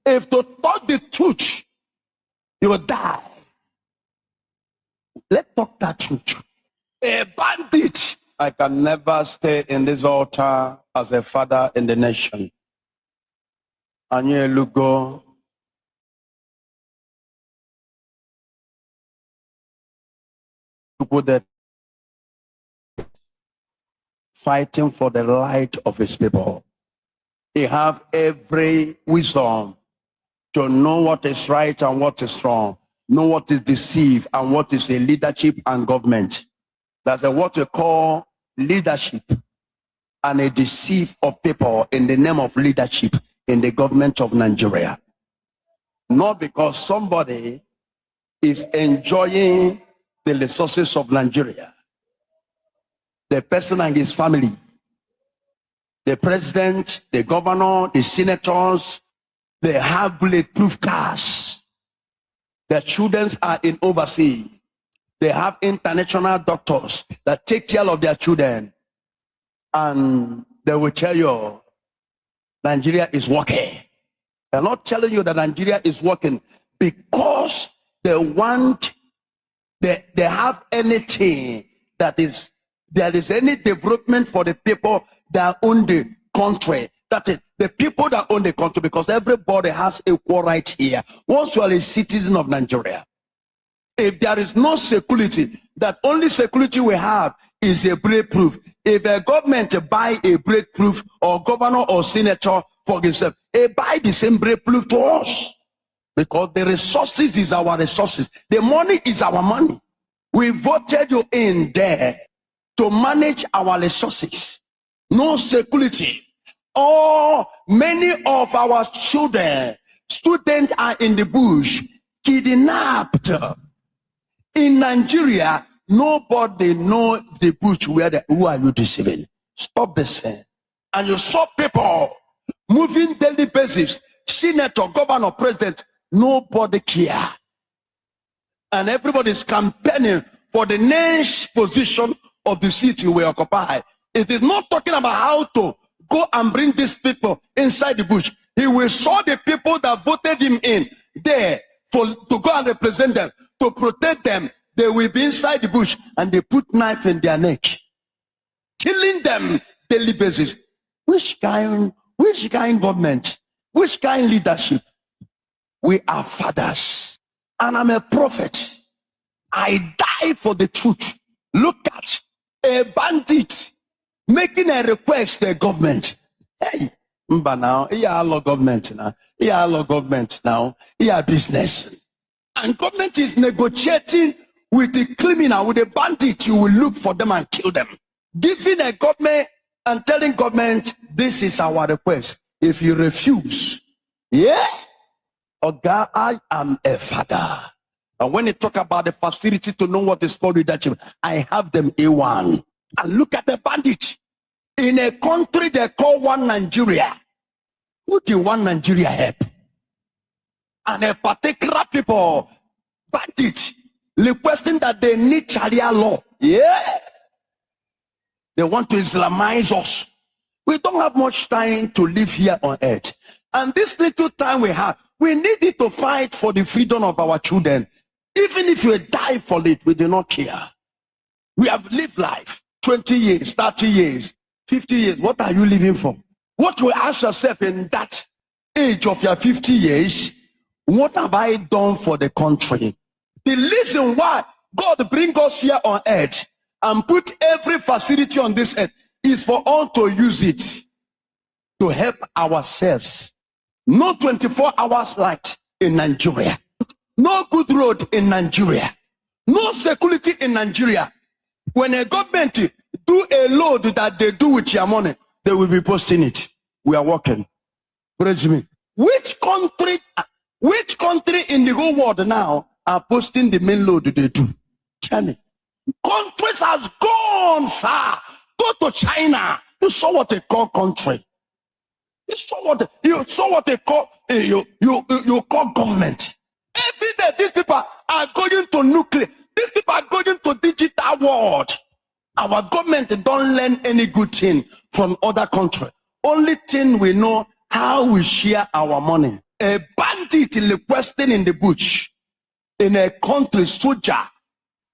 If to talk the truth, you will die. Let's talk that truth. A bandit. I can never stay in this altar as a father in the nation. Anyelugo. People that fighting for the light of his people. They have every wisdom to know what is right and what is wrong, know what is deceived and what is a leadership and government. That's what we call leadership and a deceit of people in the name of leadership in the government of Nigeria. Not because somebody is enjoying the resources of Nigeria. The person and his family, the president, the governor, the senators, they have bulletproof cars. Their children are in overseas. They have international doctors that take care of their children. And they will tell you, Nigeria is working. They're not telling you that Nigeria is working because they want, they have anything that is, there is any development for the people that own the country. That is, the people that own the country, because everybody has equal right here. Once you are a citizen of Nigeria, if there is no security, that only security we have is a bulletproof. If a government buy a bulletproof, or governor or senator for himself, they buy the same bulletproof to us. Because the resources is our resources. The money is our money. We voted you in there to manage our resources. No security. Or many of our children, students are in the bush, kidnapped. In Nigeria, nobody know the bush who are you deceiving. Stop this thing. And you saw people moving daily basis, senator, governor, president, nobody care. And everybody is campaigning for the next position of the city we occupy. It is not talking about how to go and bring these people inside the bush. He will show the people that voted him in there to go and represent them, to protect them. They will be inside the bush and they put knife in their neck, killing them daily basis. Which kind government? Which kind leadership? We are fathers, and I'm a prophet. I die for the truth. Look at a bandit making a request to the government. Hey, but now, government now, business. And government is negotiating with the criminal, with the bandit. You will look for them and kill them. Giving a government and telling government, this is our request. If you refuse, God, I am a father. And when they talk about the facility to know what is called leadership, I have them A1. And look at the bandit. In a country they call one Nigeria. Who do one Nigeria help? And a particular people, bandit, requesting that they need Sharia law. Yeah. They want to Islamize us. We don't have much time to live here on earth. And this little time we have, we need it to fight for the freedom of our children. Even if you die for it, we do not care. We have lived life 20 years, 30 years, 50 years. What are you living for? What will ask yourself in that age of your 50 years? What have I done for the country? The reason why God bring us here on earth and put every facility on this earth is for all to use it to help ourselves. No 24 hours light in Nigeria. No good road in Nigeria. No security in Nigeria. When a government do a load that they do with your money, they will be posting it. We are working. Praise me. Which country in the whole world now are posting the main load they do? China. Countries has gone far. Go to China. You saw what they call country. You saw what they call you call government. Every day these people are going to nuclear. These people are going to digital world. Our government don't learn any good thing from other countries. Only thing we know how we share our money. A bandit in the question in the bush, in a country, soldier,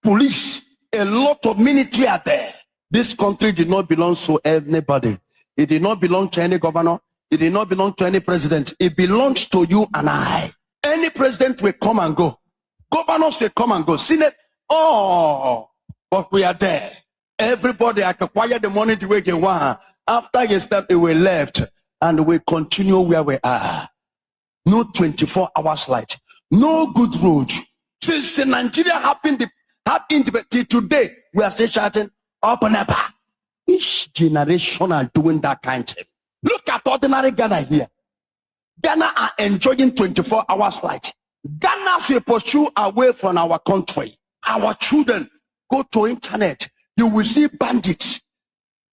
police, a lot of military are there. This country did not belong to anybody. It did not belong to any governor. It did not belong to any president. It belongs to you and I. Any president will come and go. Governors will come and go. Senate, but we are there. Everybody acquire the money the way they want. After you step, they were left, and we continue where we are. No 24 hours light. No good road. Since the Nigeria happened till today, we are still shouting, open up. Each generation are doing that kind of thing. Look at ordinary Ghana here. Ghana are enjoying 24 hours light. Ghana will pursue away from our country. Our children go to internet. You will see bandits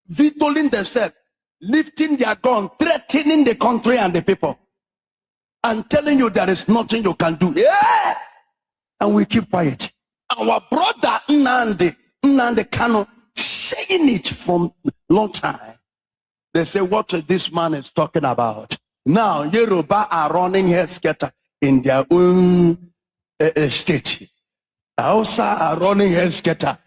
vetoing themselves, lifting their gun, threatening the country and the people, and telling you there is nothing you can do. Yeah! And we keep quiet. Our brother Nnamdi Kanu saying it from long time. They say what this man is talking about. Now Yoruba are running healthcare in their own state. Hausa are running healthcare.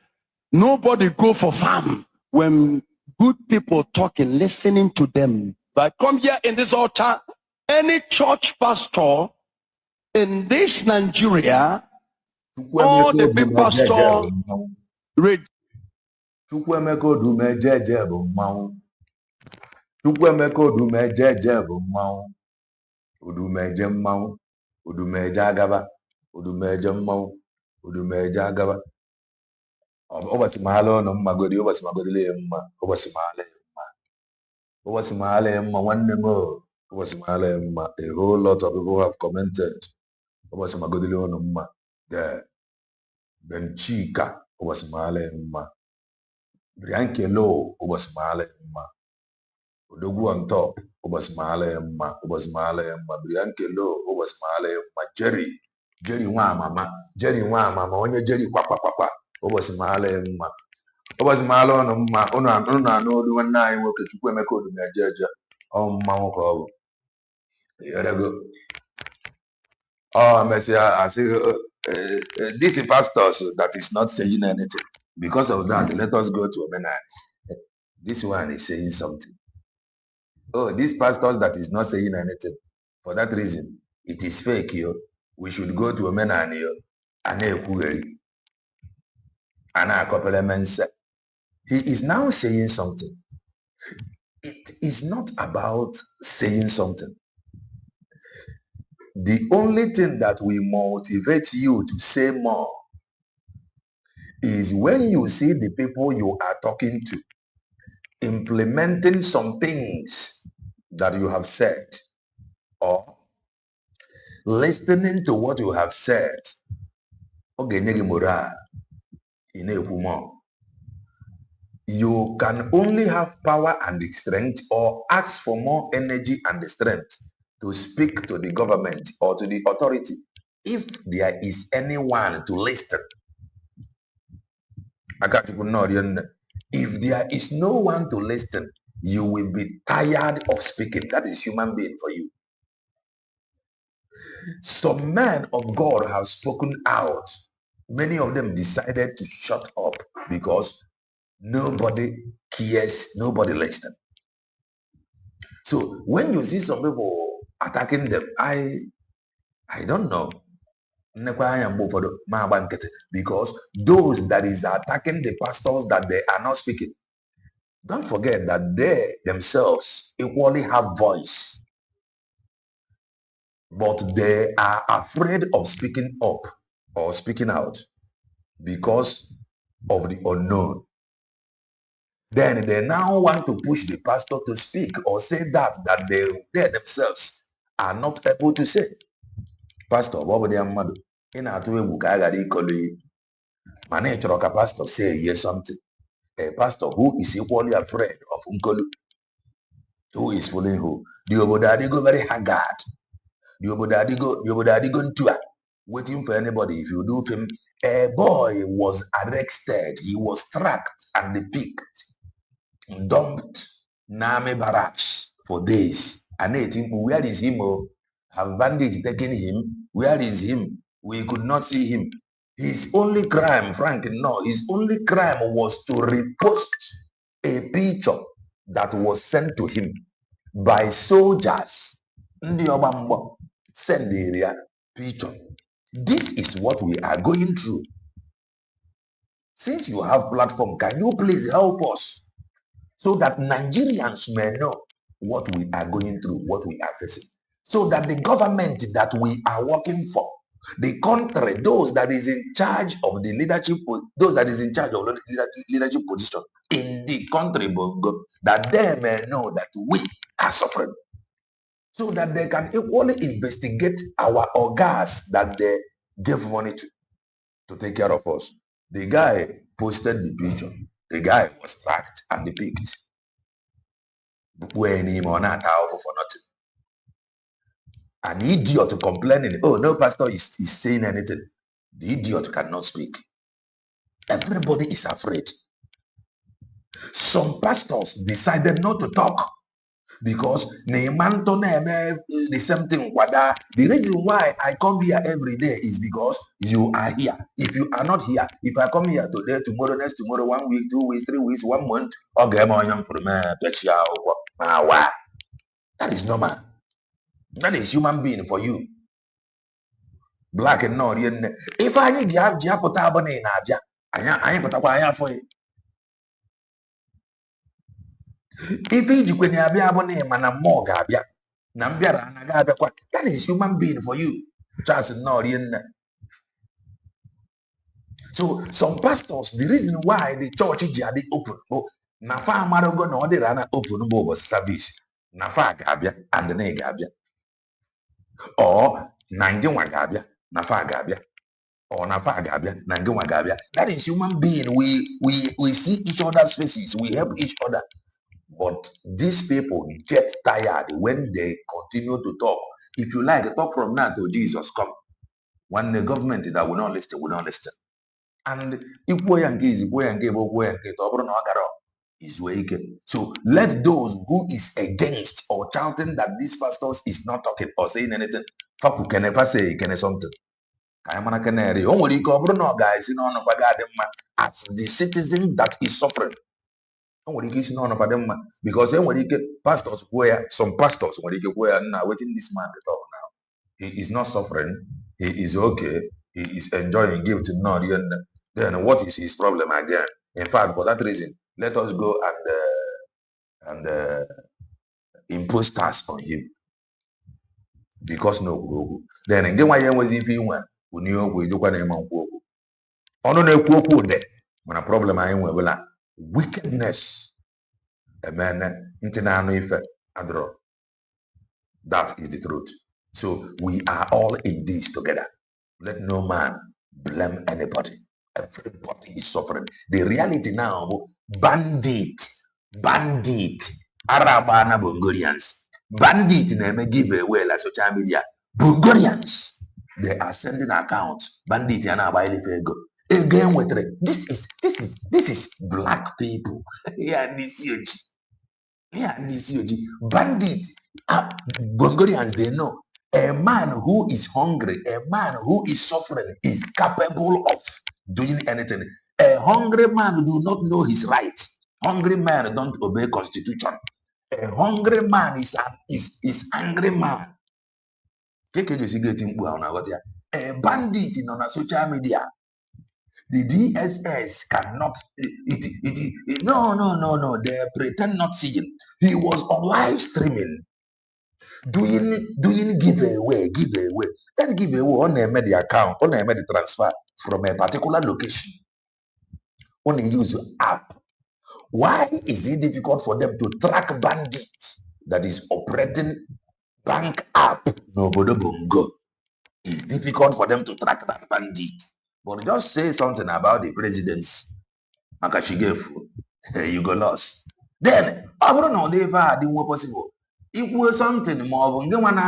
Nobody go for farm. When good people talking, listening to them. But come here in this altar, any church pastor in this Nigeria, all the big pastor read. Chukwuemeka Odumejeje bụ mmanwụ. Chukwuemeka Odumejeje bụ mmanwụ. Odumeje mmanwụ. Odumeje agaba. Odumeje mmanwụ. Odumeje agaba. Ụbọchị mahala ọnụ mmagodi. Ụbọchị magodile ya mma. Ụbọchị mahala ya mma. Ụbọchị mahala ya mma nwanne m. Ụbọchị mahala ya mma. A whole lot of people have commented. Ụbọchị magodile ọnụ mma. Ben Chika. Ụbọchị mahala ya mma. Brianke Low, Obasmale, Odogu on top, Obasmale, Obasmale, Brianke Low, Obasmale, Jerry Wama, only Jerry Papa, Obasmale, Obasmalo, Una, no, the one nine work at Chukwemeko, the judge, Mount. Oh, Messiah, I say, this pastors that is not saying anything. Because of that, let us go to Omenani. This one is saying something. Oh, these pastors that is not saying anything. For that reason, it is fake here. We should go to Omenani here. He is now saying something. It is not about saying something. The only thing that will motivate you to say more is when you see the people you are talking to implementing some things that you have said, or listening to what you have said. You can only have power and strength, or ask for more energy and strength to speak to the government or to the authority if there is anyone to listen. If there is no one to listen, you will be tired of speaking. That is human being for you. Some men of God have spoken out. Many of them decided to shut up because nobody cares, nobody listens. So when you see some people attacking them, I don't know. Because those that is attacking the pastors that they are not speaking, don't forget that they themselves equally have voice, but they are afraid of speaking up or speaking out because of the unknown. Then they now want to push the pastor to speak or say that they themselves are not able to say. Pastor, what would you in a two pastor say yes something? A pastor who is equally afraid of Nkolu, who is fooling who? The Obodadi go very haggard. The Obodadi go into waiting for anybody. If you do him, a boy was arrested. He was tracked and depicked, dumped Name Barracks for days. And where is him? Have bandits taken him? Where is him? We could not see him. His only crime, Frank, no, his only crime was to repost a picture that was sent to him by soldiers. Ndị ọgba mgbọ send the picture. This is what we are going through. Since you have platform, can you please help us so that Nigerians may know what we are going through, what we are facing, so that the government that we are working for, the country, those that is in charge of the leadership, those that is in charge of the leadership position in the country, Bongo, that they may know that we are suffering, so that they can equally investigate our organs that they gave money to take care of us. The guy posted the picture. The guy was tracked and picked. When him on that for nothing. An idiot complaining, oh, no pastor is saying anything. The idiot cannot speak. Everybody is afraid. Some pastors decided not to talk because the same thing. The reason why I come here every day is because you are here. If you are not here, if I come here today, tomorrow, next tomorrow, 1 week, 2 weeks, 3 weeks, 1 month, that is normal. That is human being for you. Black and not if I need to have Japota I am for you. If when you abone mana more gabia, Nambiara and that is human being for you. Just not so some pastors, the reason why the church is open, Nafa Marago no de rana open was service. Nafa Gabia and the name Gabia. Or Nangawa Gabia, Nafa Gabia. Or Nafa Gabia, Nangawa Gabia. That is human being. We see each other's faces, we help each other. But these people get tired when they continue to talk. If you like, talk from now till Jesus come. When the government that will not listen, will not listen. And so let those who is against or shouting that these pastors is not talking or saying anything, can never say something. As the citizen that is suffering. Because when you get pastors where some pastors when you get where now waiting this man to talk now. He is not suffering, he is okay, he is enjoying, give to none. Then what is his problem again? In fact, for that reason, let us go and impose tax on him. Because no, then again, why was if you went, we knew we do what name on when a problem I am wickedness. Amen. That is the truth. So we are all in this together. Let no man blame anybody. Everybody is suffering. The reality now, bandit, Arabana Bungorians, bandit name give away like social media. Bungorians, they are sending accounts. Bandit and Abailifego. Again with this is black people. Yeah, this huge. Bandit. Bungorians, they know. A man who is hungry, a man who is suffering is capable of doing anything. A hungry man do not know his right. Hungry man don't obey constitution. A hungry man is angry man. A bandit on social media. The DSS cannot. No. They pretend not seeing. He was on live streaming. Doing giveaway. That giveaway on the account, on the transfer from a particular location. On the use app. Why is it difficult for them to track bandits that is operating bank app? Nobody bongo. It's difficult for them to track that bandit. But just say something about the presidency. Makashigefu. You go lost. Then, I don't know if I didn't want possible. Equal something more than one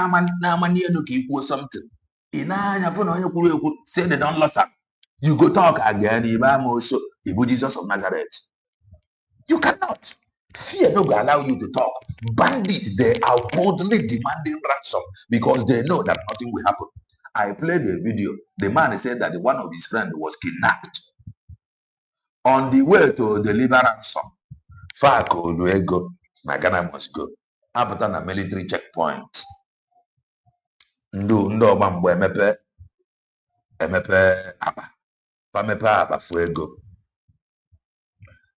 equal something. Say they don't lose up. You go talk again, Imam also, Ibu Jesus of Nazareth. You cannot. Fear no go allow you to talk. Bandits, they are boldly demanding ransom because they know that nothing will happen. I played a video. The man said that one of his friends was kidnapped. On the way to deliver ransom, Fak Oluego, na Ghana must go. Apụta na military checkpoint. Ndị ọgba mgbe emepe akpa. Pamepe akpa fu ego.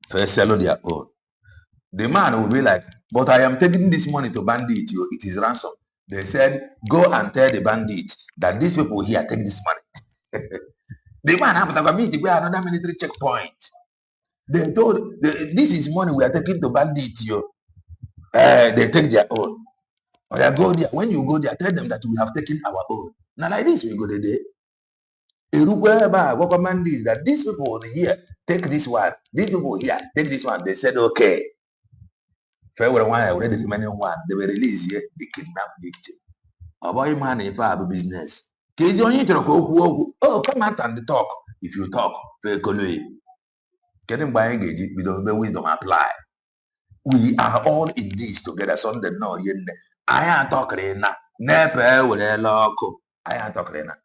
First sell their own. The man will be like, but I am taking this money to bandit. It is ransom. They said, go and tell the bandit that these people here take this money. The man happened to meet another military checkpoint. They told, this is money we are taking to bandit. They take their own. Or you go there. When you go there, tell them that we have taken our own. Now like this, we go there. What command is that these people here take this one. These people here take this one. They said, okay. February one already remaining one. They were released here. The kidnapped victim. About man if I have a business. Oh, come out and talk. If you talk, getting by engaged, we don't know wisdom apply. We are all in this together. Sunday no yen. I am talking now. Never will I loco. I am talking now.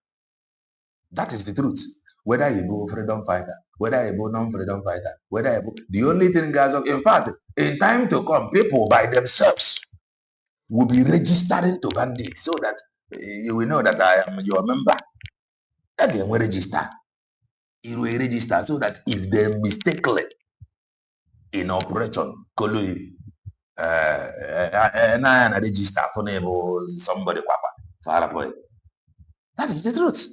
That is the truth. Whether you go freedom fighter, whether you go non-freedom fighter, whether you go, the only thing, guys, in fact, in time to come, people by themselves will be registering to bandit so that you will know that I am your member. Again, we register. You will register so that if they mistakenly in operation, and register for somebody far away. That is the truth.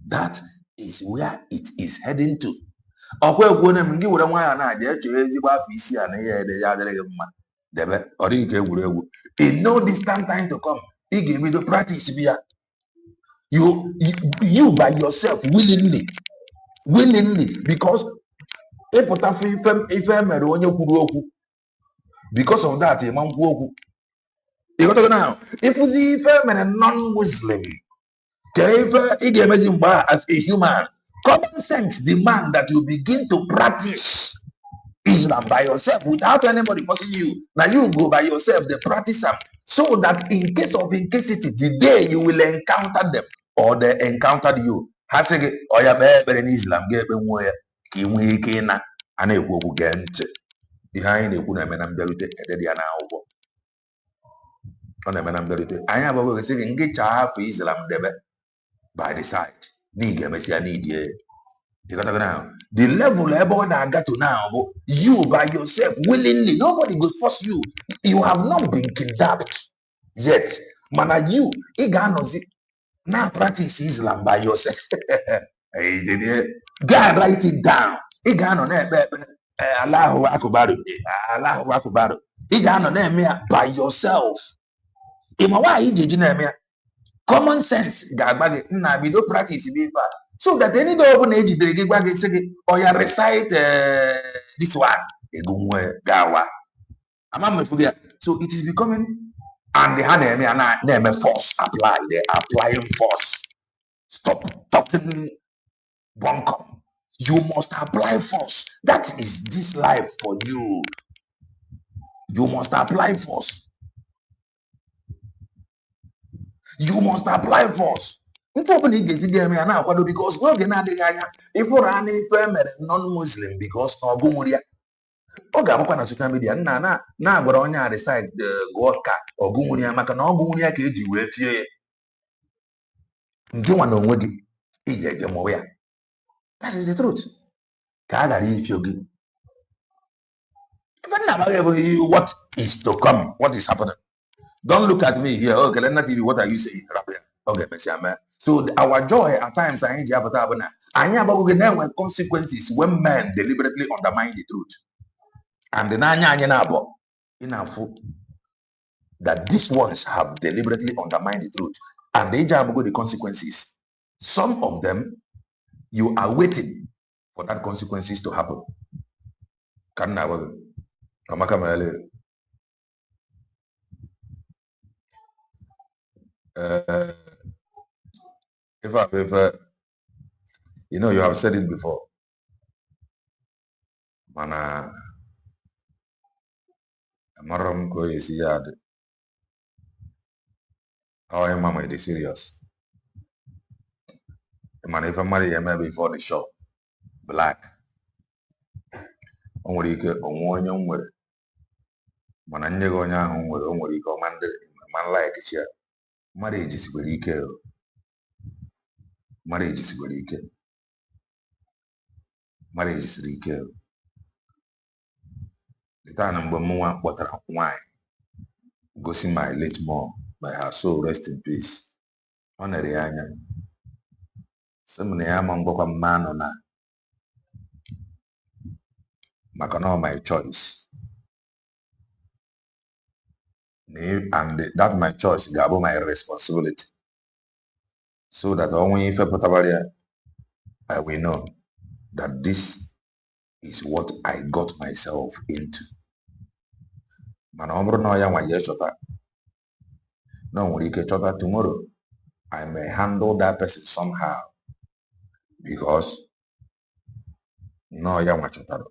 That is where it is heading to. In no distant time to come, he gave me the practice. You by yourself willingly, because because of that, you got to go now. If you see a non-Muslim, as a human, common sense demand that you begin to practice Islam by yourself without anybody forcing you. Now you go by yourself, they practice them, so that in case of incasity, the day you will encounter them or they encountered you, hasege oya be in Islam get nwe ka inwe ike na ana ekwu okwu ge ntị ihe anyị na-ekwu na-eme na mbịarute edede ya na akwụkwọ ọ na-eme na mbịarute anyị abụghị sị gị ngị chaa afọ Islam debe by the side need emesịa need now the level ebe na get to now you by yourself willingly, nobody will force you. You have not been kidnapped yet, mana you iganozi now practice Islam by yourself. Go and write it down. Igano Allahu Akbar, Allahu Akbar. Igano by yourself. Common sense na we don't practice so that any door open age or you recite this one. So it is becoming, and the hand force apply. They are applying force. Stop talking bunkum. You must apply force. That is this life for you. You must apply force. You must apply force. Because we're gonna if we're running non-Muslim because Ogumuria. Oga na social media na gwara onye recite the God ka Ogumuria maka na Ogumuria ka eji wee fie nke nwa na onwe gị ije mo ya. That is the truth. Ka a gara ifio gị. Even now, what is to come, what is happening. Don't look at me here. Okay, let not TV. What are you saying? Okay, so our joy at times when consequences when men deliberately undermine the truth. And the that these ones have deliberately undermined the truth. And they have the consequences. Some of them, you are waiting for that consequences to happen. If you know, you have said it before. Mana Amaram ko yesi yad. Oh, mama, it is serious. Man, if I'm married, before the show, black. O nwere ike onwe onye m nwere mana nye gị onye ahụ nwere o nwere ike ọma ndị ma like chia mmadụ ejisikwere ike mmadụ ejisikwere ike mmadụ ejisiri ike taa na mgbe mụnwa kpọtara nwaanyị gosi my late mom by her soul rest in peace ọ nere ya anya sị m na ya ma ngwakwa mma anọ na maka na my choice and that my choice ga-abụ my responsibility so that onwe ife pụtabara ya I will know that this is what I got myself into. Mana ọ bụrụ na ọ ya nwa jee chọta na o nwere ike chọta tomorrow I may handle that person somehow because no ya nwa chọtara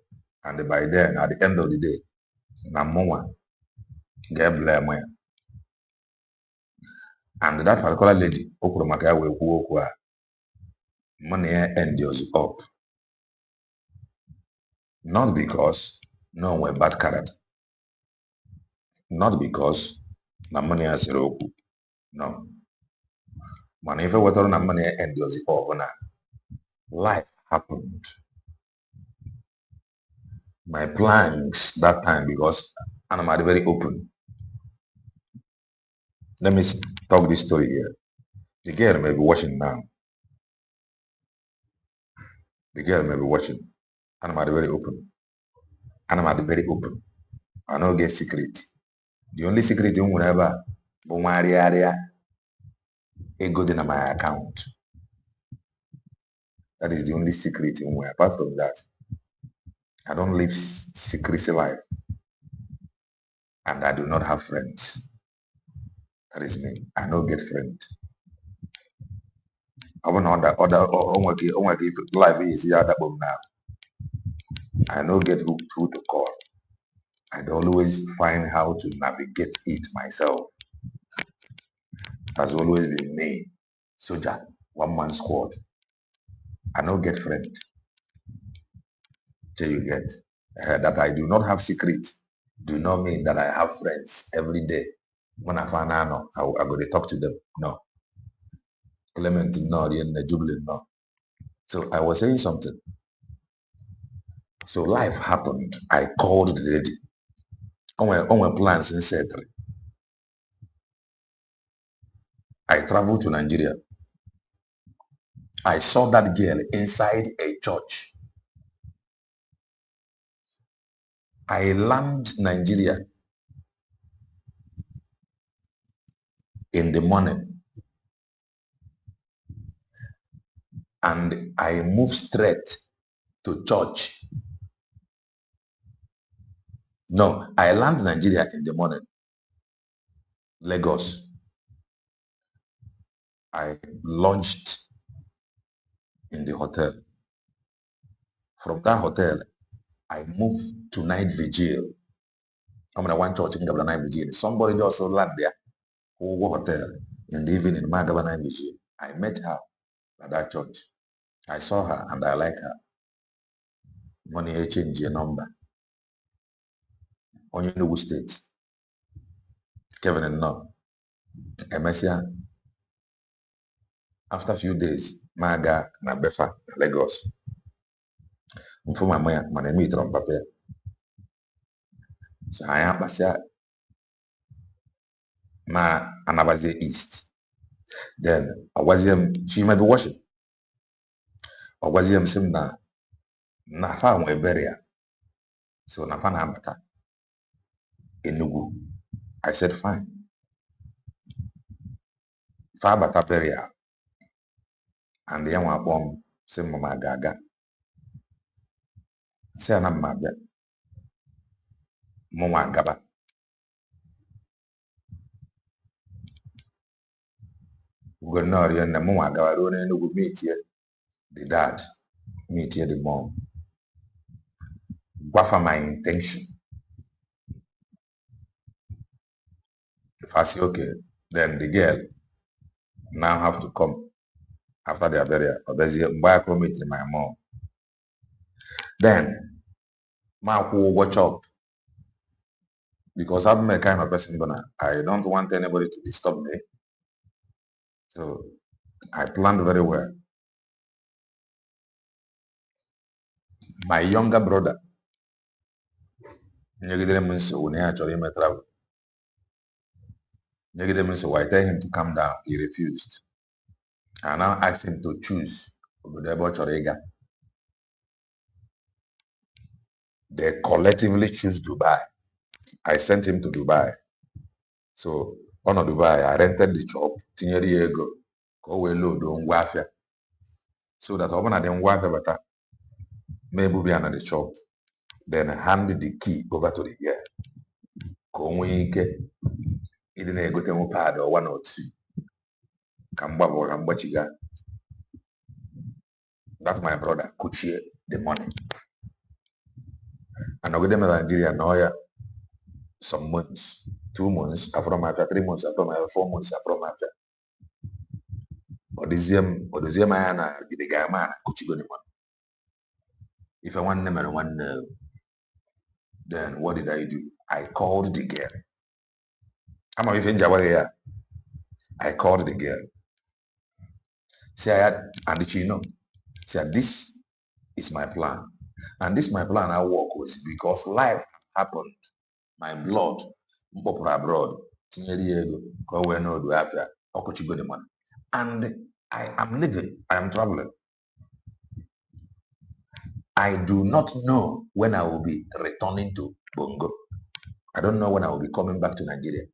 and by then at the end of the day na mụnwa ga-blame ya and that particular lady o kwuru maka ya wee kwuo okwu a mụ na ya endures up not because no nwee bad character not because na mụ na ya sere okwu no mana ife wetara na mụ na ya endures up na life happened. My plans that time because I'm very open. Let me talk this story here. The girl may be watching now. The girl may be watching. And I'm very open. And I'm very open. I don't get secret. The only secret you will ever be my area ego in my account. That is the only secret in where. Apart from that, I don't live secrecy life. And I do not have friends. That is me. I don't get friends. I want other life is here now. I don't get who to call. I'd always find how to navigate it myself. It has always been me. Soldier, one-man squad. I don't get friend. Till you get that I do not have secret. Do not mean that I have friends every day. When I find out, I go to talk to them. No. Clement, no. Jubilee, no. So I was saying something. So life happened. I called the lady. On my plans in settle. I traveled to Nigeria. I saw that girl inside a church. I land Nigeria in the morning and I move straight to church. No, I land Nigeria in the morning, Lagos. I launched in the hotel. From that hotel, I moved to night vigil. I'm gonna one church in the night vigil. Somebody also land there, who hotel in the evening, Magaba night vigil. I met her at that church. I saw her and I like her. Money I change your number. On your state. Kevin and no. Emesia. After a few days, Maga na Befa, Lagos. For my man, my name is Papa. So I am Basia Ma Anabaze East. Then I was she might be watching. I was sim na fa we beria. So na fa na abata. Enugu. I said fine. Fa abata beria. And the young bomb sim mama gaga. Say I'm my bed. Mama gaba. We go now and the mama gaba don't know meet here. The dad meet here the mom. What for my intention? If I say okay, then the girl now have to come after their burial. Buy promise to my mom. Then my watch up because I'm a kind of person gonna I don't want anybody to disturb me. So I planned very well. My younger brother, I tell him to calm down. He refused. I now asked him to choose. They collectively choose Dubai. I sent him to Dubai. So on Dubai, I rented the shop, tinyere ya ego, ka o wee load ngwa afịa. So that ọbụna dị ngwa afịa bata, mee bubi ya na the shop, then hand the key over to the girl. Ka o nwee ike ịdị na-egotenwu pad or 1 or 2. Ka mgbapụ ka mgbachiga. That's my brother, kuchie the money. And I in Nigeria now, some months, 2 months after my 3 months after my 4 months after my Odozie my na the guy man kuchigo the money. If I want them and one no, then what did I do? I called the girl. I'm even here. I called the girl. Say I had and she know. Say this is my plan. And this my plan I work with because life happened. My blood, abroad, the money. And I am living, I am traveling. I do not know when I will be returning to Bongo. I don't know when I will be coming back to Nigeria.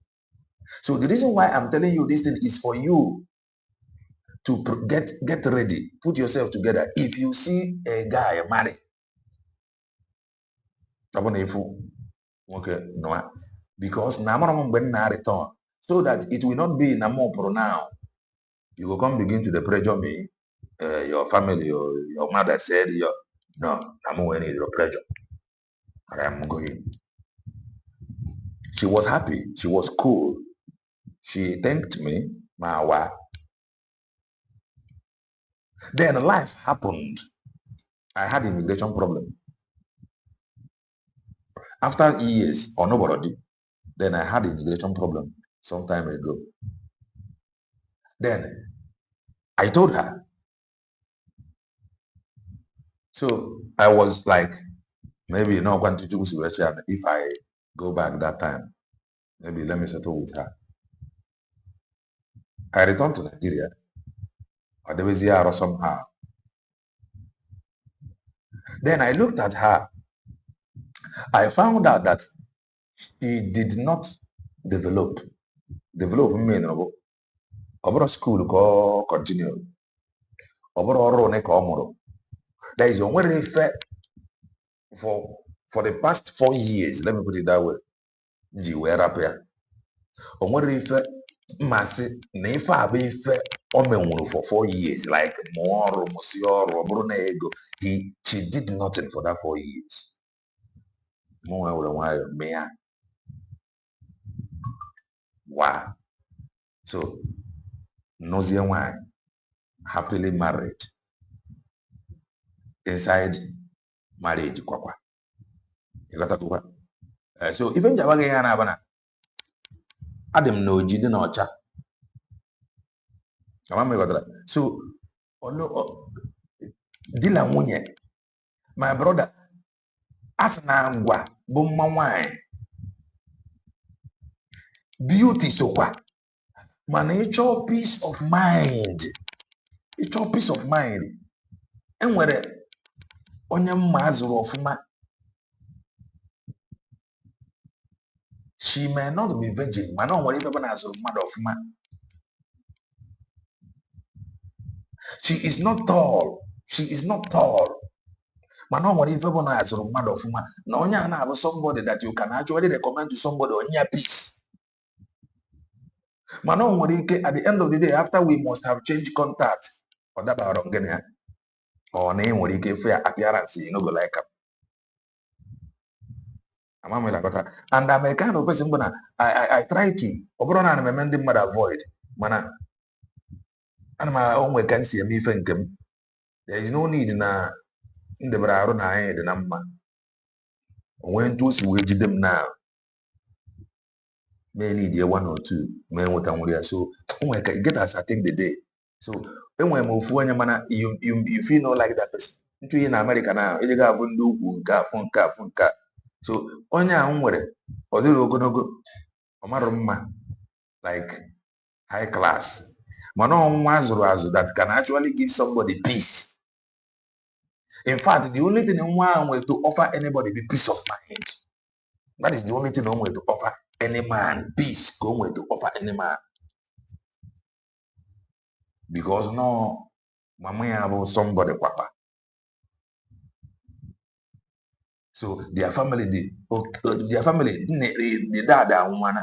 So the reason why I'm telling you this thing is for you to get ready, put yourself together. If you see a guy marry, okay, no, because now I return, so that it will not be more now. You will come begin to pressure me. Your family, your mother said, no, I'm going to pressure. I am going. She was happy. She was cool. She thanked me. Then life happened. I had immigration problem. After years, or nobody, then I had immigration problem some time ago. Then I told her. So I was like, maybe not going to choose if I go back that time. Maybe let me settle with her. I returned to Nigeria. Or there was here or somehow. Then I looked at her. I found out that she did not develop. Develop mean over school go continue. Over there is only effect for the past 4 years. Let me put it that way. Ji were up here. Only effect Masi Nefa Abefe Omenwuru for 4 years, like Moro, Monsieur, Brunego. She did nothing for that 4 years. Wow. So Nozia wine, happily married. Inside marriage, kwakwa. You got to so even Jabagi Yanabana Adam no Jidi no cha. So Dila Munye, my brother, Asnangwa, Bumma wine. Beauty so kwa. Man, it's your peace of mind. It's your peace of mind. And where onye mazuru ofuma, she may not be virgin. Man, no whatever mazuru mother ofuma. She is not tall. She is not tall. Man, no whatever mazuru mother ofuma. No onya na have somebody that you can actually recommend to somebody on your peace. Man, no whatever at the end of the day, after we must have changed contact. Or that about or name what you can for appearance, you know, go like Amam la kota. And I'm a kind of person when I try to obro na me ndị mmadụ avoid mana ana m onwe ka nsi eme ife nke m. There is no need na ndebere arụ na anyị dị na mma. Onwe ntu o si wee jide m na may need a 1 or 2 may nweta nwere ya. So onwe ka get as I take the day. So enwe m ofu onye mana you feel not like that person. Ntu ihe na America na ị ga afụ ndị ukwu nke afụ nke. So onye a nwere ọ dịrị ogologo ọ mara mma like high class. Mana ọnwa azụrụ azụ that can actually give somebody peace. In fact, the only thing one way to offer anybody be peace of mind. That is the only thing one way to offer any man. Peace go way to offer any man. Because no, mama have somebody papa. So their family, the dad and one.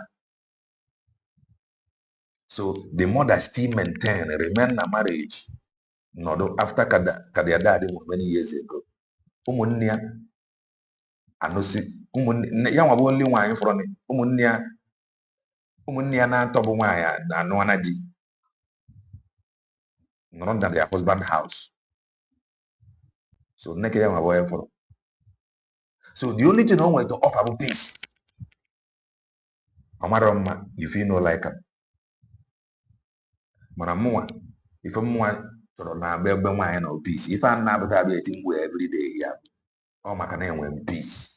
So the mother still remain a marriage. No, after their dad many years ago. Ụmụnne ya anọsi ụmụnne ya nwa bụ only nwaanyị fọrọ ni ụmụnne ya na-atọ bụ nwaanyị na anụ na di nọrọ na their husband house. So nneke ya nwa bụ onye fọrọ. So the only thing I want to offer bụ peace. Ọmara mma you feel no like am. Mana mụnwa ife mụnwa chọrọ na agba ebe nwaanyị na peace. Ife a na-abụta abịa eti mgbe every day ya. Ọ maka na enwe peace.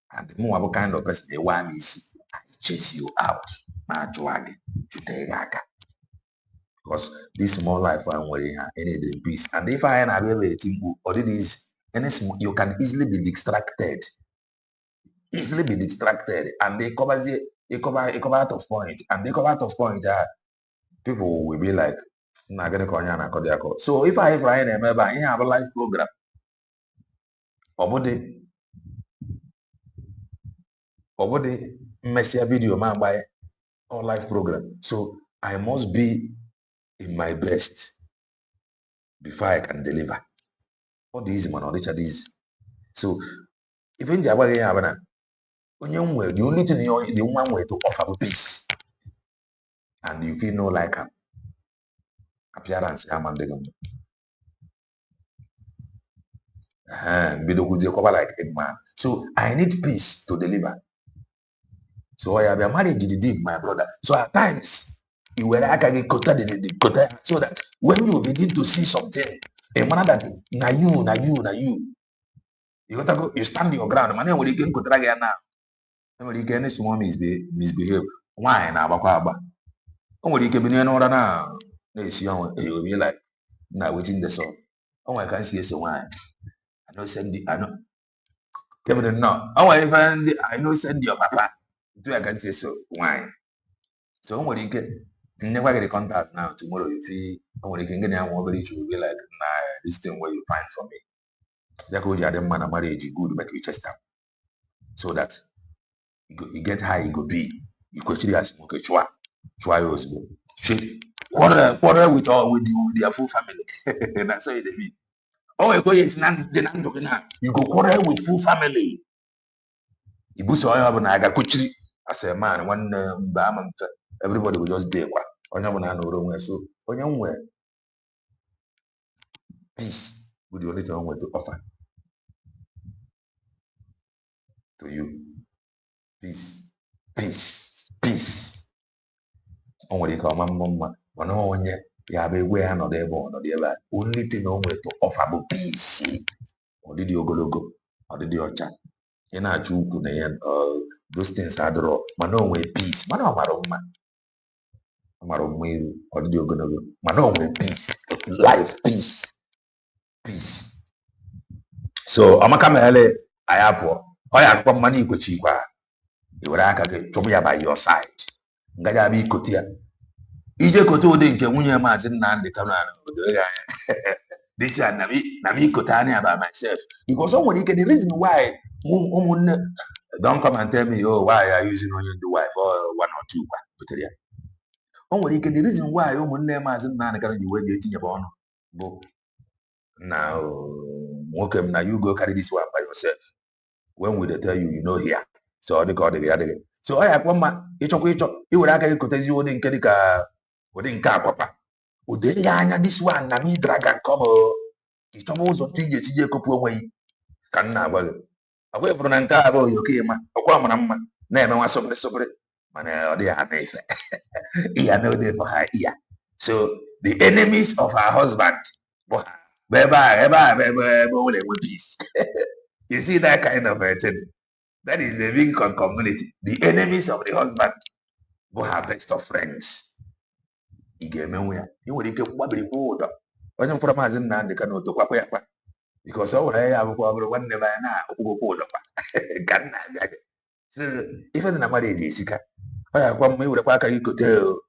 And mụnwa bụ kind of person ewe am isi. I chase you out. Na achụwa gị chute gị aka. Because this small life I nwere ha any peace. And if I na-abịa ebe eti mgbu ọ dịghị easy. You can easily be distracted. And they cover out of point. And they cover out of point. People will be like, nah, gonna call you. So if I remember, I have a live program. Obody messy video man by all live program. So I must be in my best before I can deliver. All these man or Richard is. So even Jabba Yabana, when you will, the only thing the one way to offer peace. And you feel no like appearance, I'm under them. Cover like a man. So I need peace to deliver. So I have a marriage to the deep, my brother. So at times, you will like a quota so that when you begin to see something, a manner that na you. You got to go, you stand your ground. Man, when you can go drag now. When you can small misbehave. Why na bakwa? When you can be no now. You will be like now waiting the song. Oh, I can see a wine. I know send the I know. Kevin no. Oh, I know send your papa. Do I can say so wine. So when you get never get a contact now tomorrow you feel when you can get a more village will be like nah this thing where you find for me. That go the man marriage good but you just down. So that you get high you go be you go chiri as okay chwa was go. Quarrel with their full family. That's how it be. Oh, you go yes you go quarrel with full family. Ibuso oya bụ na aga kuchiri as a man one everybody will just dey kwa onye bụ na no onwe so onye nwe peace with the only thing I want to offer to you. Peace. O nwere ike ọma mma mana onye ya bụ egwe ha nọdụ ebe ọ nọdụ ebe a only thing I want to offer bụ peace. Ọdịdị ogologo ọdịdị ọcha ị na-achọ ukwu na ya those things adịrọ mana o nwee peace mana ọ mara mma iru ọdịdị ogologo mana o nwee peace life peace. So amaka mere anyị apụọ ọ ya akpọ mmanụ ikwechi ikwa i were aka gị chụpụ ya by your side ngaji abịa ikote ya ije kote ụdị nke nwunye maazị Nnamdi Kanu obodo ya this year na me ikote anya by myself because o nwere ike the reason why ụmụnne don't come and tell me oh why are you using only the wife or 1 or 2 butere ya o nwere ike the reason why ụmụnne maazị Nnamdi Kanu ji wee ga-etinyebe ọnụ bụ na nwoke m na you go carry this one by yourself when we tell you, you know here. So they call the other. So I have one man, you would actually could tell you what in Kedika, what in Kapapa. Udenya, this one, Nami Dragon come. It's almost on TJ Kopu away. Can now well. Away from Ankabo, you came, a woman, never was so separate. Man, they are safe. Yeah, no, they for her ear. So the enemies of her husband, peace. You see that kind of thing. That is the Lincoln community. The enemies of the husband who are best of friends. Because all I have one never so even in a marriage, Jessica, I want me with a quack you could tell.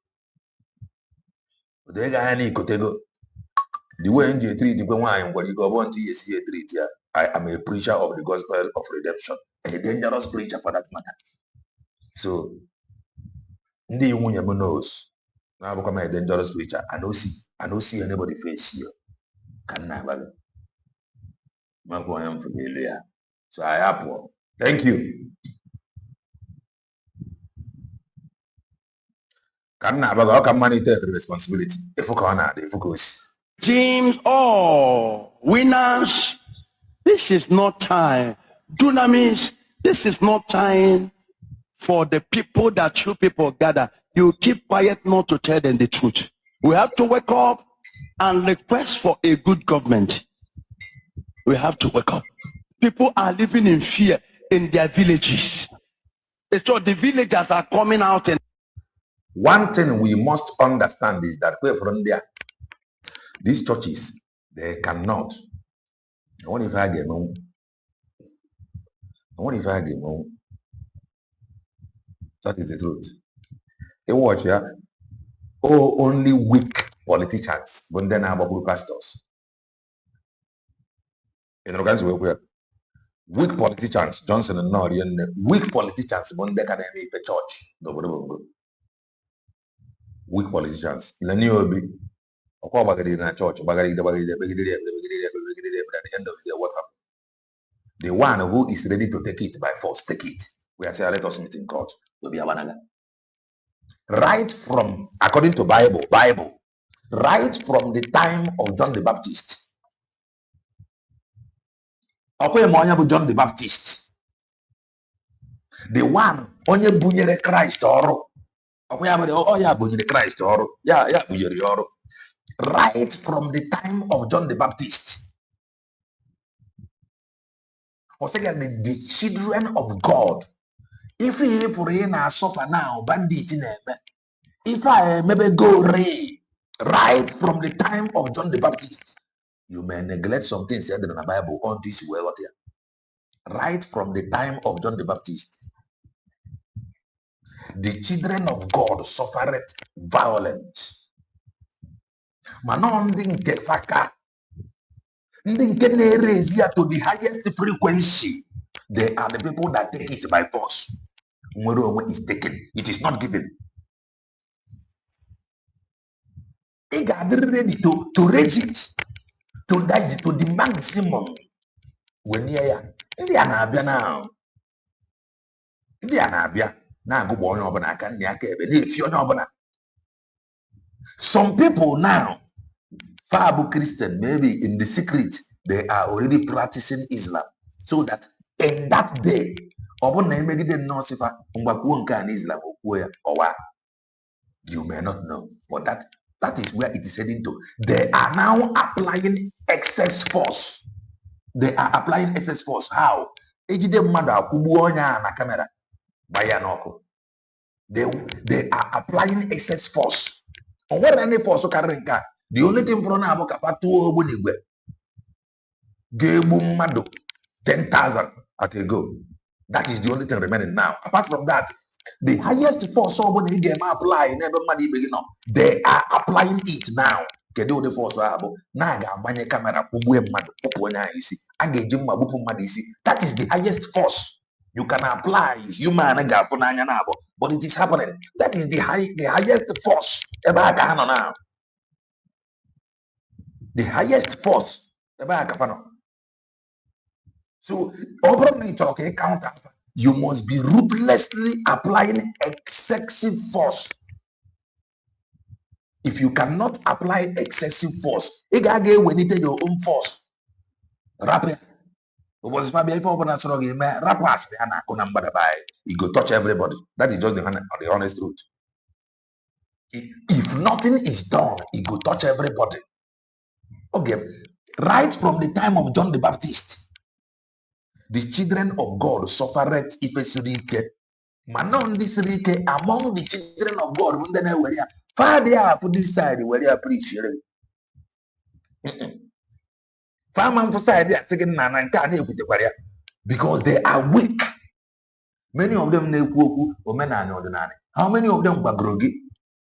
The guy could tell the way you treat the wine, what you go on to see a treat here. I am a preacher of the gospel of redemption, a dangerous preacher for that matter. So, ndị iwu nye m knows na become a dangerous preacher. I don't see anybody face here. Can never. So I have one. Thank you. Can never go. Can money take responsibility? If you can't, if you goes. Teams, winners. This is not time. Dunamis, this is not time for the people that you people gather. You keep quiet not to tell them the truth. We have to wake up and request for a good government. We have to wake up. People are living in fear in their villages. So the villagers are coming out. And one thing we must understand is that we're from there. These churches, they cannot. What if I get home? What if I get home? That is the truth. You watch here. Oh, only weak politicians, but then our pastors. In regards to where weak politicians, Johnson and Norian, weak politicians, but they can make the church. Weak politicians. In the new Bagadi in a church, Bagadi, at the end of the year, what happened? The one who is ready to take it by force, take it. We are saying, let us meet in court. Right from, according to Bible, right from the time of John the Baptist. John the Baptist. The one onye bunyere Christ ọrụ. Bunyere Christ ọrụ. Bunyere ọrụ. Right from the time of John the Baptist. Secondly, the children of God. If we na suffer now, bandit in if I maybe go right from the time of John the Baptist, you may neglect some things said in the Bible on this way. Right from the time of John the Baptist, the children of God suffered violence. Manon didn't get faka. Didn't get raised to the highest frequency. They are the people that take it by force. When is taken, it is not given. They are ready to raise it, to raise it to the maximum. When they are now. They are now go born over na can if you're not. Some people now, Fabu Christian, maybe in the secret, they are already practicing Islam. So that in that day, you may not know, but that is where it is heading to. They are now applying excess force. They are applying excess force. How? They are applying excess force. On what any force the only thing for now about 10,000 at a go. That is the only thing remaining now. Apart from that, the highest force someone he game apply never money begin. They are applying it now. Kedu the force abo na ga amanye camera kugbu mmadu popo nya isi aga eji mma bupu mmadu isi. That is the highest force you can apply human ga for n'anya na abo, but it is happening. That is the highest force ebe aka no now. The highest force ebe aka fa no. So, counter, you must be ruthlessly applying excessive force. If you cannot apply excessive force, you need your own force. Rapper. Was maybe if open as wrong, rappers he go touch everybody. That is just the honest truth. If nothing is done, he go touch everybody. Okay, right from the time of John the Baptist, the children of God suffered ifesirike. Manon this rike among the children of God when they were here. Father, put this side where you preach. Farmer for side there, second nana can't with the warrior because they are weak. Many of them how many of them were groggy?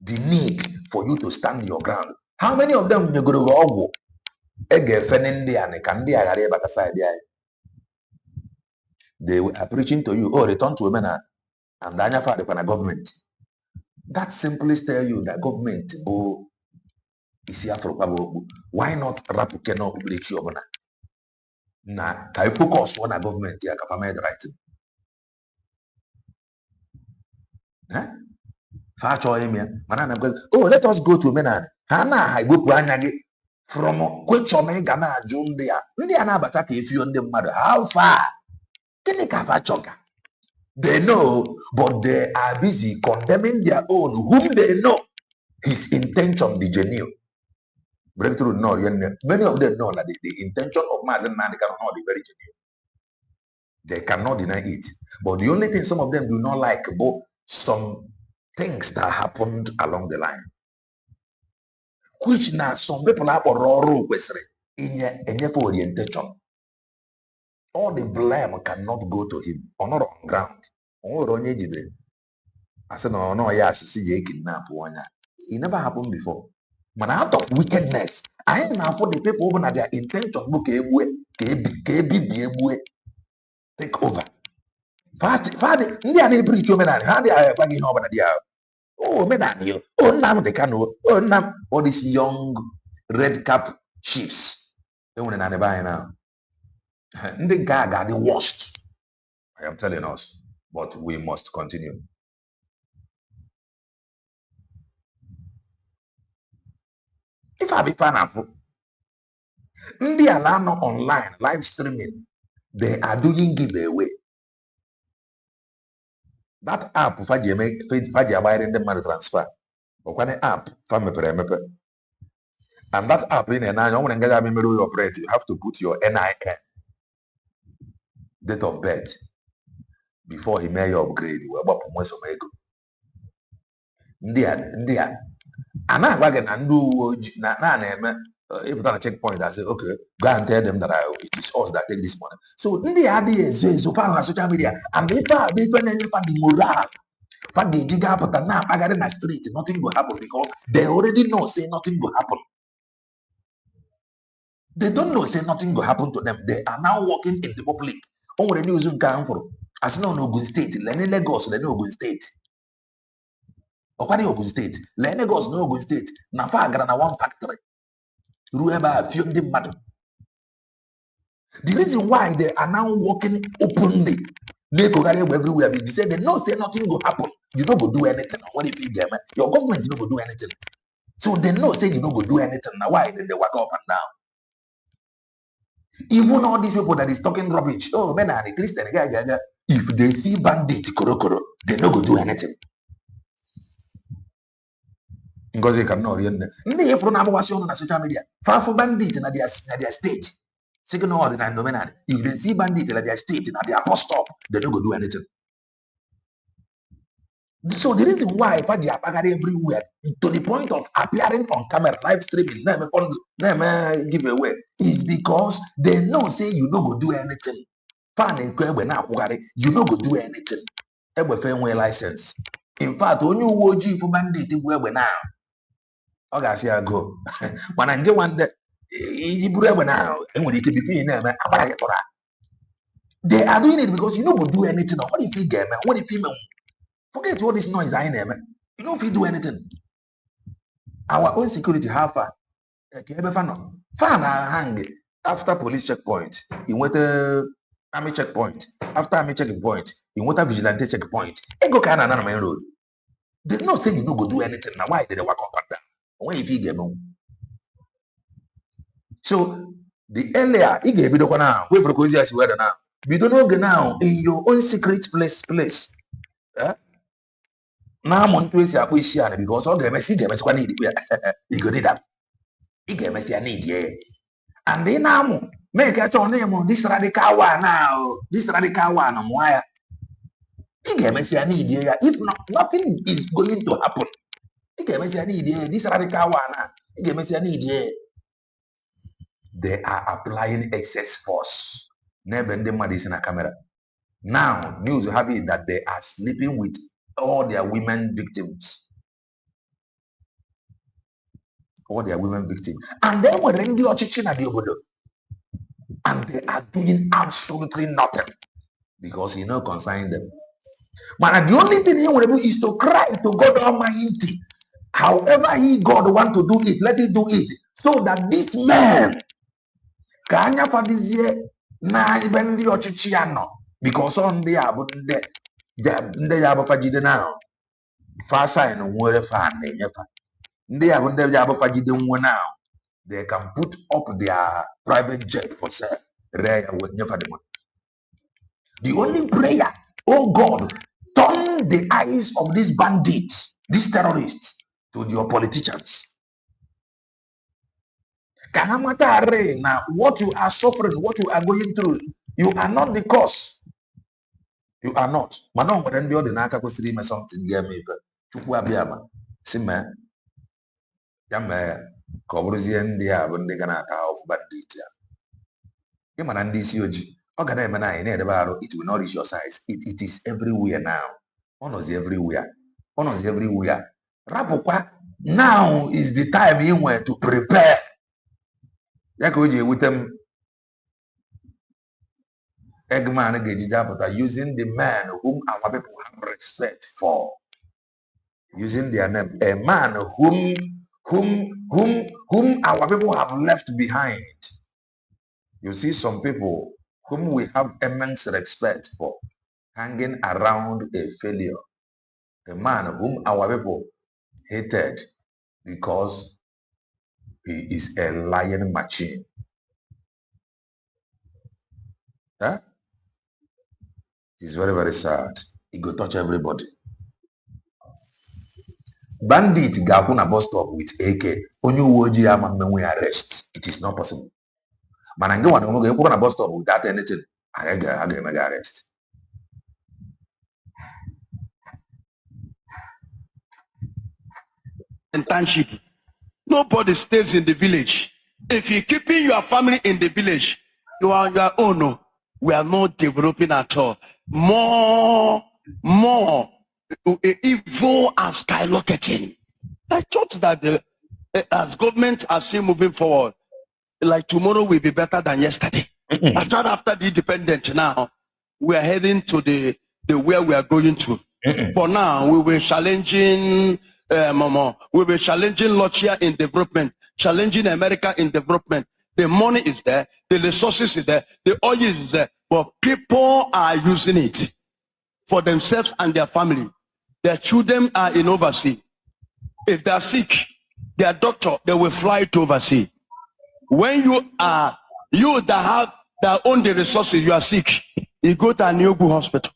The need for you to stand your ground. How many of them you go to they are preaching to you, oh, return to women and Danya for the government. That simply tell you that government is here for why not rap cannot breach your honor? Now, can you focus on a government here? Can I right? Oh, let us go to Menan. Hana, I go from Quechome Gana Jundia. Indiana Bataki, if you on the mother, how far? They know, but they are busy condemning their own, whom they know his intention be genuine. Breakthrough, no, many of them know that the intention of Mazen Nandi cannot be very genuine. They cannot deny it. But the only thing some of them do not like about some things that happened along the line. Which now some people are in orientation. All the blame cannot go to him or not on ground. I said, no, yes, see, you kidnap one. It never happened before. But out of wickedness, I am now for the people open at their intention. Take over. Father, India preach you, man. How they are bagging over the oh, man, you. Oh, now they can. Oh, now all these young red cap chiefs. They want to buy now. The guy got the worst. I am telling us, but we must continue. If I be fan of India online live streaming, they are doing giveaway. That app faji in the money transfer. Okwane app family mepe. And that app in and I when you operate, you have to put your NIN, date of birth, before he may upgrade. India. And I wagon and do if you a checkpoint, I say, okay, go and tell them that it is us that take this money. So India is so far on social media, and they found the morale. Fact they dig up but now I got in the street, nothing will happen because they already know say nothing will happen. They don't know say nothing will happen to them. They are now walking in the public. On the news in for as no Ogun State, Lenny Lagos, Lenny Ogun State. Okwani Ogun State, Lenny Lagos, no Ogun State. Na far grana one factory. Rueba filmed the matter. The reason why they are now walking openly, they go everywhere. They say they know say nothing will happen. You don't go do anything. What if you get your government you don't go do anything? So they know say you don't go do anything. Now why then they walk up and down? Even all these people that is talking rubbish. Oh man, the Christian guy, if they see bandit korokoro, they don't go do anything. Because they cannot read them. They have on social media. Far for bandit in their state. Second order and nominal. If they see bandit in their state, in their bus stop, they don't go do anything. So the reason why Faji Apagari everywhere to the point of appearing on camera, live streaming, giveaway, is because they know say you don't go do anything. You don't go do anything. Every license. In fact, only OG for bandit now. Okay, I go. When I get one that now, and when you can be feeling they are doing it because you don't go do anything. What if you get man? What if you forget all this noise I name? You don't feel do anything. Our own security, how far? Fan hang after police checkpoint. You went army checkpoint. After army checkpoint, in water vigilante checkpoint, and go kind of main road. They not say you no go do anything. Now why did they walk up and down? When you feel them. So the earlier you get video now, wait for cozy as weather now. We don't know now in your own secret place. Now I'm on to say because all the messy kwa need you go did that. You get messy I need yeah. And then now make a turn name this radical one now. This radical one on wire. You get messy I need yeah. If not, nothing is going to happen. You get messy I need yeah. This radical one now. You get messy I need yeah. They are applying excess force. Never is in a camera. Now, news you have it that they are sleeping with all their women victims. All their women victims. And then we're in the kitchen at the obodo. And they are doing absolutely nothing. Because you know consign them. But the only thing he want to do is to cry to God Almighty. However God want to do it, let it do it. So that this man Kanya Fadizie na even the Ochichiano. Because on the abu the Yabafajide now. Far sign on where fan they have the Yabafajide one now. They can put up their private jet for sale. The only prayer, oh God, turn the eyes of these bandits, these terrorists, to your politicians. Now, what you are suffering, what you are going through, you are not the cause. You are not. Manon, when you're the Naka Kosiri, something, give me Chukuabiama, Sima, Yama, Cobruzian, the when they gonna of bandit. Yaman DCOG. It will not reach your size. It is everywhere now. Honors everywhere. Honors everywhere. Rapokwa, now is the time you went to prepare. Yakoji with them Eggman using the man whom our people have respect for. Using their name. A man whom our people have left behind. You see some people whom we have immense respect for hanging around a failure. A man whom our people hated because he is a lying machine. Huh? It's very, very sad. He go touch everybody. Bandit Gakuna bus stop with AK. Only Woji we arrest. It is not possible. Man, I go on a bus stop without anything. I get arrest. Internship. Nobody stays in the village. If you're keeping your family in the village, you are on your own. No. We are not developing at all. More evil and skyrocketing. I thought that as government are still moving forward, like tomorrow will be better than yesterday. I thought after the independence now, we are heading to the where we are going to. For now, we were challenging we were challenging Russia in development, challenging America in development. The money is there, the resources is there, the oil is there, but people are using it for themselves and their family. Their children are in overseas. If they are sick, their doctor, they will fly to overseas. When you that have that own the resources, you are sick, you go to a Niogu hospital.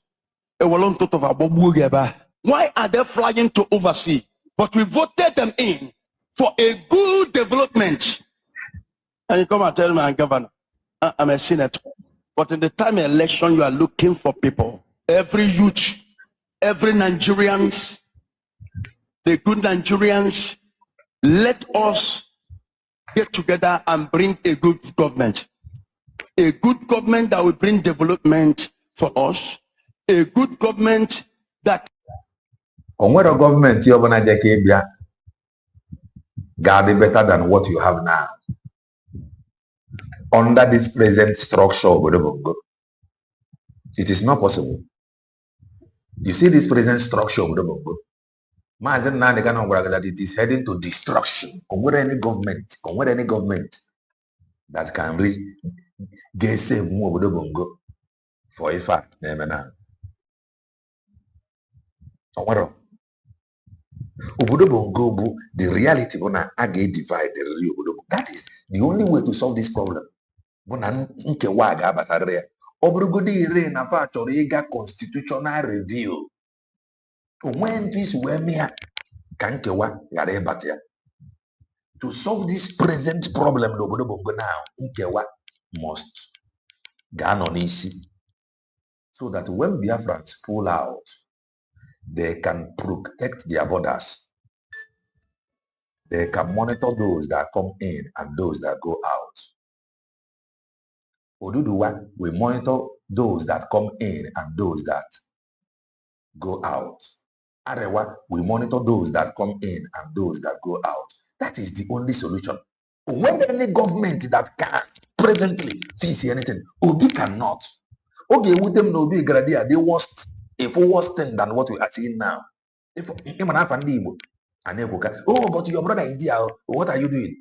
Why are they flying to overseas? But we voted them in for a good development. And you come and tell me, I'm governor, I'm a senator. But in the time of election, you are looking for people. Every youth, every Nigerians, the good Nigerians, let us get together and bring a good government. A good government that will bring development for us. A good government that what a government you're gonna get God better than what you have now. Under this present structure, it is not possible. You see this present structure, that it is heading to destruction. Or any government that can really get saved more. for ife a na-eme na onwero obodo bụ nke bụ the reality bụ na a ga-edivide riri obodo bụ that is the only way to solve this problem bụ na nkewa a ga-abatarịrị ya ọ bụrụgodo ire na fa chọrọ ịga constitutional review onwe ntụ isi wee mee ya ka nkewa ghara ịbata ya to solve this present problem n'obodo bụ mgbe na nkewa must ga-anọ n'isi so that when Biafrans pull out they can protect their borders. They can monitor those that come in and those that go out. Oduduwa will monitor those that come in and those that go out. Arewa will monitor those that come in and those that go out. That is the only solution. When any government that can presently fix anything, Obi cannot. Okay, with them no be gradia, the worst, if worse thing than what we are seeing now. If oh, but your brother is there. What are you doing?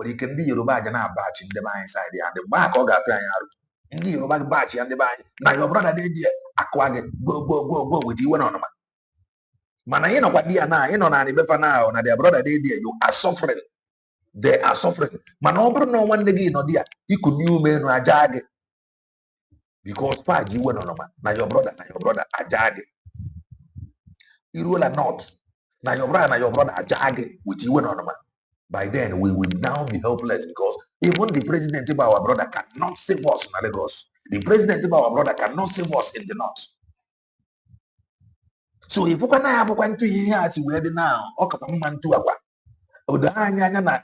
You can be your bag and a batch in the my side and the back of that. Your back batch and the bag. Now your brother did acquire go with you on. Man, you know what they are now, you know, and now, and their brother did you are suffering. They are suffering. Man, no one again, no dear. You could new men or a jag. Because part you went on now your brother, a jag. You will not. Now your brother are jagging with you on. By then we will now be helpless because even the president of our brother cannot save us in Lagos. The president of our brother cannot save us in the north. So if you can have one to here where the now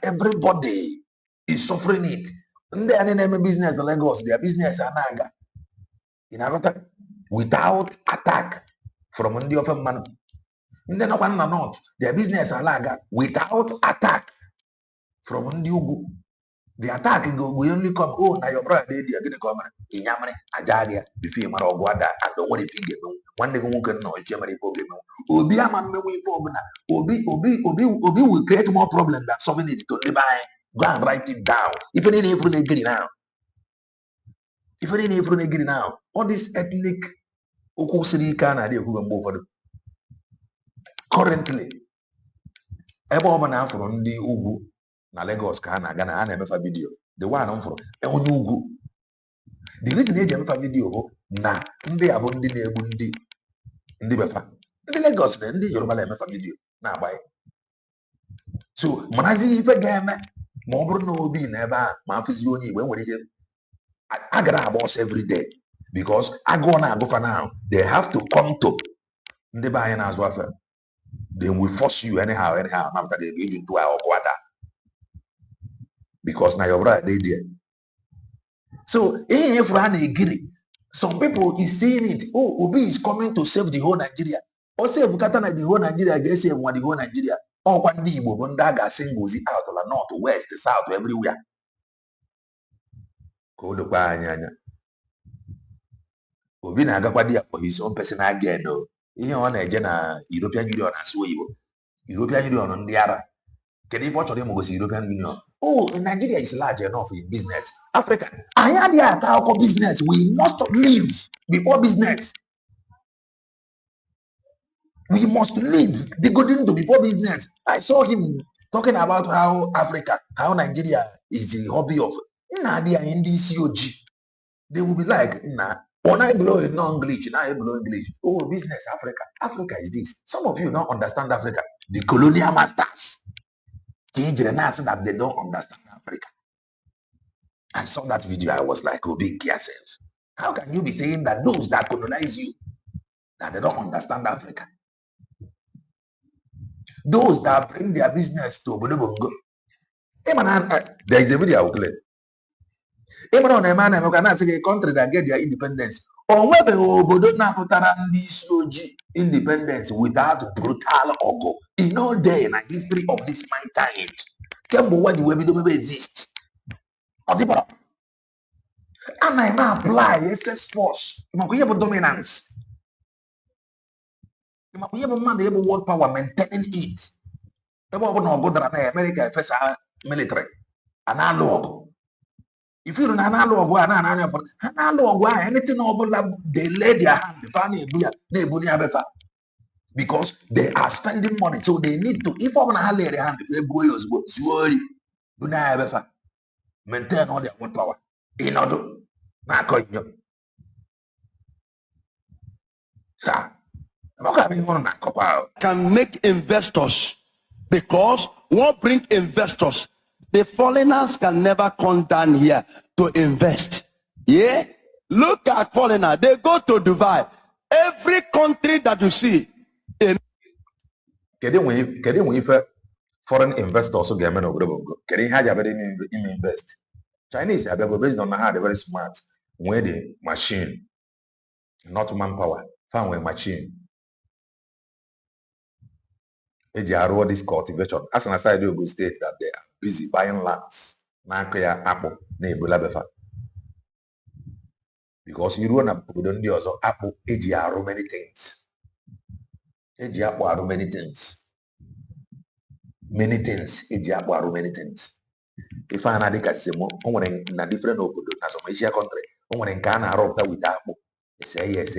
everybody is suffering it. And they are business in Lagos, their business are naga. In another without attack from the other man. Then one not their business alaga without attack from Ndiugu. The attack will only come. Oh, now your brother they are gonna come in Yamani, Ajadia, the female or Guada, and the one if you get one day who can know Germany problem. Obi Aman moving forward. Obi will create more problem than solving it to buy. Go and write it down. If any April agree now. If any April agree now, all this ethnic Okusiri Canada who will move for them. Currently, ebe ọbụla afọrọ ndị ugwu na Lagos ka ha na-aga na ha na-emefa vidio the one m fọrọ onye ugwu the reason eji emefa vidio bụ na ndị a bụ ndị na-egbu ndị befa ndị Lagos na ndị Yoruba na-emefa vidio na-agbaghị so marazi ife ga-eme ma ọ bụrụ na Obi na ebe a ma afụzi onye Igbo nwere ike a gara agba ọsọ every day because agụọ na-agụfa now they have to come to ndị be anyị na-azụ afọ. Then we force you anyhow, after they engage into our quarter. Because now your brother they there. So if we agree, some people is seeing it. Oh, Obi is coming to save the whole Nigeria. Or say if the whole Nigeria, guess save the whole Nigeria. Or one day Bobondaga singles out or north, west, south, everywhere. Go to Panyanya. Obi na agakwadia for his own personal gain though. Ihe ọ na-eje na European Union asụ Igbo European Union ndị ara kedu ife ọ chọrọ ịmụgosi European Union oh Nigeria is large enough in business Africa anyị adịghị aka akụkọ business we must live before business we must live the golden to before business. I saw him talking about how Africa how Nigeria is the hobby of Nadia in this COG. They will be like nah. When I blow in non-English, now I blow English. Oh, business, Africa. Africa is this. Some of you don't understand Africa. The colonial masters. That they don't understand Africa. I saw that video. I was like, oh, be yourself. How can you be saying that those that colonize you, that they don't understand Africa? Those that bring their business to Obodobongo. There is a video I will play. Even on a man, I'm going to say a country that get their independence. Or whether Obodo na putara ndị isi ojii independence without brutal ogo. In no day in the history of this mankind, Kembo what the Webido exist. And I may apply SS force. You have dominance. You have a man able world power maintaining it. America first military analog. if you na na log one na na for na log one anything they lay their hand because they are spending money, so they need to. If I'm gonna lay their hand, maintain all their own power in order can make investors, because what bring investors? The foreigners can never come down here to invest. Yeah, look at foreigner, they go to Dubai. Every country that you see in foreign investors also get invest. Chinese are based on how they're very smart. When the machine, not manpower, found a machine. This cultivation. As an aside, you will state that they are busy buying lands. Apple, because you run up with the also Apple, AGR, many things. AGR, many things. Many things, AGR, many things. If I had a casimo, only in a different obodo, as a Asia country, only in Ghana, Robta with Apple. Say yes,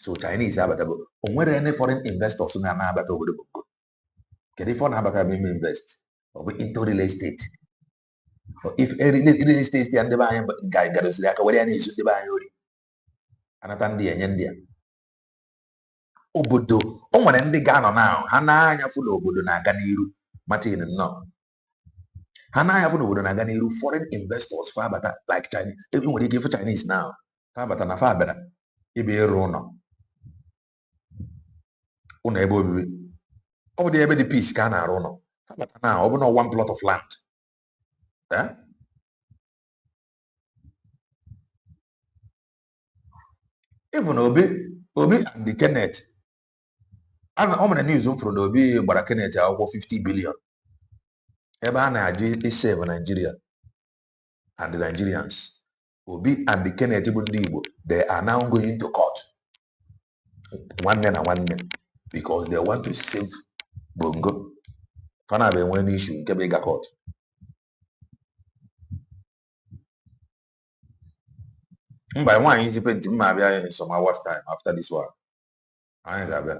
so Chinese have about where any foreign investors na about over the book. Can foreign have invest or into real estate? Or if real estate and the buy guy got us like where any is the buy Anatandi and India. Obodo, on ndị Ghana now, ha na-anya full obodo na-aga n'iru Martin no. Ha na-anya full obodo na-aga n'iru foreign investors fa bata like Chinese. Even when they give for Chinese now, fa bata na fa bata ibe ero no. Una ebe obibi. Ọ bụ ebe the peace ka na-arụ no. Fa bata na ọ bụ no one plot of land. Eh? Even Obi and the Kenneth. I'm the news from the Obi gbara Kenneth akwụkwọ 50 billion. Ebe a na-aji save Nigeria and the Nigerians. Obi and the Kenneth bụ ndị Igbo, they are now going to court. One because they want to save Bongo. Fana be one issue nke be ga court. By one incident in some hours time after this one. I ain't got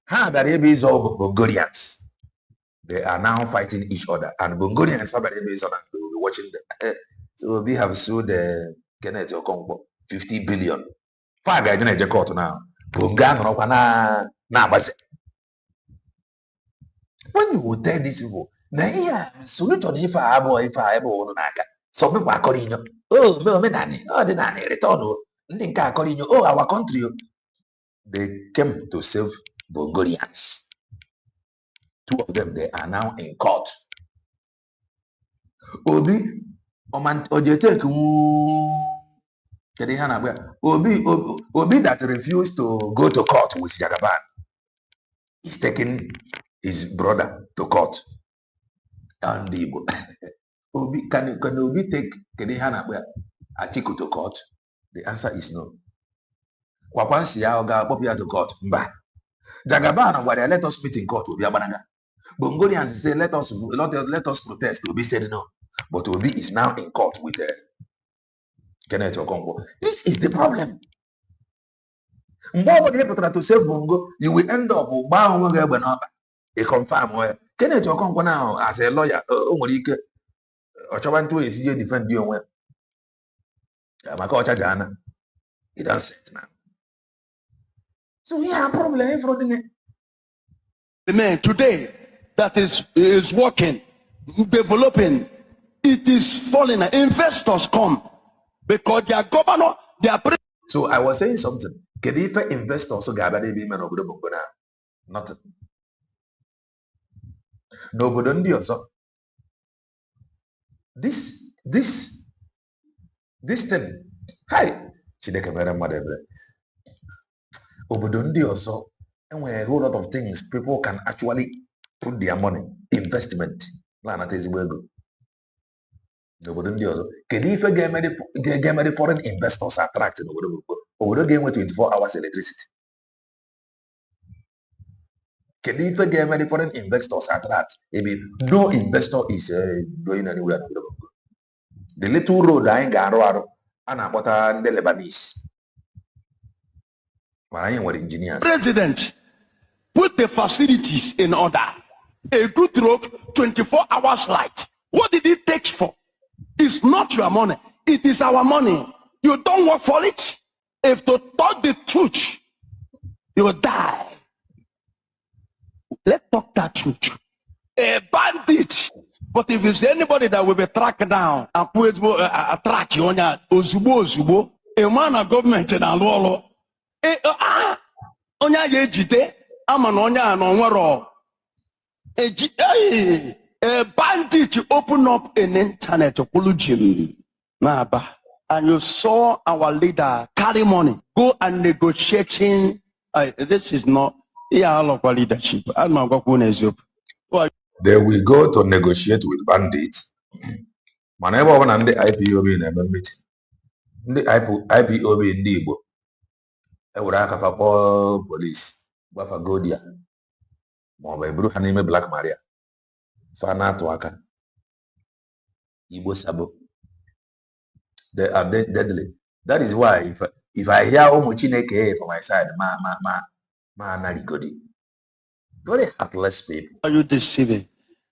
how that is all Bongolians. They are now fighting each other, and Bongolians probably will be watching them. So we have sued the Kenneth Okonkwo 50 billion. 5 guys in the court now. When you would tell these people, now so you don't if I ever some people are calling you, oh, no, Menani, oh, the nanny, return, think are calling you, oh, our country. They came to save Bongolians. 2 of them, they are now in court. Obi, Obi that refused to go to court with Jagaban is taking his brother to court. And the Obi, can Obi take Atiku to court? The answer is no. Kwakwansi ya oga popia to court. Mba. Jagaban where let us meet in court Obi Abanaga. Bongolians say let us protest. Obi said no. But Obi is now in court with Kenneth Okonkwo. This is the problem. To save Bongo, you will end up a confirm where Kenneth Okonkwo now as a lawyer, is here defend you well. He does it now. So we have a problem for the man today that is working, developing, it is falling. Investors come because their governor, their president. So I was saying something. Can if investors gather the women of the Bongona? Nothing. Nobody also. This thing. Hi. Chideke mere mother. Obodondi also. And when a whole lot of things people can actually put their money investment. Obodondi also. Can if get foreign investors attracted over the game with 24 hours electricity. Kedu ife ga-eme the foreign investors attract? No investor is going anywhere. The little road anyị ga-arụ a na-akpọta ndị Lebanese. Mana anyị nwere engineers. President, put the facilities in order. A good road, 24 hours light. What did it take for? It's not your money. It is our money. You don't work for it. If to talk the truth, you will die. Let's talk that truth. A bandit. But if it's anybody that will be tracked down and put a track you on your ozubo, a man of government in a law, onya yejide, aman onya no nwero. A bandit open up an internet apology. And you saw our leader carry money, go and negotiating. This is not leadership. They will go to negotiate with bandits. Whenever one and the IPOB in a meeting, the IPOB in Dibo, I would have a police, Wafa Godia, Mobile Bruhanime Black Maria, Fana Tuaka, Ibo Sabo. They are deadly. That is why if I hear Omuchineke from my side, ma narigodi. Very heartless people. Are you deceiving?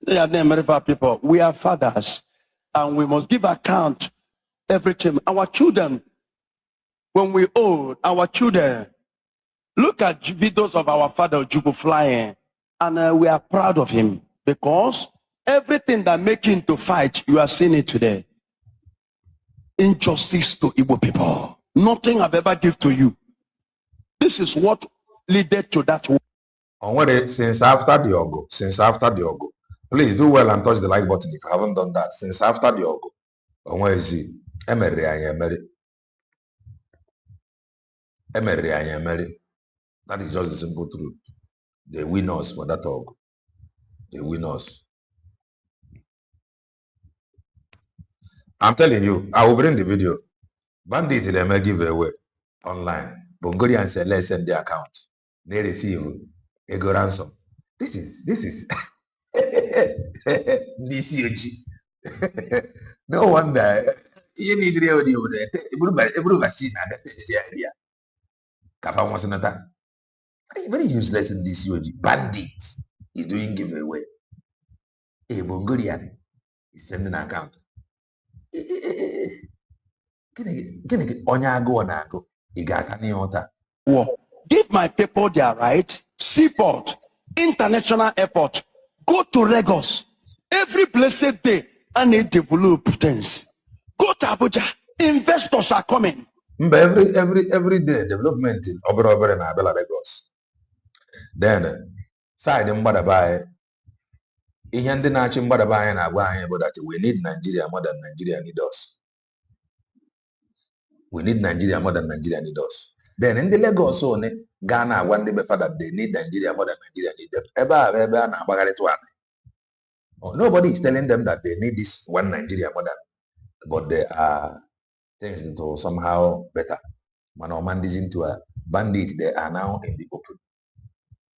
They are named people. We are fathers, and we must give account everything. Our children, when we old, our children, look at videos of our father Jubu flying, and we are proud of him because everything that make him to fight, you are seeing it today. Injustice to Igbo people. Nothing I've ever give to you. This is what led to that. Since after the Ogo, please do well and touch the like button if you haven't done that. Since after the Ogo, that is just the simple truth. They win us for that Ogo. They win us. I'm telling you, I will bring the video. Bandits they may give away online. Bongorians say let's send their account. They receive a go ransom. This is DCOG. No wonder you need every vaccine and that's the idea. Kapa was another. Very useless in DCOG. Bandit is doing giveaway. A Bongorian is sending an account. Give my people their right. Seaport, international airport, go to Lagos every blessed day and they develop things. Go to Abuja. Investors are coming. Every day development in Obere and Abela Lagos. Then side in Badabai. Ihe ndị na-achị mgbadaba anyị na-agwa anyị bụ that we need Nigeria more than Nigeria need us. We need Nigeria more than Nigeria need us. Then in the Lagos one ga na-agwa ndị befa that they need Nigeria more than Nigeria need them. Ebe a na-agbagharịtụ anị. Nobody is telling them that they need this one Nigeria more than, but there are things to somehow better. Manomandi's into a bandit, they are now in the open,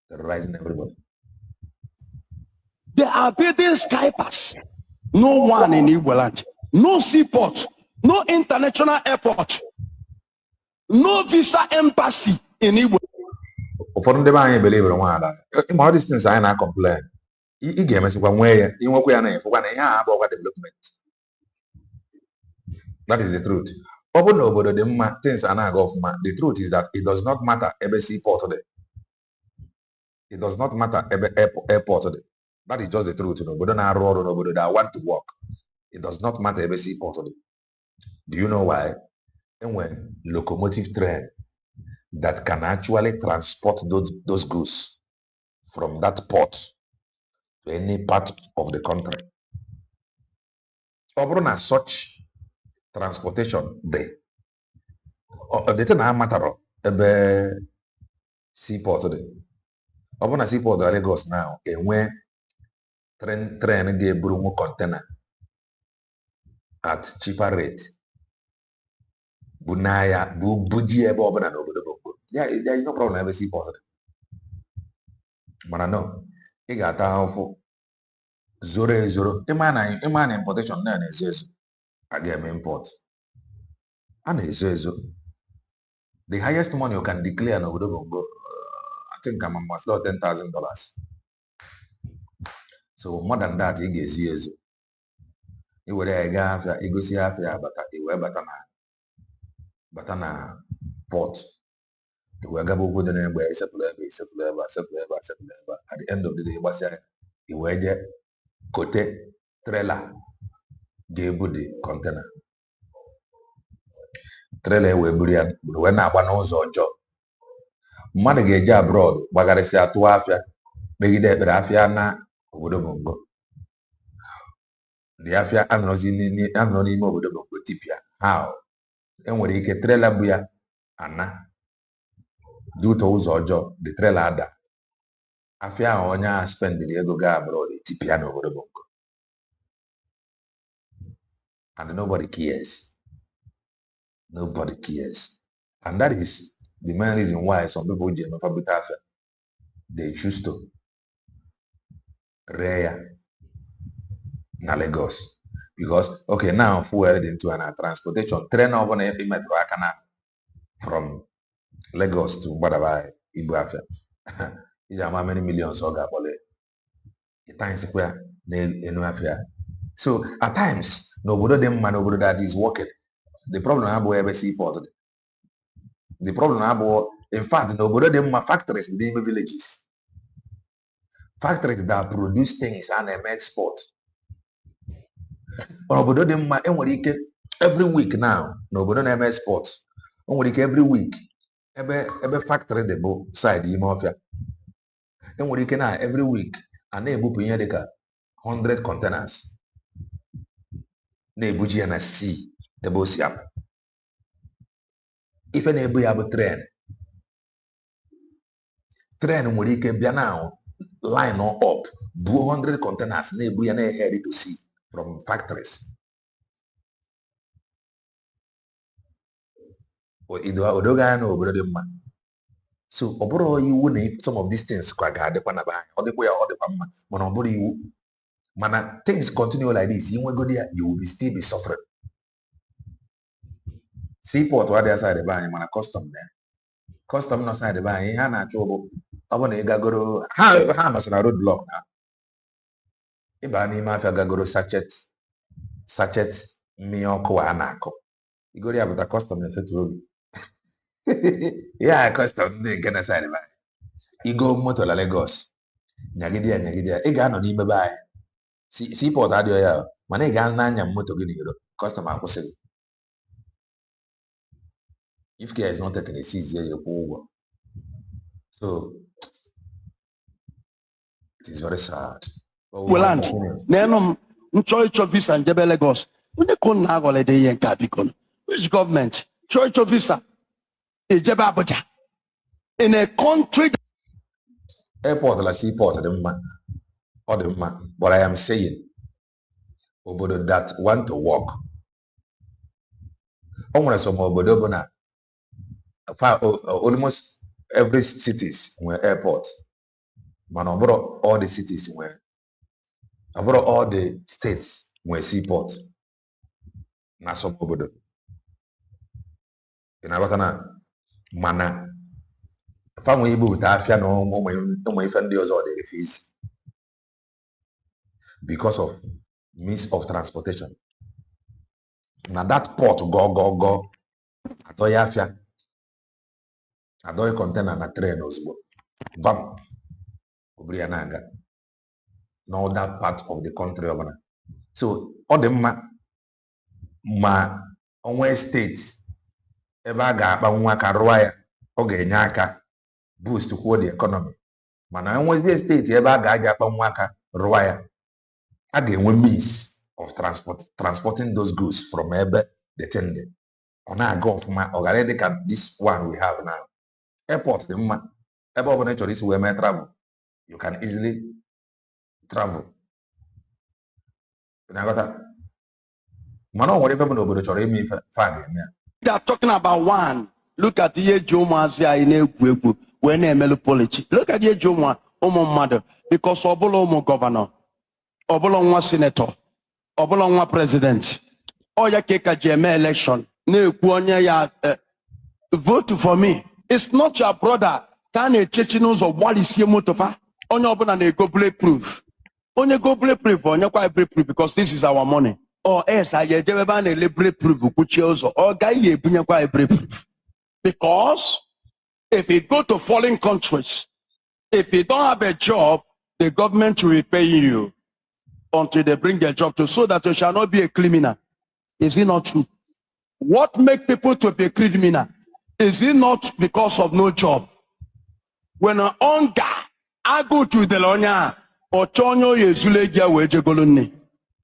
terrorizing everybody. They are building Skypass. No one in Igboland. No seaport. No international airport. No visa embassy in Igbo. For them, I believe in one. All these things I not complain. You game is one way. You work with an for about development. That is the truth. Open over the things are not government. The truth is that it does not matter every seaport today. It does not matter every airport today. That is just the truth. Nobody that want to work. It does not matter every seaport today. Do you know why? And when locomotive train that can actually transport those goods from that port to any part of the country. Obrona such transportation there. The thing I matter of seaport today. Obrona seaport Lagos now and where train get broom container at cheaper rate. Bunaya, Buji, there is no problem. I ever see positive. mana no ị ga-ata ahụhụ zoro ezoro ịma na importation na-ezo ezo a ga-eme import a na-ezo ezo. The highest money you can declare n'obodo Bongo, I think I'm almost $10,000. So more than that, ị ga-ezo ezo. I were ya gaa afịa, igosi afịa abata, iwe bata na port. Iwe gaba obodo na-egbe, isetụlụ ebe, at the end of the day, gbasịa iwe je kote trailer ga-ebu the container. Trailer wee buru ya wee na-agba n'ụzọ ọjọọ. Mmadụ ga-eje abroad gbagarịsị atụ afịa megide ekpere afịa na obodo Bongo. Ndị afịa anọrọ n'ime obodo Bongo tipịa. How? Enwere ike trailer bụ ya ana duto ụzọ ọjọọ, the trailer ada. Afịa ahụ onye a spendiri ego gaa abroad tipịa n'obodo Bongo. And nobody cares. Nobody cares. And that is the main reason why some people they choose to rare na Lagos. Because okay, now fuel into an transportation train over metro akana from Lagos to Badabai, Ibuafia. These are how many millions of Gabole. The times square Enuafia. So at times, nobody that is working. The problem I have ever seaport. The problem I have, in fact, nobody them factories in the villages. Factories that produce things and export. Nobody them every week now. Nobody them export. Every week. Every factory they go side in mafia. Every week and they book 100 containers. They buji and sea. The boss yap. If an able have a train will be now line or up 200 containers nebu and headed to sea from factories. Or Odoga no brother man. So oboro you wouldn't some of these things quite the panaba or the way or the pama monobody you mana things continue like this. You will go there, you will still be suffering. Seaport what they side the buy man a custom there. Custom no side the buy he na trouble. I want to gagoro how much na road block now. Iba ni mafia gagoro sachet miyoko anako. You go there with a custom na fit road. Yeah, custom dey get side the buy. You go motor la Lagos. Nyagidia. I ga no ni me buy. Seaport adio ya. Mana ga na nya motor gini yoro. Custom akwụsị. If care is not taken, it is here over. So it is very sad. Well, and then Church of Visa and Jebe Lagos. When they call now holiday yen Capicon, which government? Church of Visa. Jebe Abuja. In a country airport la seaport the man. But I am saying obodo that want to walk. Some obodo na almost every cities were airport. Man, abroad all the cities were abroad all the states were seaport. Na some obodo. Inabakana mana famwe ibu afia no mo ifendi ozo they refuse because of means of transportation. Now that port go atoya afia adoy container na train ozugbo bam obriya naga no that part of the country obana. So all the ma onwe state ebe a ga-akpa nwa ka rụọ ya ọ ga-enye aka boost kwuo the economy. Mana onwezie state ebe a ga-aja akpa nwa aka rụọ ya a ga-enwe means of transporting those goods from ebe the tende ọ na-aga ọfụma ọ gara dị ka this one we have now. Airport dị mma ebe ọ bụla ị chọrọ isi wee mee travel you can easily travel. Mana ọ nwere ebe bụ n'obodo chọrọ ime ife fa ga-eme ya. They are talking about one. Look at the Joma in a when they melu policy. Look at the Joma. mmadụ because ọbụla ụmụ gọvanọ, ọbụla nwa senator, ọbụla nwa president, ọ ya ka ka ji eme election na-ekwu onye ya vote for me. It's not your brother ka a na-echechi n'ụzọ gbalisie moto fa. Onye ọbụla na-ego bulletproof. Onye go bulletproof, onye kwa bulletproof because this is our money. Or else I ejebe ebe a na-ele bulletproof kwuchie ụzọ. Ọ gaghị ebunyekwa bulletproof. Because if you go to foreign countries, if you don't have a job, the government will pay you until they bring their job to, so that you shall not be a criminal. Is it not true? What makes people to be a criminal? Is it not because of no job? When an hunger, I go to the lonya or chonyo yezulegia wejegoluni.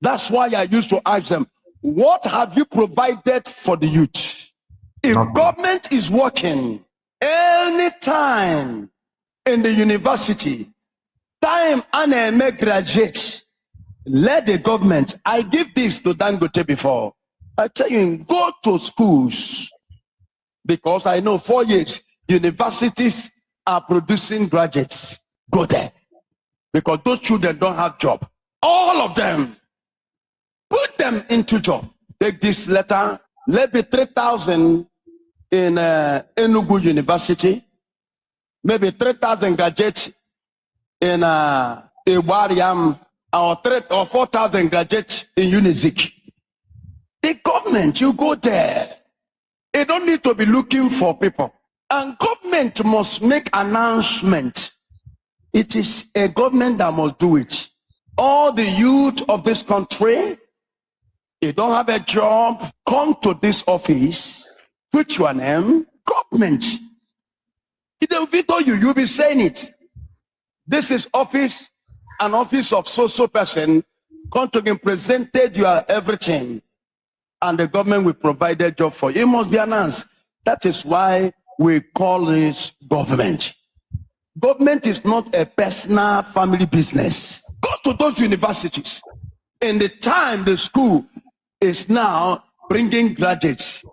That's why I used to ask them, what have you provided for the youth? If government is working anytime in the university, time and make graduate, let the government, I give this to Dangote before. I tell you, go to schools, because I know 4 years, universities are producing graduates. Go there. Because those children don't have job. All of them. Put them into job. Take this letter. Let be 3,000 in Enugu University. Maybe 3,000 graduates in Iwariam, or 4,000 graduates in Unizik. The government, you go there. They don't need to be looking for people. And government must make announcement. It is a government that must do it. All the youth of this country, they don't have a job, come to this office, put your name, government. If they veto you, you'll be saying it. This is office, an office of so person, come to him, presented your everything, and the government will provide a job for you. It must be announced. That is why we call this government. Government is not a personal family business. Go to those universities. In the time the school is now bringing graduates,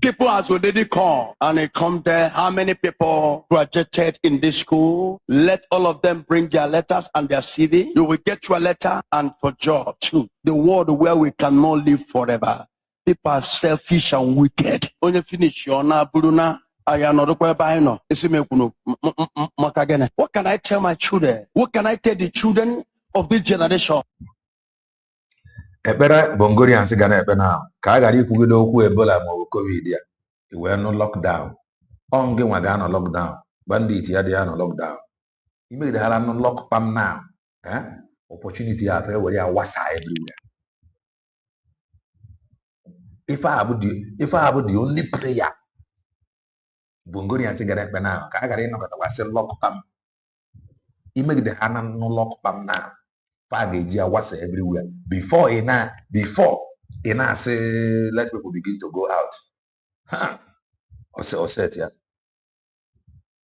people has already come and they come there. How many people graduated in this school? Let all of them bring their letters and their CV. You will get your letter and for job too. The world where we cannot live forever. People are selfish and wicked. When you finish your Buruna, what can I tell my children? What can I tell the children of this generation? Ekpere Bongorian siga na ekpe na ka a ghara ikwugide okwu Ebola ma ọ bụ COVID ya iwee nụ lockdown. Ọ ngị nwa ga anọ lockdown, bandit ya dị ya nọ lockdown. Imegideghala nụ lockpam now. Opportunity ya atọ ewere ya wasa everywhere. If I have the only prayer Bongorian siga na ekpe na ka a ghara ịnọkọta wasị lockpam. Imegideghala nụ lockpam now. Was everywhere before I say let people begin to go out. Or set yeah.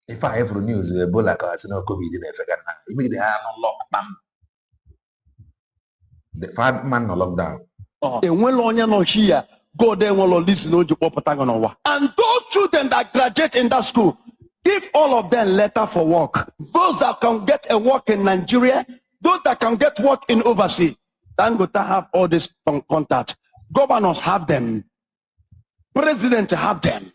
If I ever news Ebola cause no COVID in effect now, immediately I no lockdown. The 5 man no lockdown. And when Lonya no here, go there will listen to Popatagonowa. And those children that graduate in that school, give all of them letter for work. Those that can get a work in Nigeria, those that can get work in overseas, Dangote have all this contact. Governors have them. President have them.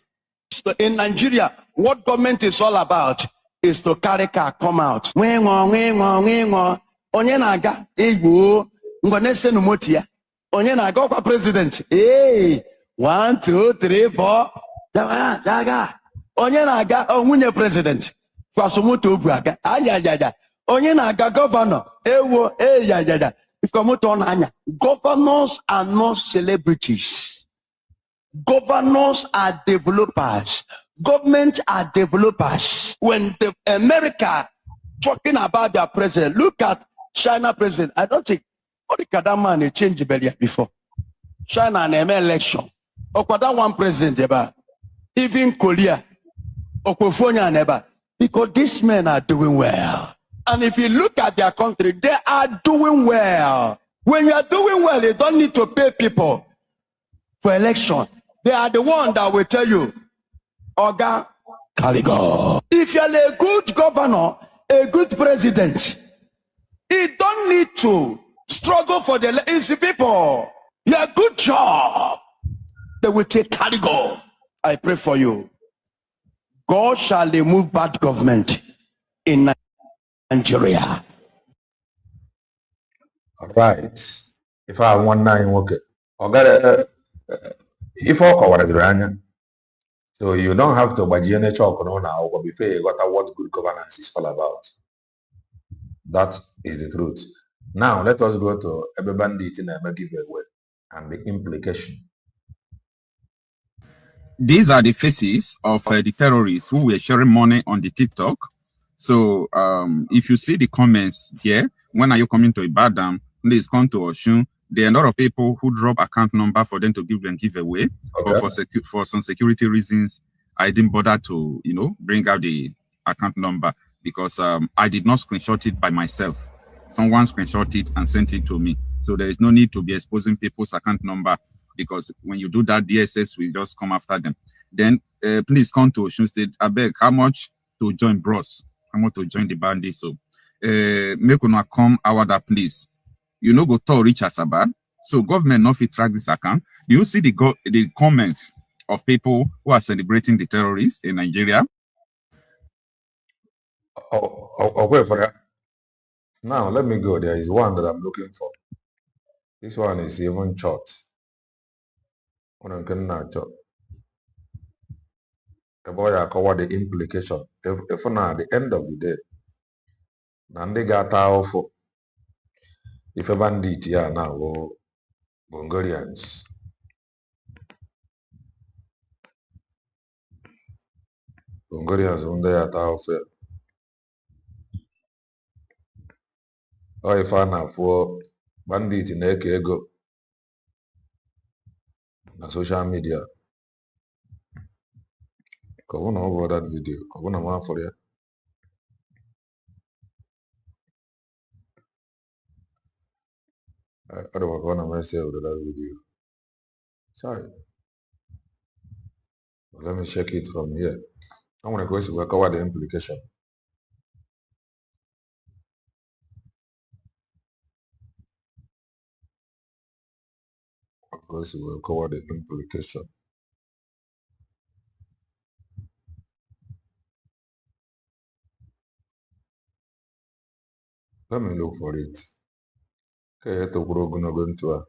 So in Nigeria, what government is all about is to carry car, come out. Onye na-aga egwu ngwanese numotia. Onye na-aga kwa president. Hey, 1, 2, 3, 4. Daga. Onye na-aga nwunye president. Kwa somoto obu aga. Aya. Onye na-aga governor. Ewo, ya. If come on anya. Governors are not celebrities. Governors are developers. Government are developers. When the America talking about their president, look at China president. I don't think what the that man they changed the before. China and election. Okwada one president ever. Even Korea. Okwefonya never. Because these men are doing well. And if you look at their country, they are doing well. When you are doing well, you don't need to pay people for election. They are the one that will tell you, Oga Caligo. If you're a good governor, a good president. He don't need to struggle for the easy people. Yeah, good job. They will take carry go. I pray for you. God shall remove bad government in Nigeria. Right. If I want 9 okay. If I cover so you don't have to buy any chalk now, but before you got what good governance is all about. That is the truth. Now let us go to Ebe Bandit in a giveaway and the implication. These are the faces of the terrorists who were sharing money on the TikTok. So if you see the comments here, when are you coming to Ibadan? Please come to Oshun. There are a lot of people who drop account number for them to give them giveaway. Okay. But for some security reasons, I didn't bother to, bring out the account number because I did not screenshot it by myself. Someone screenshot it and sent it to me. So there is no need to be exposing people's account number because when you do that, DSS will just come after them. Then please come to Osun State. I beg, how much to join bros? How much to join the bandit? So make una come that please. You know, go to reach Asaba. So government not fit track this account. Do you see the comments of people who are celebrating the terrorists in Nigeria? Wait for that. Now let me go. There is one that I'm looking for. This one is even short. The boy I cover the implication. If now at the end of the day, Nande got for if a bandit here now go Bungarians. Bungarians on there for or if I now for bandit in ego na social media. Come on over that video. Come on for you. I don't want to myself with that video. Sorry. Let me check it from here. I'm going to go to cover the implication. Of course, we'll cover the implication. Let me look for it. Okay, to grow gonna go into a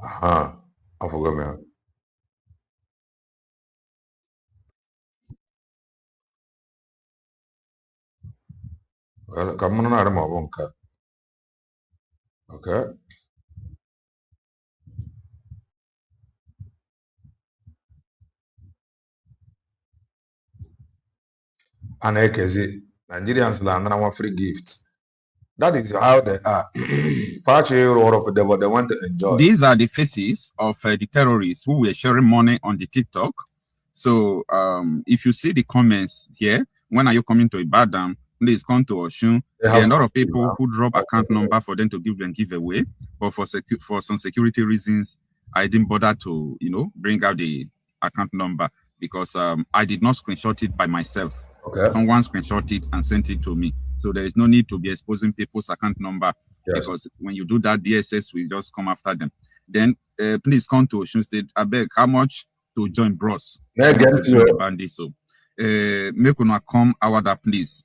I forgot me. Well, come on, I'm a okay. And Nigerians land one free gift. That is how they are. They want to enjoy. These are the faces of the terrorists who were sharing money on the TikTok. So if you see the comments here, when are you coming to Ibadan? Please come to Oshun. There are a lot of people who drop account number for them to give them giveaway. But for some security reasons, I didn't bother to, bring out the account number because I did not screenshot it by myself. Okay. Someone screenshot it and sent it to me. So there is no need to be exposing people's account number because when you do that, DSS will just come after them. Then please come to Osun State. I beg, how much to join bros? The bandit. So make una come that please.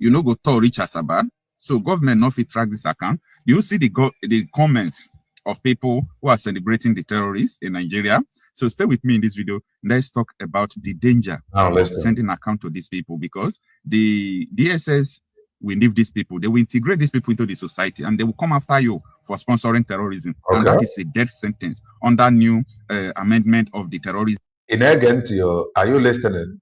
You know, go to reach Asaba. So government not fit track this account. You see the comments of people who are celebrating the terrorists in Nigeria. So stay with me in this video. Let's talk about the danger of sending account to these people because the DSS will leave these people. They will integrate these people into the society and they will come after you for sponsoring terrorism. Okay. And that is a death sentence under new amendment of the terrorism. In again to you, are you listening?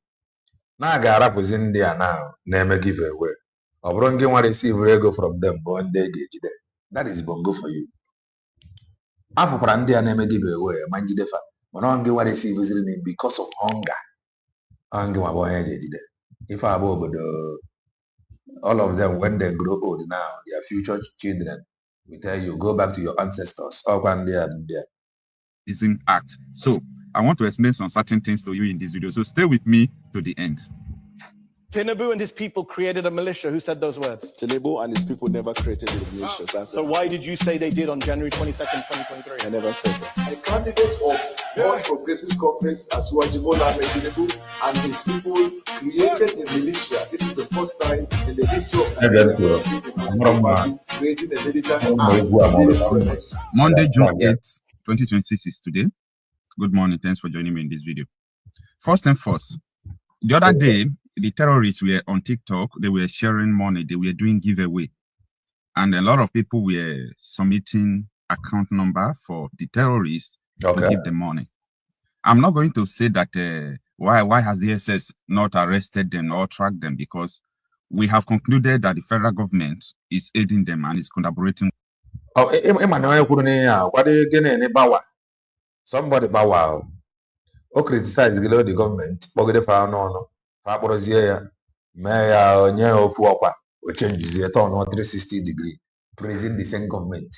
Now I got up with India now, name a giveaway. Or bring one receive rego from them, but they get there. That is bongo for you. After Prandia name a giveaway, manji defa. But I don't receive visiting because of hunger. I don't my boy if I all of them when they grow old now, their future children, We tell you, go back to your ancestors. Oh, one there and there. Isn't act. So I want to explain some certain things to you in this video. So stay with me to the end. Tinubu and his people created a militia. Who said those words? Tinubu and his people never created the militias. So why did you say they did on January 22nd, 2023? I never said that. A candidate of one progressive conference as Wajimola Ahmed Tinubu and his people created a militia. This is the first time in the history of Nigeria creating a militant. Monday, June 8th, 2026 is today. Good morning. Thanks for joining me in this video. First and first, the other day, the terrorists were on TikTok. They were sharing money. They were doing giveaway. And a lot of people were submitting account number for the terrorists to give them money. I'm not going to say that why has the SS not arrested them or tracked them, because we have concluded that the federal government is aiding them and is collaborating. Oh, somebody bow. O criticize the government. Bogede fa no. Fa porozie ya. Mayor onye ofu okwa. O changes the turn on 360 degree. Praising the same government.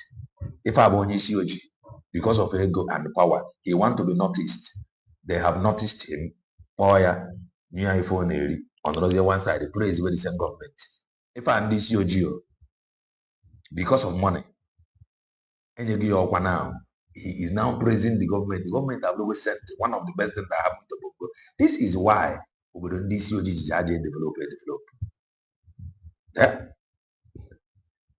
If I only see Oji, because of ego and power, he want to be noticed. They have noticed him. Poya, new iPhone on the one side, praise with the same government. If I this Oji, because of money, and you give now, he is now praising the government. The government have always said one of the best things that happened to Bongo. This is why we don't this Oji develop. Yeah.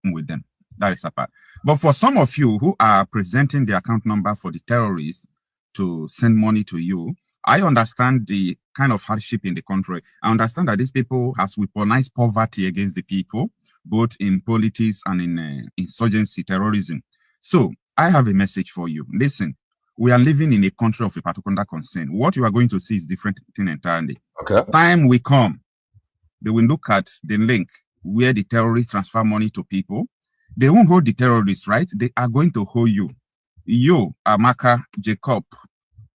With them. That is a part. But for some of you who are presenting the account number for the terrorists to send money to you, I understand the kind of hardship in the country. I understand that these people has weaponized poverty against the people, both in politics and in insurgency, terrorism. So I have a message for you. Listen, we are living in a country of a particular concern. What you are going to see is different thing entirely. Okay. Time will come. They will look at the link where the terrorists transfer money to people. They won't hold the terrorists, right? They are going to hold you. You, Amaka, Jacob,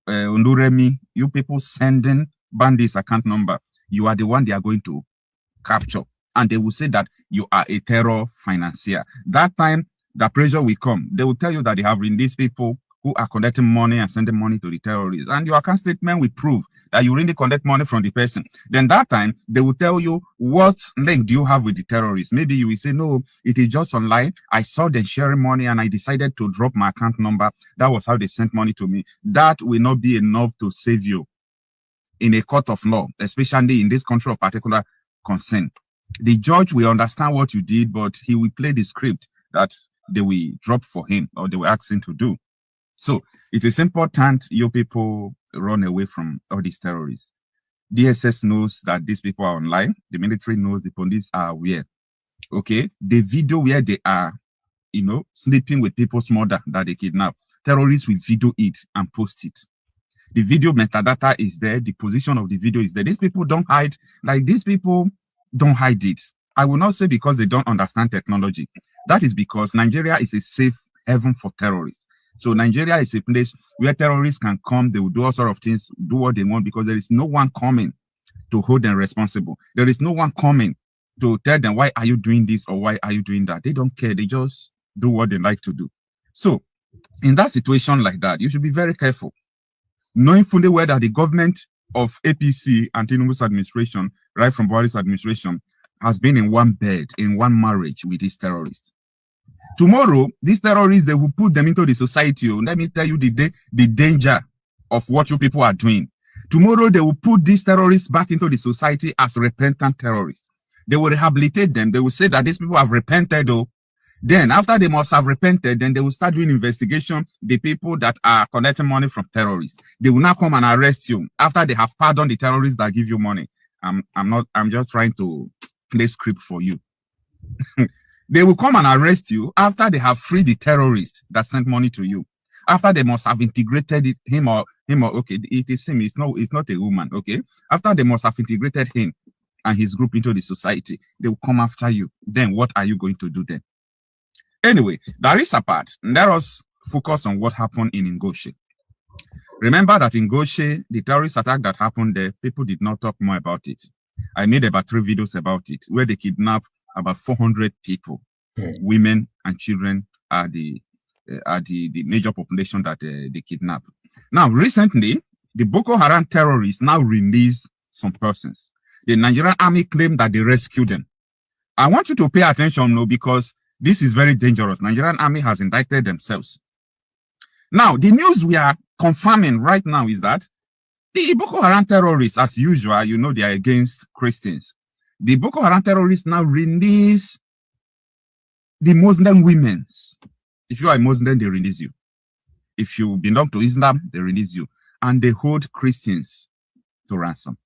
Unduremi, you people sending bandits account number. You are the one they are going to capture. And they will say that you are a terror financier. That time, the pressure will come. They will tell you that they have released people who are collecting money and sending money to the terrorists. And your account statement will prove that you really collect money from the person. Then that time, they will tell you, what link do you have with the terrorists? Maybe you will say, no, it is just online. I saw them sharing money and I decided to drop my account number. That was how they sent money to me. That will not be enough to save you in a court of law, especially in this country of particular concern. The judge will understand what you did, but he will play the script that they will drop for him or they will ask him to do. So it is important you people run away from all these terrorists. DSS knows that these people are online. The military knows, the police are aware. Okay, the video where they are, sleeping with people's mother that they kidnap, terrorists will video it and post it. The video metadata is there. The position of the video is there. These people don't hide. Like, these people don't hide it. I will not say because they don't understand technology. That is because Nigeria is a safe haven for terrorists. So Nigeria is a place where terrorists can come. They will do all sorts of things, do what they want, because there is no one coming to hold them responsible. There is no one coming to tell them, why are you doing this or why are you doing that? They don't care. They just do what they like to do. So in that situation like that, you should be very careful, knowing fully well that the government of APC and Tinubu's administration, right from Buhari's administration, has been in one bed, in one marriage with these terrorists. Tomorrow, these terrorists, they will put them into the society. Let me tell you the danger of what you people are doing. Tomorrow, they will put these terrorists back into the society as repentant terrorists. They will rehabilitate them. They will say that these people have repented, though. Then, after they must have repented, then they will start doing investigation. The people that are collecting money from terrorists, they will now come and arrest you after they have pardoned the terrorists that give you money. I'm just trying to play script for you. They will come and arrest you after they have freed the terrorist that sent money to you. After they must have integrated him or okay, it is him, it's not a woman, okay? After they must have integrated him and his group into the society, they will come after you. Then what are you going to do then? Anyway, that is apart. Let us focus on what happened in Ngoshe. Remember that in Ngoshe, the terrorist attack that happened there, people did not talk more about it. I made about 3 videos about it, where they kidnapped about 400 people, women and children, are the major population that they kidnap. Now, recently, the Boko Haram terrorists now released some persons. The Nigerian army claimed that they rescued them. I want you to pay attention, no, because this is very dangerous. Nigerian army has indicted themselves. Now, the news we are confirming right now is that the Boko Haram terrorists, as usual, you know, they are against Christians. The Boko Haram terrorists now release the Muslim women. If you are a Muslim, they release you. If you belong to Islam, they release you. And they hold Christians to ransom.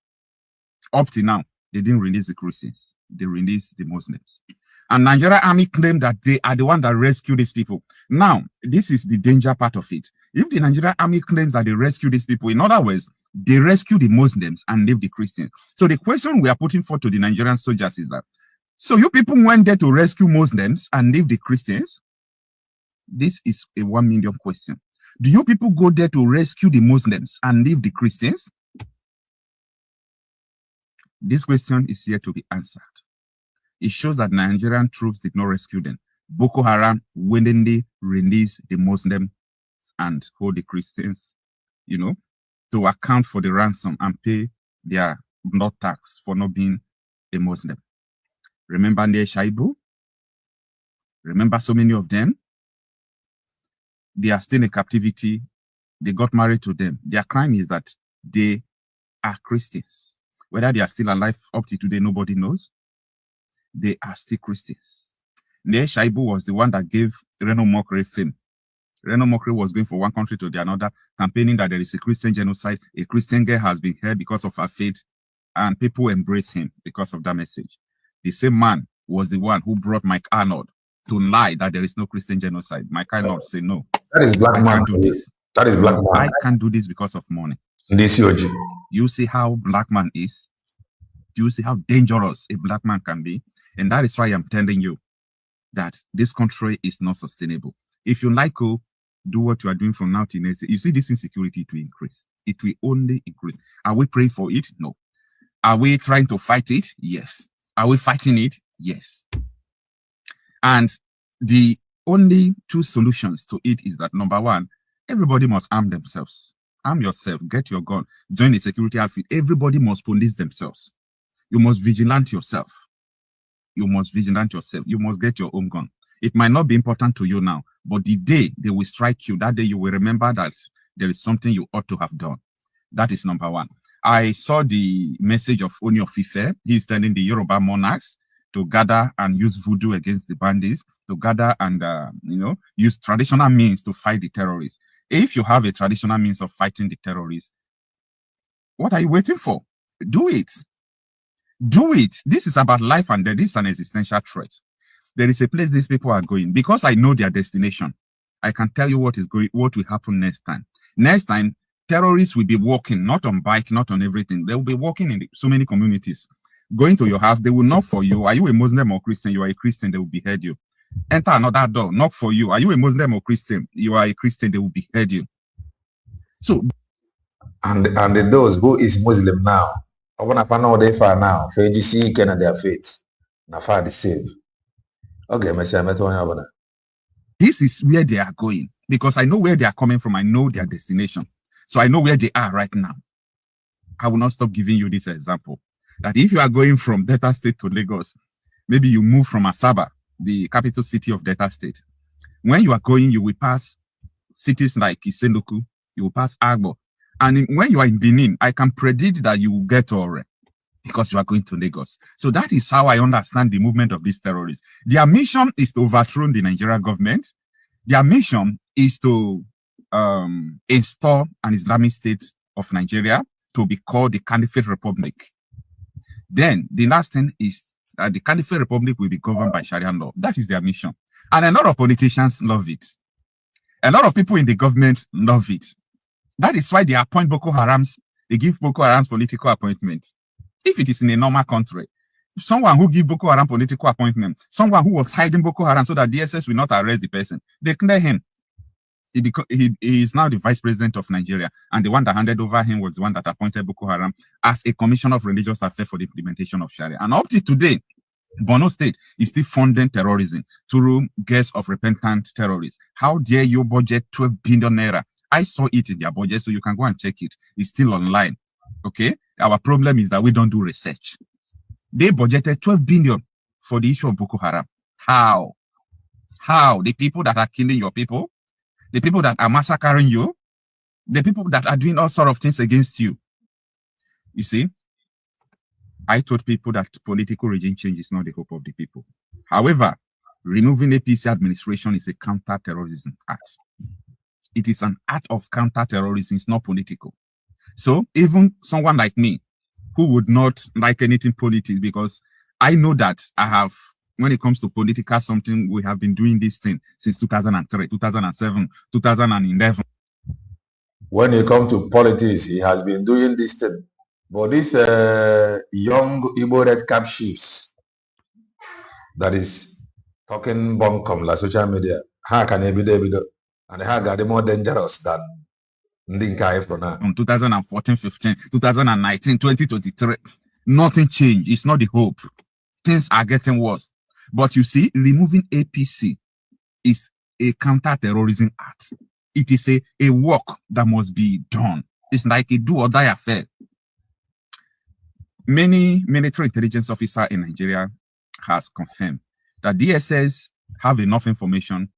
Up to now, they didn't release the Christians. They released the Muslims. And Nigeria army claimed that they are the one that rescued these people. Now, this is the danger part of it. If the Nigerian army claims that they rescue these people, in other words, they rescue the Muslims and leave the Christians. So the question we are putting forth to the Nigerian soldiers is that, so you people went there to rescue Muslims and leave the Christians? This is a 1 million question. Do you people go there to rescue the Muslims and leave the Christians? This question is here to be answered. It shows that Nigerian troops did not rescue them. Boko Haram willingly released the Muslims and hold the Christians, you know, to account for the ransom and pay their blood tax for not being a Muslim. Remember Nde Shaibu? Remember so many of them? They are still in captivity. They got married to them. Their crime is that they are Christians. Whether they are still alive up to today, nobody knows. They are still Christians. Nde Shaibu was the one that gave Reno Mokri fame. Reno Mokri was going from one country to the another, campaigning that there is a Christian genocide. A Christian girl has been held because of her faith, and people embrace him because of that message. The same man was the one who brought Mike Arnold to lie that there is no Christian genocide. Mike Arnold said, no, That is black I man. can't do this. That is black I man. can't do this because of money. This COG. You see how black man is? You see how dangerous a black man can be? And that is why I'm telling you that this country is not sustainable. If you like to do what you are doing from now to next year, you see this insecurity to increase. It will only increase. Are we praying for it? No. Are we trying to fight it? Yes. Are we fighting it? Yes. And the only two solutions to it is that, number one, everybody must arm themselves. Arm yourself, get your gun, join the security outfit. Everybody must police themselves. You must vigilante yourself. You must vigilant yourself. You must get your own gun. It might not be important to you now, but the day they will strike you, that day you will remember that there is something you ought to have done. That is number one. I saw the message of Oni of Ife. He's telling the Yoruba monarchs to gather and use voodoo against the bandits, to gather and, use traditional means to fight the terrorists. If you have a traditional means of fighting the terrorists, what are you waiting for? Do it. Do it. This is about life and death. This is an existential threat. There is a place these people are going. Because I know their destination, I can tell you what will happen next time. Next time, terrorists will be walking, not on bike, not on everything. They will be walking in so many communities. Going to your house, they will knock for you. Are you a Muslim or Christian? You are a Christian, they will behead you. Enter another door, knock for you. Are you a Muslim or Christian? You are a Christian, they will behead you. So, and those who is Muslim now, I want to find out they far now. FGC can their faith. Now far the save. Okay, this is where they are going, because I know where they are coming from. I know their destination. So I know where they are right now. I will not stop giving you this example. That if you are going from Delta State to Lagos, maybe you move from Asaba, the capital city of Delta State. When you are going, you will pass cities like Isenuku, you will pass Agbo. And when you are in Benin, I can predict that you will get Ore because you are going to Lagos. So that is how I understand the movement of these terrorists. Their mission is to overthrow the Nigerian government. Their mission is to install an Islamic State of Nigeria to be called the Caliphate Republic. Then the last thing is that the Caliphate Republic will be governed by Sharia law. That is their mission. And a lot of politicians love it. A lot of people in the government love it. That is why they appoint Boko Harams. They give Boko Haram's political appointments. If it is in a normal country, someone who gives Boko Haram political appointment, someone who was hiding Boko Haram so that DSS will not arrest the person, they clear him. He is now the vice president of Nigeria, and the one that handed over him was the one that appointed Boko Haram as a commissioner of religious affairs for the implementation of Sharia. And up to today, Borno State is still funding terrorism through Guests of Repentant Terrorists. How dare you budget 12 billion naira? I saw it in their budget, so you can go and check it. It's still online. Okay? Our problem is that we don't do research. They budgeted 12 billion for the issue of Boko Haram. How? How? The people that are killing your people, the people that are massacring you, the people that are doing all sorts of things against you. You see, I told people that political regime change is not the hope of the people. However, removing APC administration is a counter-terrorism act. It is an act of counter-terrorism. It's not political. So even someone like me, who would not like anything politics, because I know that I have, when it comes to political something, we have been doing this thing since 2003, 2007, 2011. When you come to politics, he has been doing this thing. But this young Igbo red cap chiefs that is talking bunkum like social media, how can they be there? And how are they more dangerous than Ndinka from now? From 2014, 15, 2019, 2023, nothing changed. It's not the hope. Things are getting worse. But you see, removing APC is a counter-terrorism act. It is a work that must be done. It's like a do or die affair. Many military intelligence officers in Nigeria has confirmed that DSS have enough information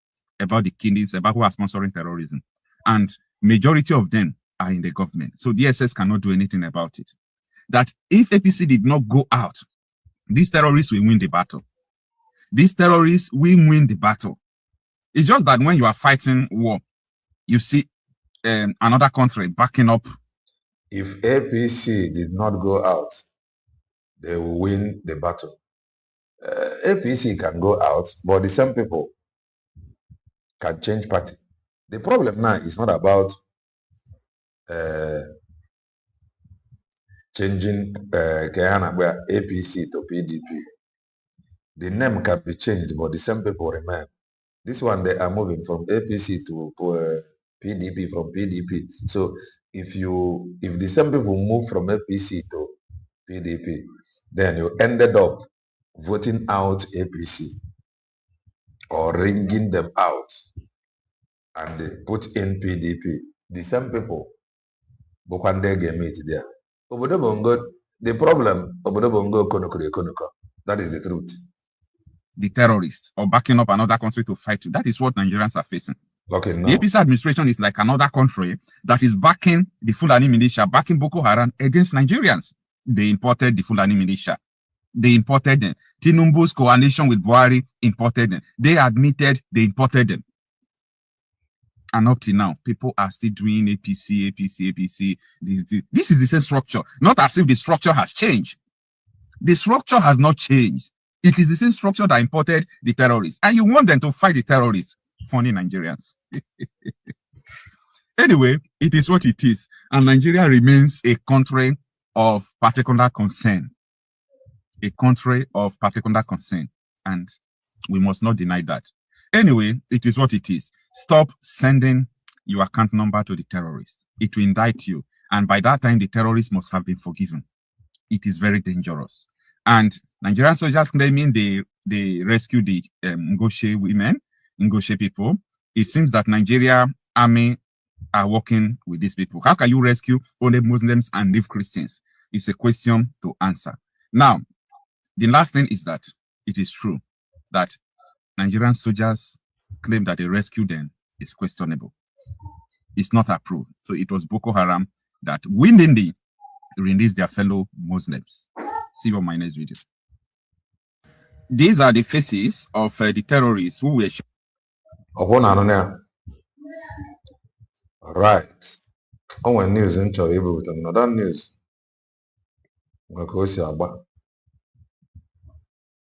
about the killings, about who are sponsoring terrorism. And majority of them are in the government. So DSS cannot do anything about it. That if APC did not go out, these terrorists will win the battle. These terrorists will win the battle. It's just that when you are fighting war, you see another country backing up. If APC did not go out, they will win the battle. APC can go out, but the same people can change party. The problem now is not about changing APC to PDP. The name can be changed, but the same people remain. This one, they are moving from APC to PDP, from PDP. So if the same people move from APC to PDP, then you ended up voting out APC or ringing them out, and they put in PDP. The same people, Bokwande get it there. The problem, that is the truth. The terrorists or backing up another country to fight you. That is what Nigerians are facing. Okay, no. The APC administration is like another country that is backing the Fulani militia, backing Boko Haram against Nigerians. They imported the Fulani militia. They imported them. Tinubu's coalition with Buhari imported them. They admitted they imported them. And up to now, people are still doing APC. This is the same structure. Not as if the structure has changed. The structure has not changed. It is the same structure that imported the terrorists. And you want them to fight the terrorists. Funny Nigerians. Anyway, it is what it is. And Nigeria remains a country of particular concern. A country of particular concern. And we must not deny that. Anyway, it is what it is. Stop sending your account number to the terrorists. It will indict you. And by that time, the terrorists must have been forgiven. It is very dangerous. And Nigerian soldiers claiming they rescued the Ngoshe women, Ngoshe people. It seems that Nigeria army are working with these people. How can you rescue only Muslims and leave Christians? It's a question to answer. Now, the last thing is that it is true that Nigerian soldiers claim that they rescued them is questionable. It's not approved. So it was Boko Haram that willingly released their fellow Muslims. See you on my next video. These are the faces of the terrorists who were shot. Right. Our news in Choribu with another news. The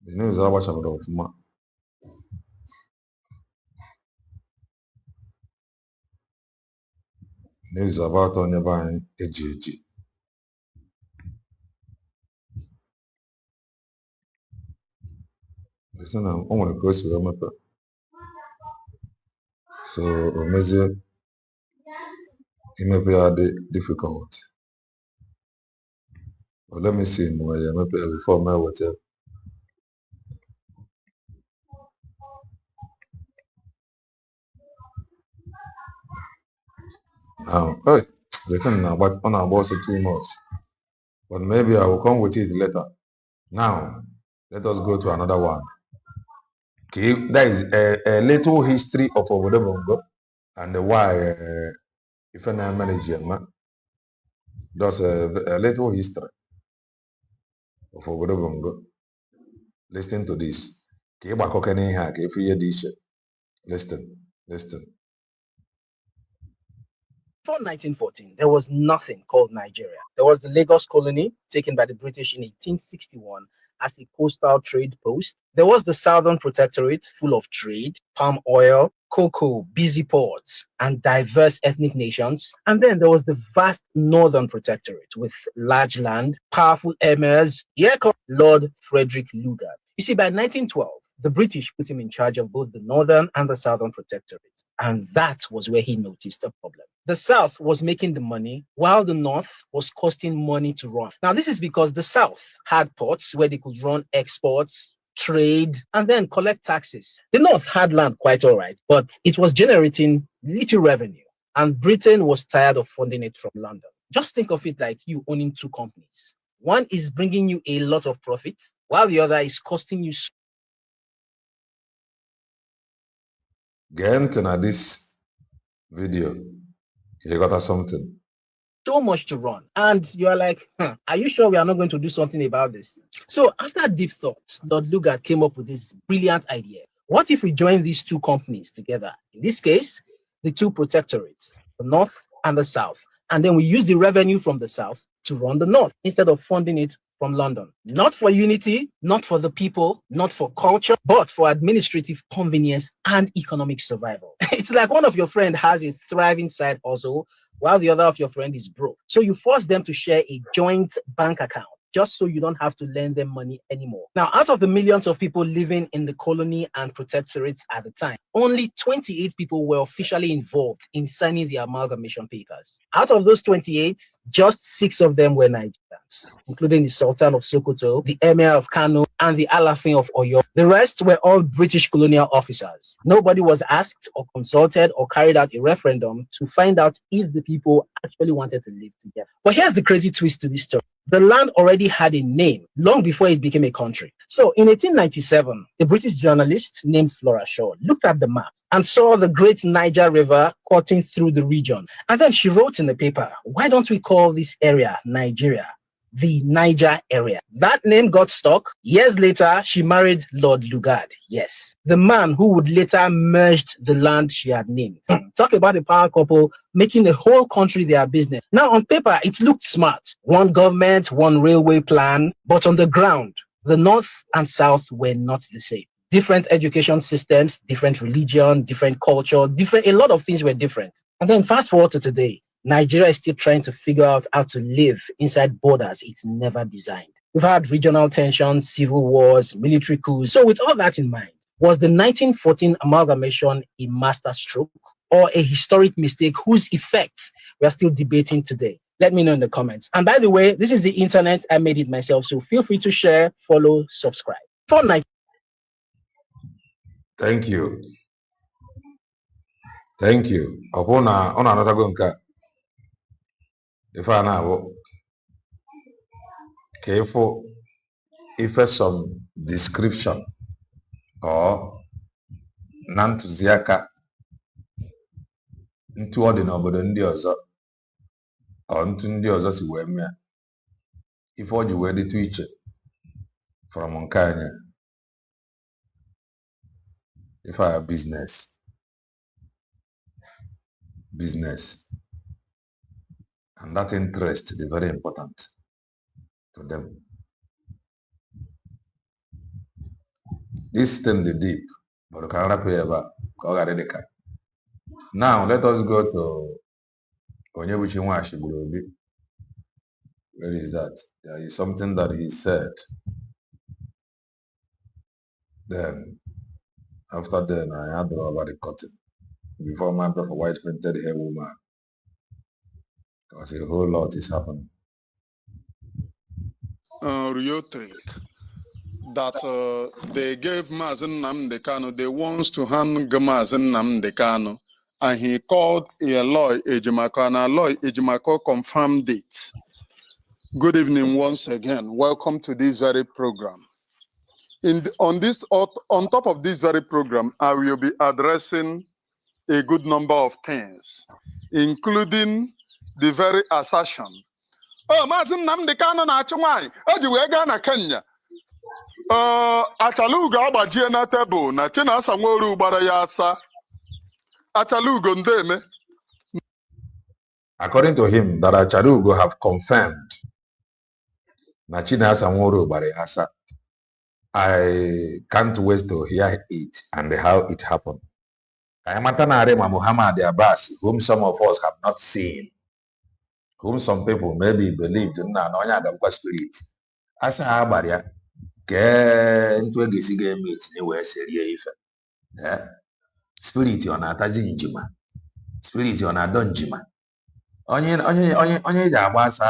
news I watch about ma. News about on your AGG. Listen, I'm on a course with a mapper. So, amazing. It may be difficult. But let me see more. Maybe before my water. Now, hey, the thing now, but on our boss too much. But maybe I will come with it later. Now, let us go to another one. Okay, that is a little history of Obodobongo and why if I manage them. That's a little history of Obodobongo. Listen to this. Okay, back here, if you hear this, listen. Before 1914, there was nothing called Nigeria. There was the Lagos colony taken by the British in 1861 as a coastal trade post. There was the Southern Protectorate, full of trade, palm oil, cocoa, busy ports, and diverse ethnic nations. And then there was the vast Northern Protectorate with large land, powerful emirs, here comes Lord Frederick Lugard. You see, by 1912, the British put him in charge of both the Northern and the Southern Protectorate. And that was where he noticed a problem. The South was making the money while the North was costing money to run. Now, this is because the South had ports where they could run exports, trade, and then collect taxes. The North had land quite all right, but it was generating little revenue. And Britain was tired of funding it from London. Just think of it like you owning two companies. One is bringing you a lot of profits, while the other is costing you Get into this video. You got something. so much to run. And you're like, are you sure we are not going to do something about this? So after deep thought, Lord Lugard came up with this brilliant idea. What if we join these two companies together? In this case, the two protectorates, the North and the South. And then we use the revenue from the South to run the North instead of funding it from London. Not for unity, not for the people, not for culture, but for administrative convenience and economic survival. It's like one of your friends has a thriving side hustle while the other of your friend is broke. So you force them to share a joint bank account just so you don't have to lend them money anymore. Now, out of the millions of people living in the colony and protectorates at the time, only 28 people were officially involved in signing the amalgamation papers. Out of those 28, just 6 of them were Nigerians, including the Sultan of Sokoto, the Emir of Kano, and the Alafin of Oyo. The rest were all British colonial officers. Nobody was asked or consulted or carried out a referendum to find out if the people actually wanted to live together. But here's the crazy twist to this story. The land already had a name long before it became a country. So in 1897, a British journalist named Flora Shaw looked at the map and saw the great Niger River cutting through the region. And then she wrote in the paper, why don't we call this area Nigeria? The Niger area. That name got stuck. Years later, she married Lord Lugard. Yes, the man who would later merge the land she had named. Talk about a power couple making the whole country their business. Now, on paper, it looked smart. One government, one railway plan. But on the ground, the North and South were not the same. Different education systems, different religion, different culture, a lot of things were different. And then fast forward to today. Nigeria is still trying to figure out how to live inside borders it's never designed. We've had regional tensions, civil wars, military coups. So with all that in mind, was the 1914 amalgamation a masterstroke or a historic mistake whose effects we are still debating today? Let me know in the comments. And by the way, this is the internet. I made it myself. So feel free to share, follow, subscribe. Thank you. Thank you. On another gunka. If I know, careful, if some description or nantuziaka into ọdị n'obodo ndị ọzọ or ntụ ndị ọzọ si wee mee ife ọ ji wee dịtụ iche from nke anyị if I have business and that interest is very important to them. This thing the deep, but now let us go to Onyebuchi Nwashigburuobi. Where is that? There is something that he said. Then after then I had over the curtain. Before man for white painted hair woman. Because a whole lot is happening. You think that they gave Mazen Nnamdi Kanu, they want to hang Mazen Nnamdi Kanu and he called Eloy Ejimako, and Eloy Ejimako confirmed it. Good evening once again. Welcome to this very program. On top of this very program, I will be addressing a good number of things, including the very assertion. Oh, Maazị Nnamdi Kanu na-achị nwanyị, o ji wee gaa na Kenya. Achalugo agbajie na tebụl na Chinasa Nworu gbara ya asa. Achalugo ndeme. According to him, that Achalugo have confirmed na Chinasa Nworu gbara ya asa. I can't wait to hear it and how it happened. Kayamatanare Muhammad Abbas, whom some of us have not seen, whom some people maybe believed in the spirit. As a barrier, into a gisiga meet anywhere, spirit on a tazinjima, spirit on a donjima. Onye Abbas.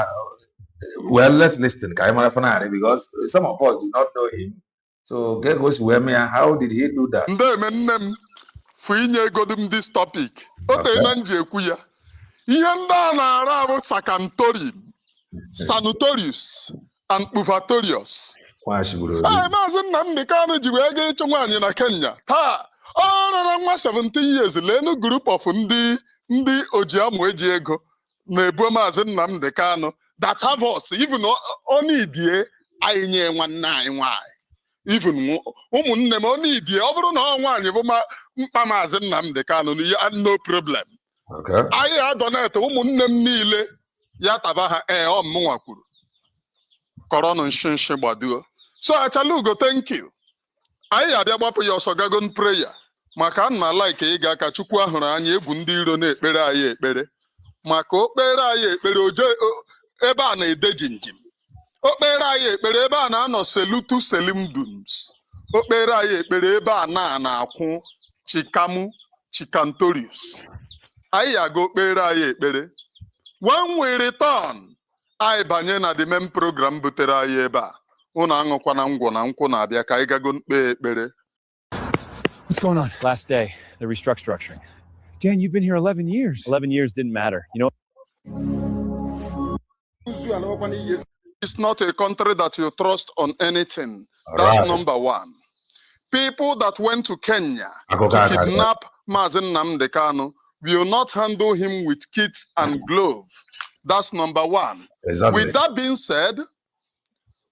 Well, let's listen, Kayamatanare, because some of us do not know him. So, how did he do that? For inye this topic. Okay. Ihe ndị a na-ara bụ Sanatorius and Puvatorius. Maazị Nnamdi Kanu ji wee gaa ịchụ nwaanyị na Kenya. Taa, ọ rara nwa 17 years lenu group of ndị ojiamụ eji ego na-ebu Maazị Nnamdi Kanu that have us, even only idie anyị nye nwanne anyị nwanyị. Even ụmụnne m only idie ọ bụrụ na ọ nwaanyị bụ mkpa Maazị Nnamdi Kanu, no problem. Okay. I donate ụmụnne m niile ya taba ha ọmụnwa kwuru. Korona nshinshin gbaduo. So Achalugo, thank you. Anyị abịa gbapụ ya ọsọ gagon prayer maka nna like ịga aka Chukwu ahụrụ anyị egwu ndị iro na-ekpere anyị ekpere. Maka okpere anyị ekpere oje ebe a na-ede jinjim. Okpere anyị ekpere ebe a na-anọ selutu selimdums. Okpere anyị ekpere ebe a na-akwụ chikamu chikantorius. Anyị aga okpere anyị ekpere. When we return, anyị banye na the main program butere anyị ebe a. Unu aṅụkwana ngwọ na nkwụ na-abịa ka anyị gago mkpe ekpere. What's going on? Last day, the restructuring. Dan, you've been here 11 years. 11 years didn't matter. You know. It's not a country that you trust on anything. All That's right. number one. People that went to Kenya to kidnap Maazị Nnamdi Kanu will not handle him with kits and gloves. That's number one. Exactly. With that being said,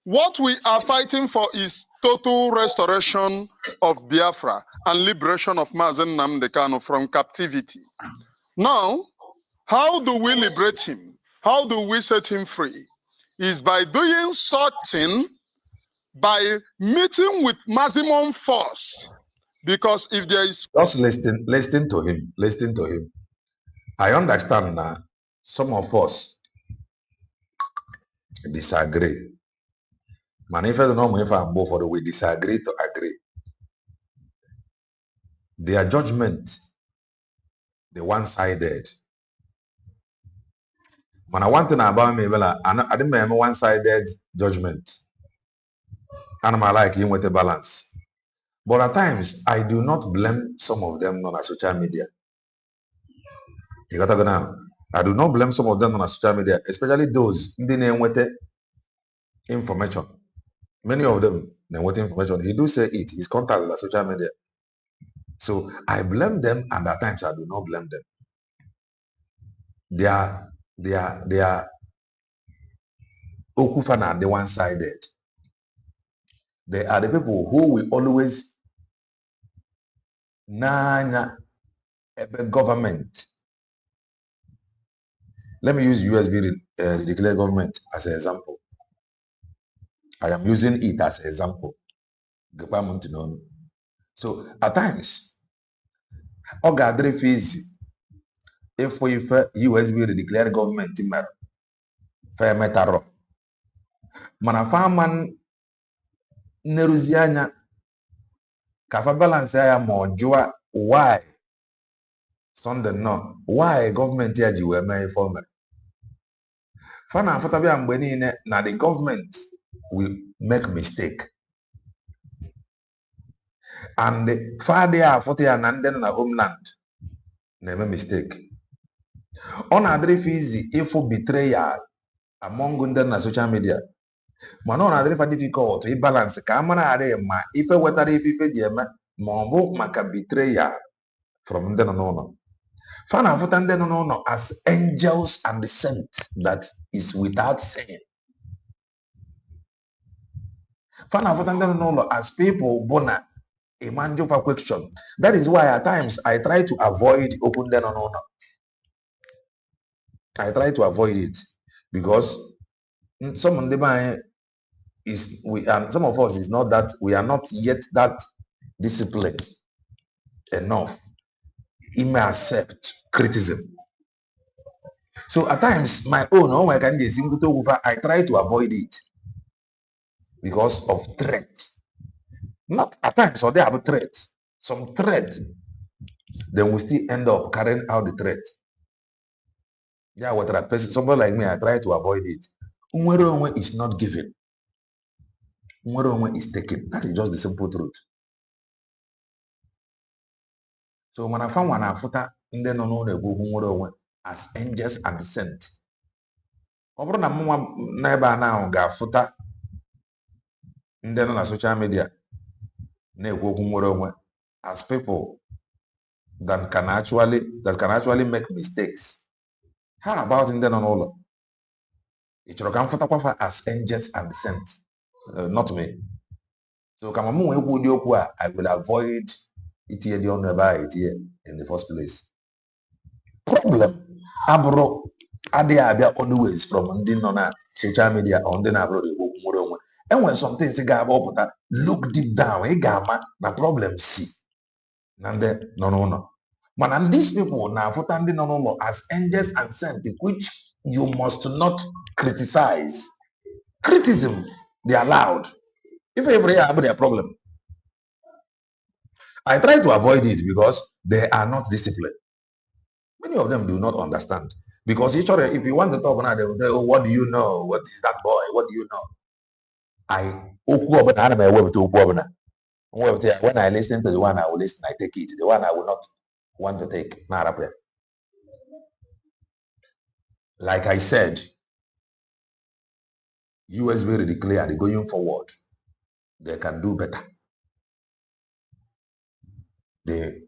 what we are fighting for is total restoration of Biafra and liberation of Maazị Nnamdi Kanu from captivity. Now, how do we liberate him? How do we set him free? Is by doing such thing, by meeting with maximum force. Because if there is... Just listen to him. Listen to him. I understand now. Some of us disagree. Man, if I don't know if I'm both for the we disagree to agree. Their judgment, the one-sided. Man, one thing about me, well, I didn't remember one-sided judgment. And I like him with a balance. But at times, I do not blame some of them on social media. You got to go now. I do not blame some of them on social media, especially those in the name with the information. Many of them, they want information. He do say it. He's contacted on social media. So I blame them, and at times I do not blame them. They are Okufana, the one-sided. They are the people who will always government. Let me use USB the declared government as an example. I am using it as an example. So at times, Ogadre fees if USB the declared government in fair metaro. Manafaman Neruziana Kafa balance ya mojua why Sunday no why government ya jiwe me informal fana fatabi ambeni ne na the government will make mistake and the father ya fote ya nande na homeland na-eme mistake. Ọ na-adịrị ife easy ịfụ betrayal among ndị na social media, mana ọ na-adịrị ife difficult ịbalance ka a mara arị ma ife wetara ife ji eme ma ọ bụ maka betrayal from ndị nọ n'ụlọ. Fa na-afụta ndị nọ n'ụlọ as angels and saints that is without sin. Fa na-afụta ndị nọ n'ụlọ as people bụ na a question. That is why at times I try to avoid open ndị nọ n'ụlọ. I try to avoid it because some of them some of us is not that we are not yet that disciplined enough. It may accept criticism. So at times my own I try to avoid it because of threat. Not at times or they have a threat. Some threat, then we still end up carrying out the threat. Yeah, what a person, somebody like me, I try to avoid it. Umweronwe is not given. Umweronwe is taken. That is just the simple truth. So when I found one afuta in the no as angels and saints. Over na mwa neighbor now ga afuta in the no social media as people that can actually make mistakes. How about in the no? It should come for as angels and saints, not me. So I will avoid it here in the first place. Problem abro abia always from the social media on the abroad. And when some things look deep down, na problem see. Nande no. Man, and these people now no as angels and saints, which you must not criticize. Criticism, they are allowed. If every have their problem. I try to avoid it because they are not disciplined. Many of them do not understand. Because each other, if you want to talk now, they will say, oh, what do you know? What is that boy? What do you know? When I listen to the one I will listen, I take it. The one I will not want to take. Like I said, US very declared going forward, they can do better. They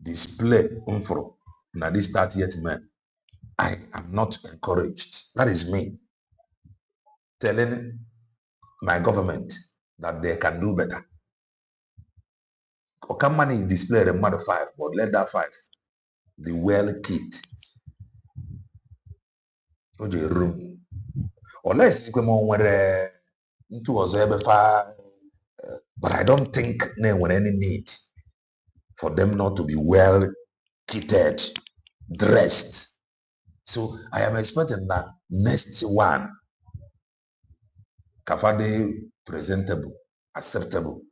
display info. Now this 30th man, I am not encouraged. That is me telling my government that they can do better. Or can money display the mother 5, but let that 5 the well kit. The room. Unless into but I don't think there was any need for them not to be well kitted, dressed. So I am expecting that next one Kafade presentable, acceptable,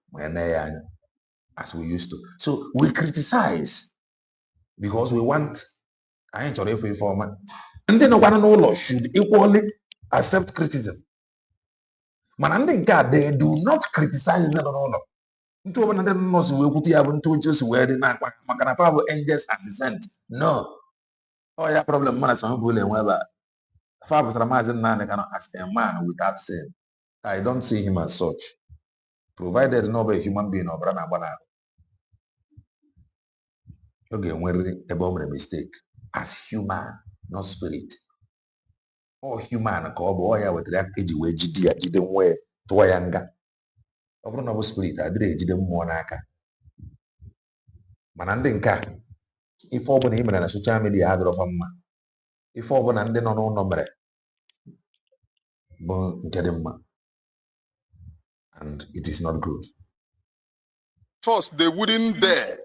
as we used to. So we criticize because we want I ain't sorry for informant. And then one and all should equally accept criticism. Man, they do not criticize them all. Into one of them knows we put you to just wear the night. Angels and descent. No. Oh, yeah, problem. Man, some people whoever. Fathers Ramazan Nana cannot ask a man without sin. I don't see him as such. Provided no be a human being or brother. Okay, when about a mistake. As human, not spirit. Or human, boy, with that age where GD didn't wear to Wayanga. Over no spirit, I didn't monaka. Manandinka. If open him and a social media had of a man. If open and then no number. And it is not good. First, they wouldn't dare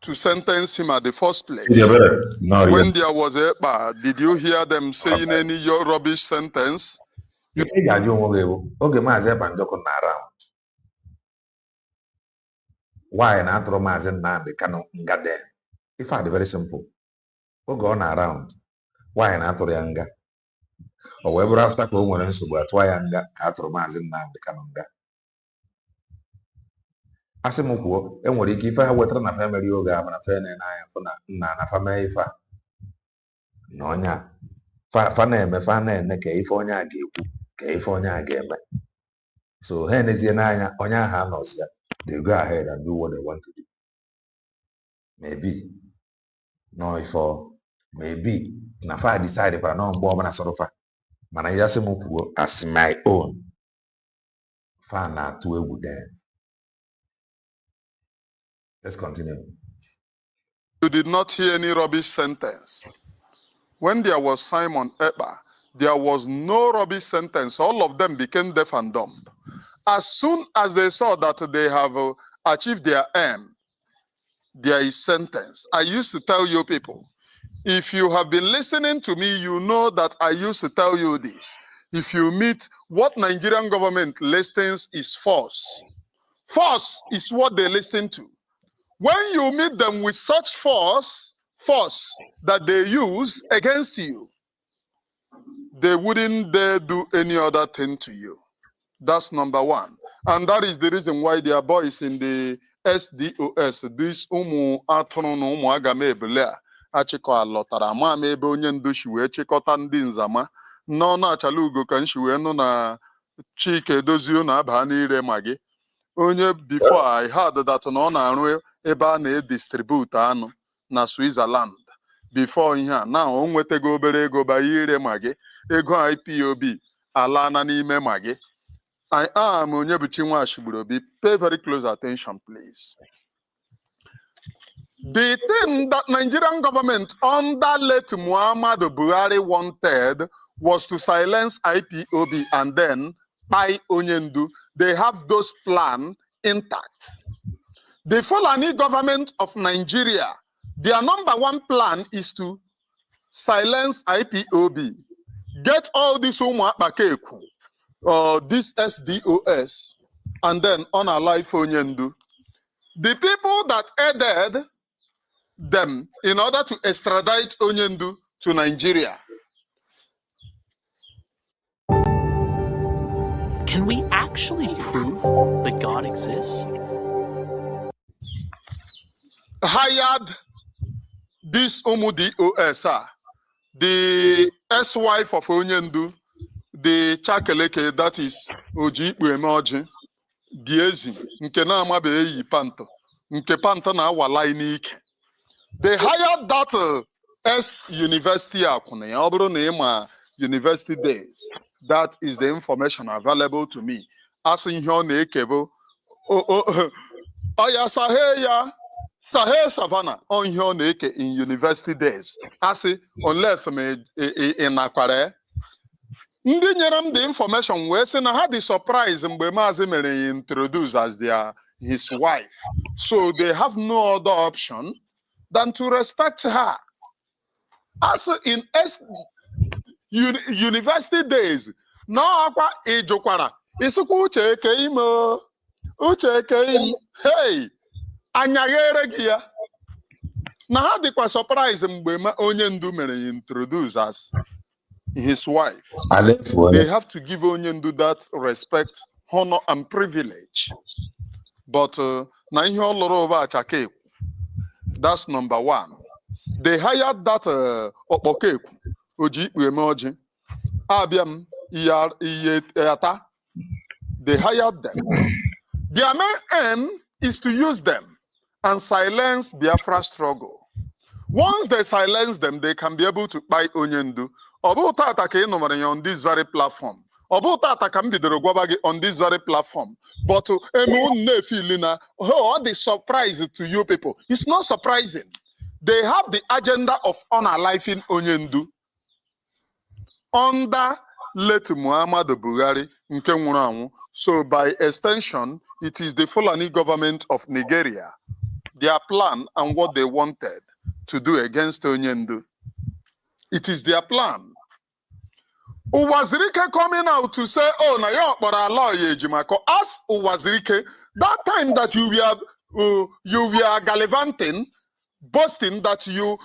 to sentence him at the first place. When there was a bar, did you hear them saying any rubbish sentence? Why not Romazan now the canon got there? If I very simple. We're going around. Why not Orianga? Or wherever after Comon's about why Anga at Romazan now the canon got. asị m kwuo enwere ike ife ha wetara na family oge a mana fe na-anya fụ na nna na family ife a na onye a fa na-eme fa na-ene ka ife onye a ga-ekwu ka ife onye a ga-eme so ha enezie n'anya onye ahụ anọzi ya they go ahead and do what they want to do maybe no ife maybe na fa decide para na mgbe ọbụla sọrọ fa mana ya sị m kwuo as my own fa na-atụ egwu den. Let's continue. You did not hear any rubbish sentence. When there was Simon Ekpa, there was no rubbish sentence. All of them became deaf and dumb. As soon as they saw that they have achieved their aim, there is sentence. I used to tell you people, if you have been listening to me, you know that I used to tell you this. If you meet what Nigerian government listens is force. Force is what they listen to. When you meet them with such force that they use against you, they wouldn't dare do any other thing to you. That's number one. And that is the reason why their boys in the SDOS, this umu atunu umu agame belea, achiko alotara ma mebe onye ndoshi we chikota ndi nzama, no na chalugo kanshi we no na chike dozio na aba n'ire magi. Onye before I heard that no na arụ ebe a na-distribute anụ na Switzerland. Before ihe now o nwetego obere ego ba ire magi ego IPOB ala na n'ime magi. I am onye bụ Chinua Achebe. Pay very close attention, please. The thing that Nigerian government under late Muhammadu Buhari wanted was to silence IPOB and then by Onyendu. They have those plans intact. The Fulani government of Nigeria, their number one plan is to silence IPOB. Get all this Umuapakeku, this SDOS, and then unalive Onyendu. The people that aided them in order to extradite Onyendu to Nigeria. Can we actually prove that God exists? Hired this DOS, the ex-wife of Onyendu, the Chakeleke, that is Oji Uemoji, Diezi, nke na amabe yi panto, nke panto na awalai n'ike. They hired that university akune, obro na university days. That is the information available to me. As in here na ekebo, oya sahe savannah on here na eke in university days. As unless me in akware. Ndị nyere m the information wee sị na ha dị surprise mgbe Maazị mere introduce as his wife. So they have no other option than to respect her. As in university days, no akwa ijukwara isukwu uche eke ime hey anyaghere gị ya na ha dịkwa surprise mgbe Onyendu mere introduce as his wife. They have to give Onyendu that respect, honor, and privilege. But na ihe oloro over achake. That's number one. They hired that Okpokeku, Oji Uemoji, Abiam Iyeta. They hired them. Their main aim is to use them and silence Biafra struggle. Once they silence them, they can be able to buy Onyendu. On this very platform. On this very platform. But all the surprise to you people. It's not surprising. They have the agenda of unaliving Onyendu under late Muhammadu Buhari nke nwụrụ anwụ. So by extension, it is the Fulani government of Nigeria, their plan and what they wanted to do against Onyendu. It is their plan. Uwazirike coming out to say, oh, na yo kpọrọ ala Ejimako. Ask Uwazirike, that time that you were gallivanting, boasting that you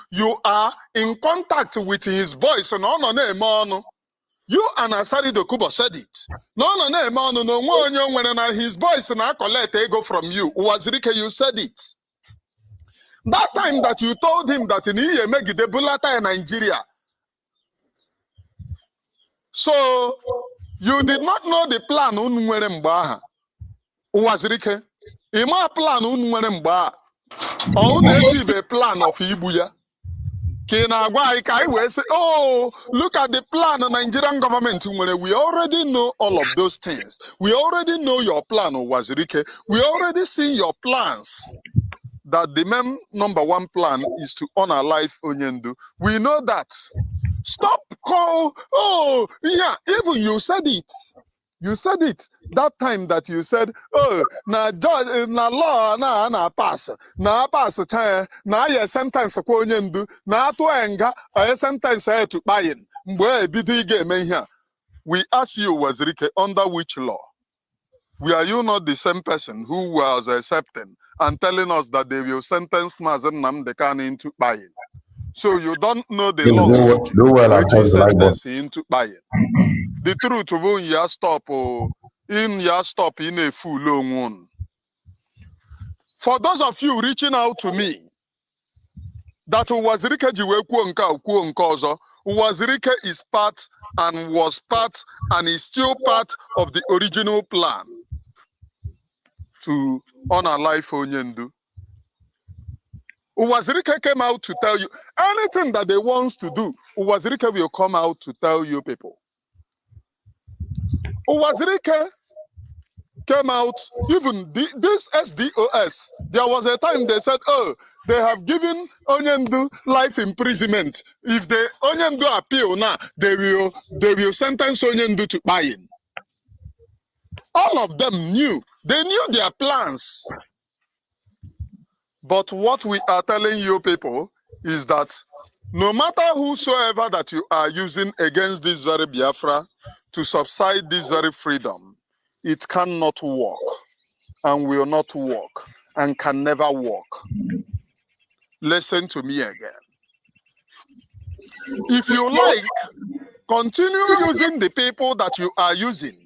are in contact with his boys. No. You and Asari Dokubo said it. No, his voice na collect ego from you. Wazirike, you said it. That time that you told him that in Megide Bulata in Nigeria. So you did not know the plan unwere mgbaha. Wazirike, ima plan unwere mgbaha. Or the plan of Ibuya. Say, oh, look at the plan of Nigerian government. We already know all of those things. We already know your plan, Wazirike. We already see your plans. That the main number one plan is to honor life Onyendu. We know that. Stop call. Oh, yeah, even you said it. You said it that time that you said, oh, na judge, na law, na pass, time, na ye sentence kwa Onyendu, na to enga, a sentence to buy-in. We ask you, Wazirike, under which law? Were you not the same person who was accepting and telling us that they will sentence Mazen Namdekan into buy-in? So you don't know the law which is sentence into buy-in. The truth of you stop in a full long one. For those of you reaching out to me, that Wazirike Wazirike is part and was part and is still part of the original plan to honor life Onyendu. Wazirike came out to tell you anything that they want to do. Wazirike will come out to tell you people. Wazirike came out, even this SDOS, there was a time they said, oh, they have given Onyendu life imprisonment. If the Onyendu appeal now, they will sentence Onyendu to buy-in. All of them knew. They knew their plans. But what we are telling you people is that no matter whosoever that you are using against this very Biafra to subside this very freedom, it cannot work and will not work and can never work. Listen to me again. If you like, continue using the people that you are using.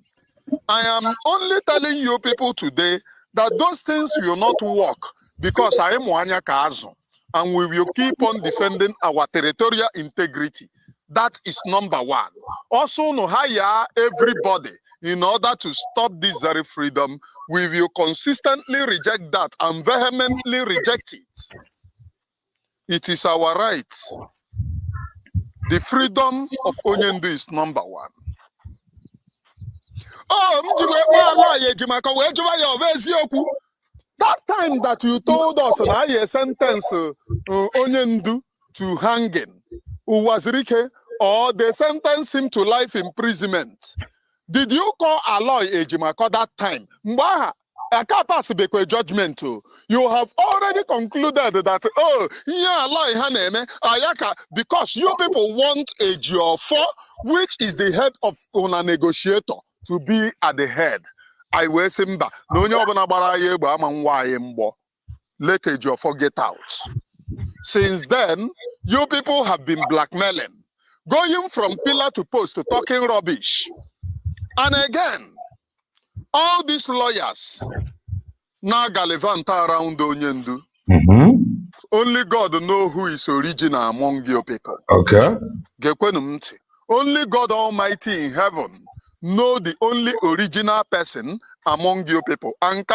I am only telling you people today that those things will not work because I am Wanya Kazo and we will keep on defending our territorial integrity. That is number one. Also, no hire everybody in order to stop this very freedom. We will consistently reject that and vehemently reject it. It is our right. The freedom of Onyendu is number one. Oh, that time that you told us that I sentence Onyendu to hanging, Wazirike, or they sentenced him to life imprisonment. Did you call Aloy Ejimako that time? Mbaha, I can't pass a judgment. You have already concluded that, oh, yeah, Aloy Haneme, Ayaka, because you people want a Geofor, which is the head of a negotiator, to be at the head. I will simba. No, let a Geofor get out. Since then, you people have been blackmailing, going from pillar to post to talking rubbish. And again, all these lawyers now galivanta around Onyendu. Only God knows who is original among your people. Okay. Only God Almighty in heaven know the only original person among your people. And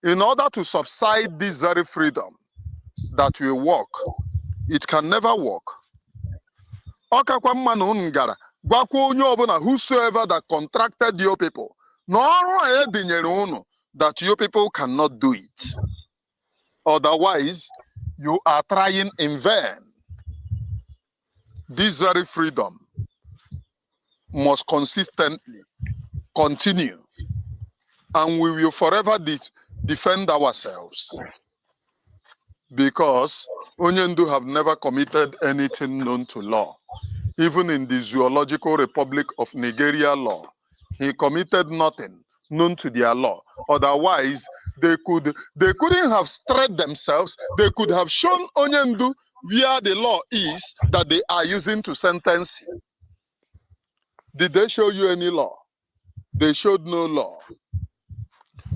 in order to subside this very freedom that will work, it can never work. Whosoever that contracted your people, that your people cannot do it. Otherwise, you are trying in vain. This very freedom must consistently continue, and we will forever defend ourselves, because Onyendu have never committed anything known to law. Even in the Zoological Republic of Nigeria law, he committed nothing known to their law. Otherwise, they couldn't have strayed themselves. They could have shown Onyendu where the law is that they are using to sentence him. Did they show you any law? They showed no law.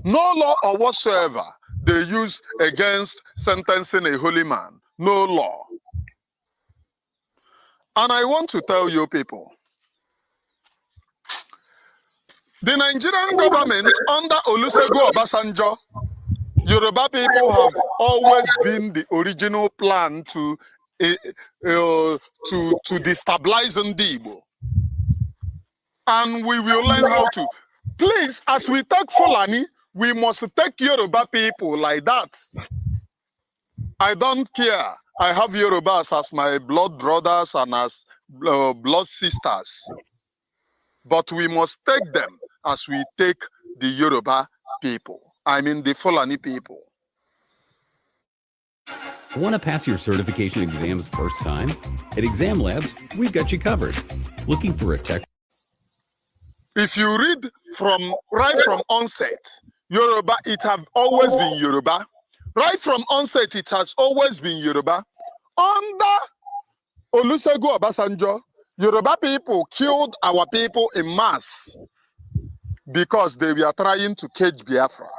No law or whatsoever they use against sentencing a holy man. No law. And I want to tell you people, the Nigerian government under Olusegun Obasanjo, Yoruba people have always been the original plan to destabilize Ndigbo. And we will learn how to. Please, as we take Fulani, we must take Yoruba people like that. I don't care. I have Yorubas as my blood brothers and as blood sisters. But we must take them as we take the Yoruba people. I mean the Fulani people. Want to pass your certification exams first time? At Exam Labs, we've got you covered. Looking for a tech? If you read right from onset, Yoruba, it have always been Yoruba. Right from onset, it has always been Yoruba. Under Olusegun Obasanjo, Yoruba people killed our people in mass because they were trying to cage Biafra.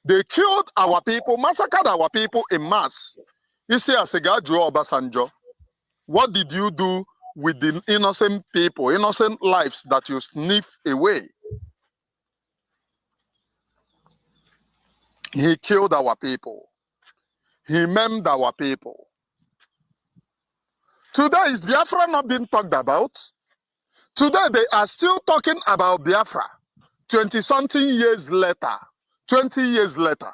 They killed our people, massacred our people in mass. You see, as a guy, Joe Obasanjo, what did you do with the innocent people, innocent lives that you sniff away? He killed our people. He maimed our people. Today, is Biafra not being talked about? Today, they are still talking about Biafra. 20-something years later, 20 years later,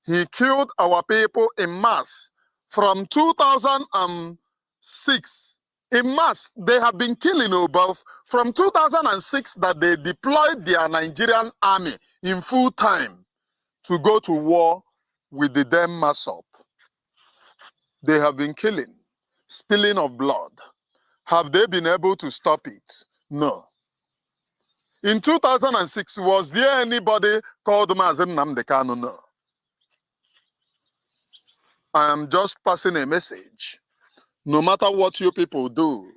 he killed our people in mass. From 2006, in mass, they have been killing both. From 2006 that they deployed their Nigerian army in full time to go to war with the damn Masop. They have been killing, spilling of blood. Have they been able to stop it? No. In 2006, was there anybody called Mazen Nnamdi Kanu? No. I am just passing a message. No matter what you people do,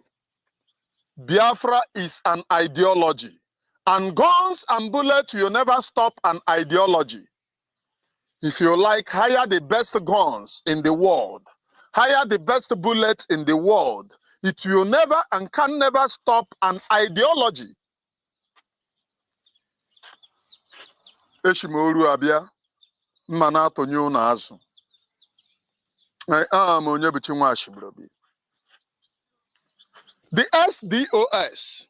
Biafra is an ideology. And guns and bullets will never stop an ideology. If you like, hire the best guns in the world. Hire the best bullets in the world. It will never and can never stop an ideology. Eshimoru abia, mmana tonyo na azu. I am onyebuchi nwa ashibrobi. The SDOS,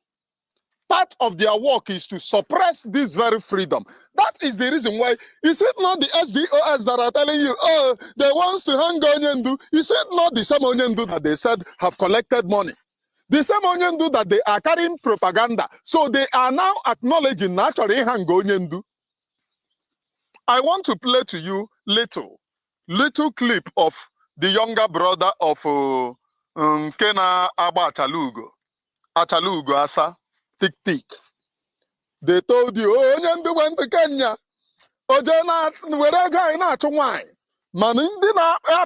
part of their work is to suppress this very freedom. That is the reason why. Is it not the SDOS that are telling you, oh, they want to hang Onyendu? Is it not the same Onyendu that they said have collected money? The same Onyendu that they are carrying propaganda. So they are now acknowledging naturally hang Onyendu. I want to play to you little clip of the younger brother of Kena Aba Achalugo Asa, Tik. They told you, oh, Onyendu went to Kenya. Ojena, where guy not to wine. Man, in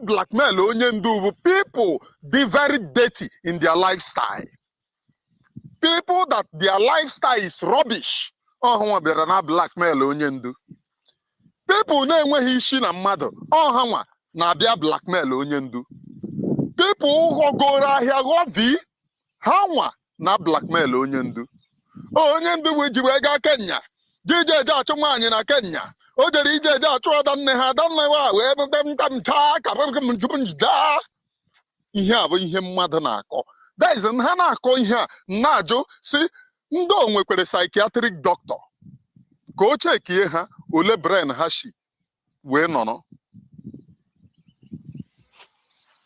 blackmail Onyendu people, be very dirty in their lifestyle. People that their lifestyle is rubbish. Oh, they are not blackmail Onyendu. People na enweghị isi na mmadụ, ha nwa na-abịa blackmail Onyendu. People ghọgoro ahịa ghọvi, ha nwa na blackmail Onyendu. Onyendu wee ji wee gaa Kenya, jije eje achụ nwaanyị na Kenya. O jere ije eje achụ adanne ha, adanne wa wee ntamcha ka ihe a bụ ihe mmadụ na-akọ. That is ha na-akọ ihe a na-ajụ si ndị o nwekwere psychiatric doctor ka o chekie ha ole brain ha shi wee nọrọ.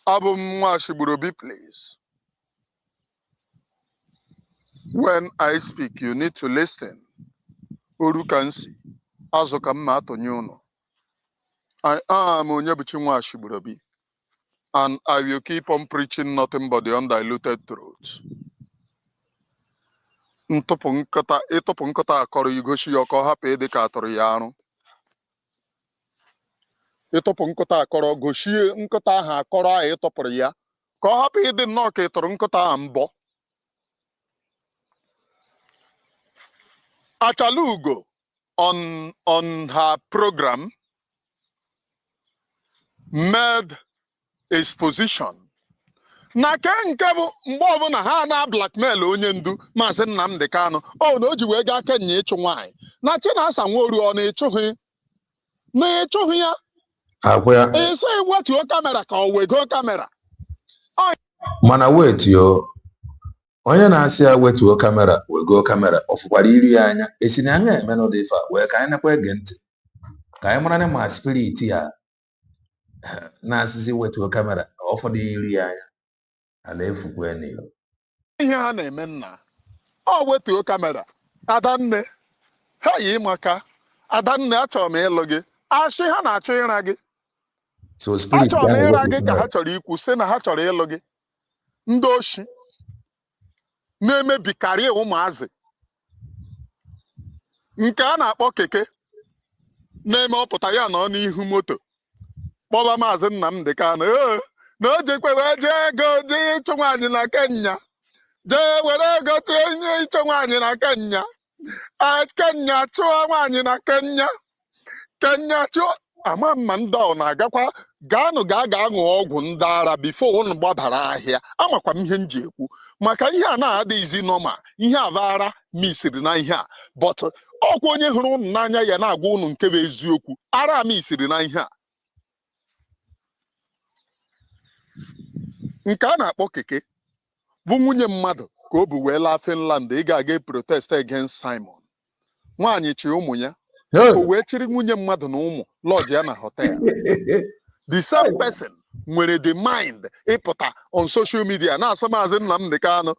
Abụ m nwa Ashigburobi, please. When I speak, you need to listen. Orukansi, azuka mma atonye unu. I am Onyebuchi nwa Ashigburobi, and I will keep on preaching nothing but the undiluted truth. Ịtụpụ nkata akọrọ igoshi ya ọkọ hapụ ịdị ka atụrụ ya arụ. Ịtụpụ nkata akọrọ goshie nkata ahụ akọrọ ahụ ịtụpụrụ ya ka ọ hapụ ịdị nnọọ ka ị tụrụ nkụta a mbọ. Achalugo on her program made exposition na ke nke bụ mgbe ọbụla ha na blackmail onye ndu Maazị Nnamdi Kanu o na o ji wee gaa Kenya ịchụ nwaanyị na Chinasa Nworu ọ na-ịchụghị ya isi wetuo kamera ka o wego kamera mana wetuo onye na-asị ya wetuo kamera wego kamera ọ fụkwara iri ya anya esi na anya eme n'ụdị ife a wee ka anyị nakwa ege ntị ka anyị mara na ma spirit ya na-asịsị wetuo kamera ọfọdụ iri ya anya ala efukwe n'ilo ihe ha na-eme nna ọ wetuo kamera Adanne ha yi maka Adanne achọrọ m ịlụ gị ashị ha na-achọ ịra gị achọrọ m ịra gị ka ha chọrọ ikwu sị na ha chọrọ ịlụ gị ndị oshi na-emebikarị ụmụazị nke a na-akpọ keke na-eme ọpụta ya nọ n'ihu moto kpọba Maazị Nnamdi Kanu na o jekwe wee jee ego jee ịchụ nwaanyị na Kenya jee were ego tinye ịchụ nwaanyị na Kenya Kenya chụọ nwaanyị na Kenya chụọ ama mma ndị ọ na-agakwa gaanụ gaa ṅụọ ọgwụ ndị ara bifo unu gbabara ahịa amakwa m ihe m ji ekwu maka ihe a na-adịghịzi nọma ihe avara misiri na ihe a but ọkwa onye hụrụ unu n'anya ya na-agwa unu nke bụ eziokwu ara misiri na ihe a nke a na-akpọ keke bụ nwunye mmadụ ka o bu wee laa Finland ị ga-aga protest against Simon nwaanyị chi ụmụ ya o wee chịrị nwunye mmadụ na ụmụ lọji ya na hotel the same person nwere the mind ịpụta on social media na-asụ Maazị Nnamdi Kanu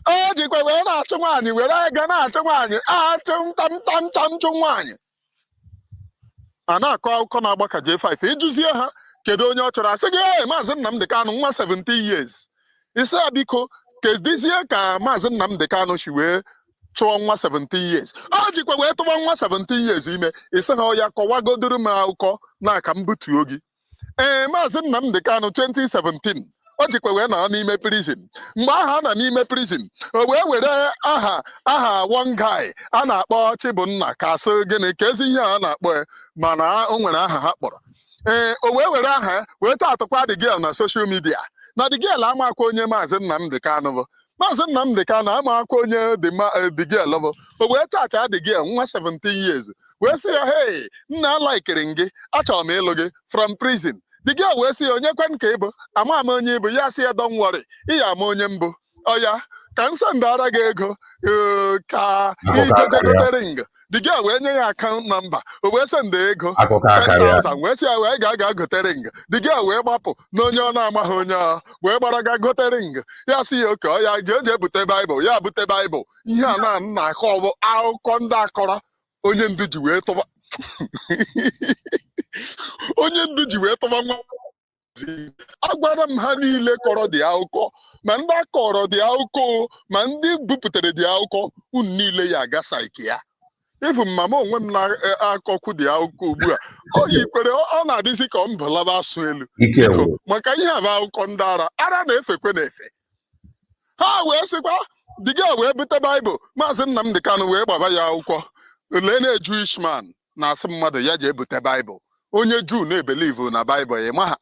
o jikwa wee na-achụ nwaanyị were ego na-achụ nwaanyị achụ ntamtamtamchụ nwaanyị a na-akọ akụkọ na-agba ka J5 ịjụzie ha kedu onye ọ chọrọ asị gị Maazị Nnamdi Kanu nwa 17 years isi ya biko kedizie ka Maazị Nnamdi Kanu si wee chụọ nwa 17 years o jikwa wee tụwa nwa 17 years ime isi ha ya kọwagodoro m akụkọ na-aka m butuo gị Maazị Nnamdi Kanu 2017 o jikwa wee nọ n'ime prison mgbe aha nọ n'ime prison o wee were aha one guy a na-akpọ Chibunna ka asị gịnị ka ezi ihe a na-akpọ mana o nwere aha ha kpọrọ o wee were aha wee tatụkwa the girl na social media na the girl amakwa onye Maazị Nnamdi Kanu bụ Maazị Nnamdi Kanu amakwa onye the girl bụ o wee tata the girl nwa 17 years wee sị ya hey nna laikiri gị achọrọ m ịlụ gị from prison the girl wee sị ya onye kwen ka ịbụ ama m onye ịbụ ya sị ya don't worry ị ya ama onye mbụ ọ ya ka m sendara gị ego ka ijejegote ring the girl wee nye ya account number o wee senda ego 10,000 wee sị ya wee ga gote ring the girl wee gbapụ na onye ọ na-amaghị onye ọ wee gbara ga gote ring ya sị ya oke ọ ya jee bute Baịbụl ya bute Baịbụl ihe a na-akọ ọbụ akụkọ ndị akọrọ onye ndu ji wee tụba onye ndu ji wee tụba nwa agwara m ha niile kọrọ dị akụkọ ma ndị akọrọ dị akụkọ ma ndị bupụtara dị akụkọ unu niile ya aga saiki ya ifu mama onwe m na-akọkwu dị akụkọ ugbu a o yikwere ọ na-adịzi ka ọ mbụlaba asụ elu maka ihe a bụ akụkọ ndị ara na-efekwe na-efe ha wee sịkwa diga wee bute Baịbụl Maazị Nnamdi Kanu wee gbaba ya akwụkwọ lee na Jewish man na-asị mmadụ ya jee bute Baịbụl onye Jew na-ebelive na Baịbụl ya ma ha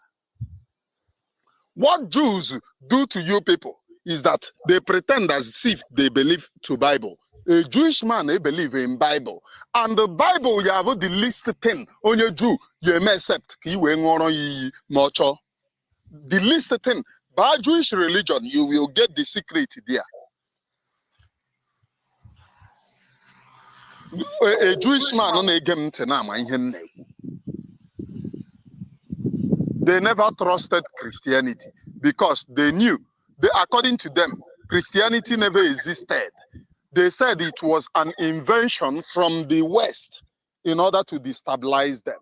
what Jews do to you people is that they pretend as if they believe to Bible. A Jewish man they believe in Bible, and the Bible you have the least thing on your Jew you may accept much. The least thing by Jewish religion you will get the secret there. A Jewish man on a game they never trusted Christianity because they knew, according to them, Christianity never existed. They said it was an invention from the West in order to destabilize them.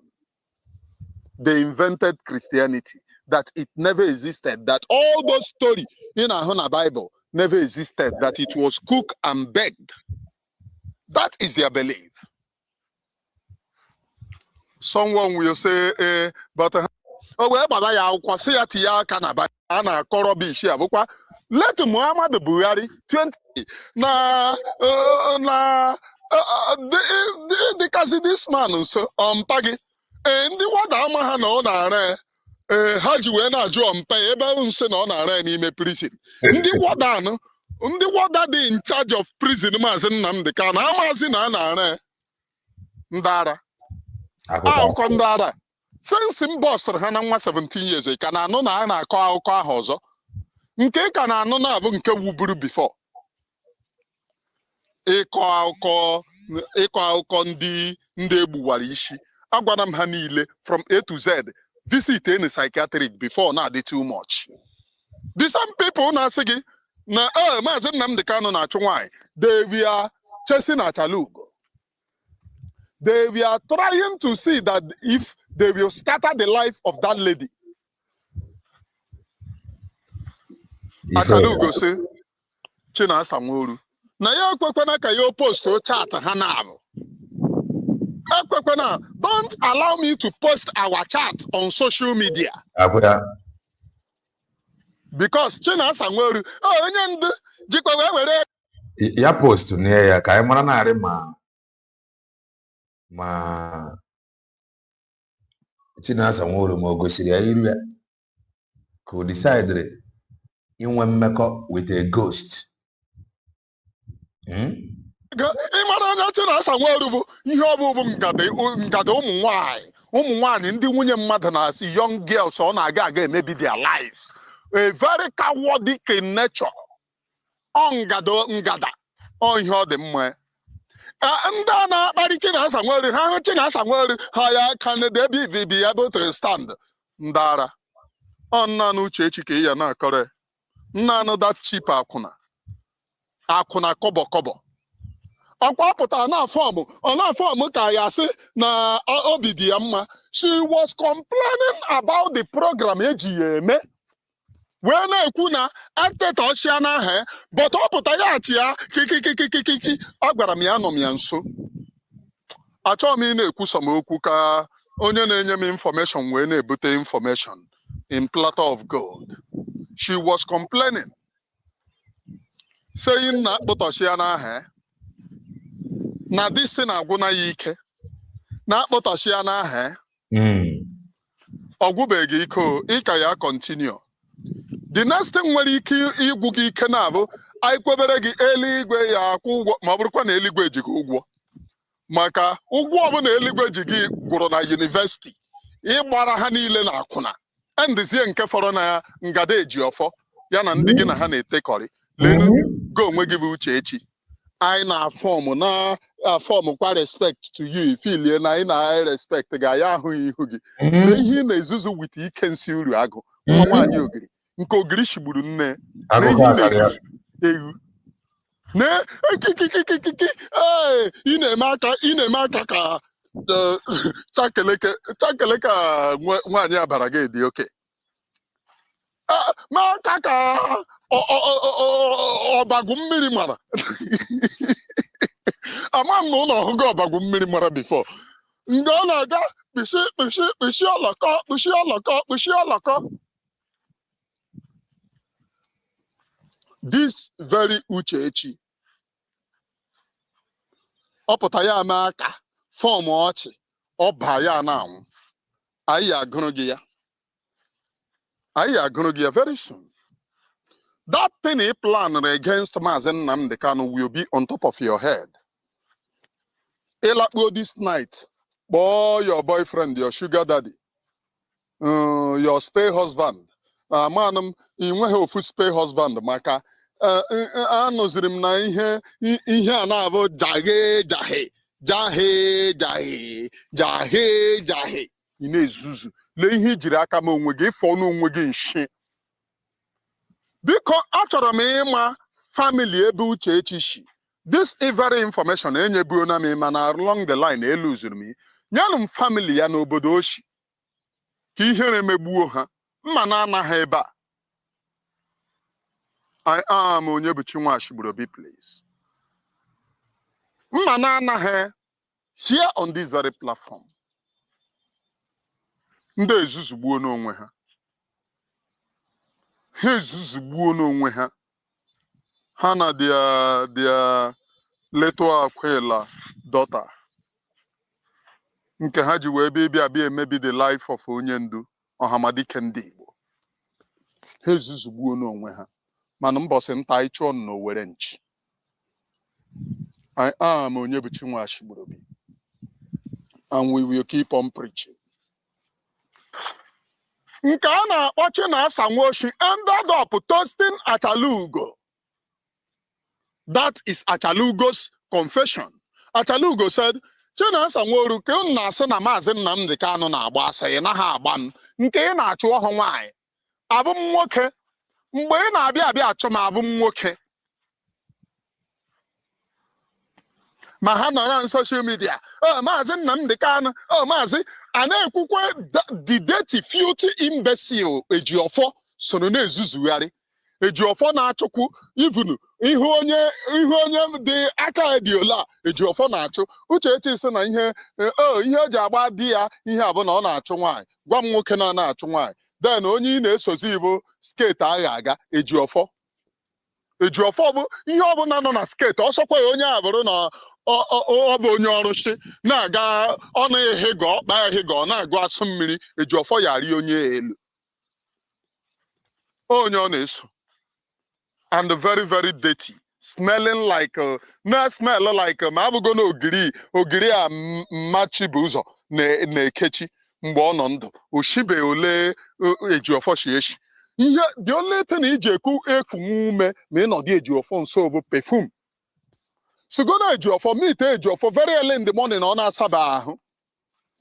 They invented Christianity, that it never existed, that all those stories in our Bible never existed, that it was cooked and baked. That is their belief. Someone will say, but oh well, Baba, ya kwasi ya tiya kana ba a na-akọrọ bishi abụkwa let Muhammadu Buhari 20 na dịkazi this man nso ọmpa gị ndị wada ama ha na ọ na-ara ha ji wee na-ajụ ọmpa ebe nso na ọ na-ara n'ime prison ndị wada dị in charge of prison Maazị Nnamdi Kanu amazi na a na-ara ndị ara akụkọ ndị ara since m bọstụrụ ha na nwa 17 years ka na-anụ na a na-akọ akụkọ ahụ ọzọ nke ka na-anụ na-abụ nke wuburu before ịkọ akụkọ ndị egbuwara isi agwara m ha niile from A to Z visit any psychiatric before na-adị too much. The same people na-asị gị na Maazị Nnamdi Kanu na-achụ nwaanyị they were chasing Achalugo. They were trying to see that if they will scatter the life of that lady. Achalugo say Chinasa Nworu na ya ekwekwana ka ya post chat ha na-abụ. Don't allow me to post our chat on social media. Because Chinasa Nworu onye ndu jikwa wee were ya post na ya ka anyị mara narị ma Chinasa Nworu ma o gosiri ya iru ya ka o decide inwe mmekọ with a ghost. ịmara anya Chinasa Nworu bụ ihe ọbụbụ ngada ụmụ nwaanyị ndị nwunye mmadụ na-asị young girls ọ na-aga emebi their life. A very cowardly in nature. Ngada ihe ọ dị mma. Ndị a na-akparị Chinasa Nworu ha hụ Chinasa Nworu ha ya can they be able to stand ndị ara nna n'uche echi ka ya na-akọrọ nna that cheap akwụna kọbọ ọkwa pụtara na fọm ka ya sị na obi dị ya mma. She was complaining about the program eji ya eme wee na-ekwu na ateta ọchịa n'aha but ọ pụta ya achị ya kikikikikiki agwara m ya nọ m ya nso achọghị m ị na-ekwu okwu ka onye na-enye m information wee na-ebute information in platter of gold. She was complaining saying na akpụtọchịa n'aha na this thing agwụna ya ike na akpụtọchịa n'aha ọgwụbeghị ike ịka ya continue. The next thing nwere ike igwu gị ike na-abụ anyị kwebere gị eluigwe ya akwụ ụgwọ ma ọ bụrụkwa na eluigwe ji gị ụgwọ maka ụgwọ ọbụla eluigwe ji gị gwụrụ na yunivesiti ịgbara ha niile na akwụna endizie nke fọrọ na ngada eji ọfọ ya na ndị gị na ha na-etekọrị lelu go onwe gị bụ uche echi anyị na-afọm kwa respect to you ifilie na anyị na respect ga ya ahụghị ihu gị na ihe ị na-ezuzu wit ike nsi uru agụ nwa nwaanyị ogiri nke ogiri shigburu nne ewu na ekikikikiki ị na-eme aka ka chakeleka nwaanyị abara gị dị oke ma aka ka ọbagwu mmiri mara ama m na ụlọ ọhụgo ọbagwu mmiri mara bifo mgbe ọ na-aga kpịsị ọlọkọ this very Uchechi ọ pụta ya ama aka fọm ọchị ọba ya na-anwụ anyị agụrụ gị ya very soon. That thing he planned against Maazị Nnamdi Kanu will be on top of your head. Elakpo this night, boy, your boyfriend, your sugar daddy, your spay husband. Man, you have a spay husband, maka. Anọziri m na ihe a na-abụ jahe ị na-ezuzu lee ihe ijiri aka m onwe gị ịfọ n'onwe gị nshi. Biko achọrọ m ịma family ebe Uchechi shi. This very information enyebuona m mana along the line eluzuru m nyanụ m family ya n'obodo oshi ka ihere emegbuo ha mma na anaghị ebe a. I am Onyebuchi Nwashigburobi, please. Mma na anaghị here on this very platform. Ndị ezuzugbuo n'onwe ha. ha ezuzugbuo n'onwe ha ha na their little Aquila daughter nke ha ji wee bịa emebi the life of onye ndu Ọhamadike ndị Igbo. Ha ezuzugbuo n'onwe ha mana mbọsị nta ịchọ n'Owere nchi. I am Onyebuchi Nwashigburubi, and we will keep on preaching. Nke a na-akpọ Chinasa Nwoshi ended up toasting Achalugo. That is Achalugo's confession. Achalugo said, Chinasa Nworu ka unu na-asị na Maazị Nnamdi Kanu na-agba asị na ha agba m nke ị na-achụ ọhụ nwaanyị abụ m nwoke mgbe ị na-abịa achọ m abụ m nwoke. Ma ha nọ na social media, Maazị Nnamdi Kanu, Maazị a na-ekwukwe the dirty filthy imbecile Ejiofor so na-ezuzugharị. Ejiofor na-achụkwu even ihu onye dị aka ediola Ejiofor na-achụ. Uchechi sị na ihe o ji agba di ya ihe abụ na ọ na-achụ nwaanyị. Gwa m nwoke na-achụ nwaanyị. Then onye ị na-esozi bụ skate agha aga Ejiofor. Ejiofor bụ ihe ọbụla nọ na skate ọsọkwa ya onye abụrụ na ọ bụ onye ọrụchi na-aga ọ na-ehego ọkpa ehego na-agụ asụ mmiri Ejiofor yari onye elu onye ọ na-eso. And very, very dirty, smelling like smell like ma abụgo na ogiri a mmachi bụ ụzọ na-ekechi mgbe ọ nọ ndụ oshibe ole Ejiofor shi eshi. Ihe the only thing iji eku ume ma ị nọdụ Ejiofor nso bụ perfume. So go na Ejiofor meet Ejiofor very early in the morning ọ na-asaba ahụ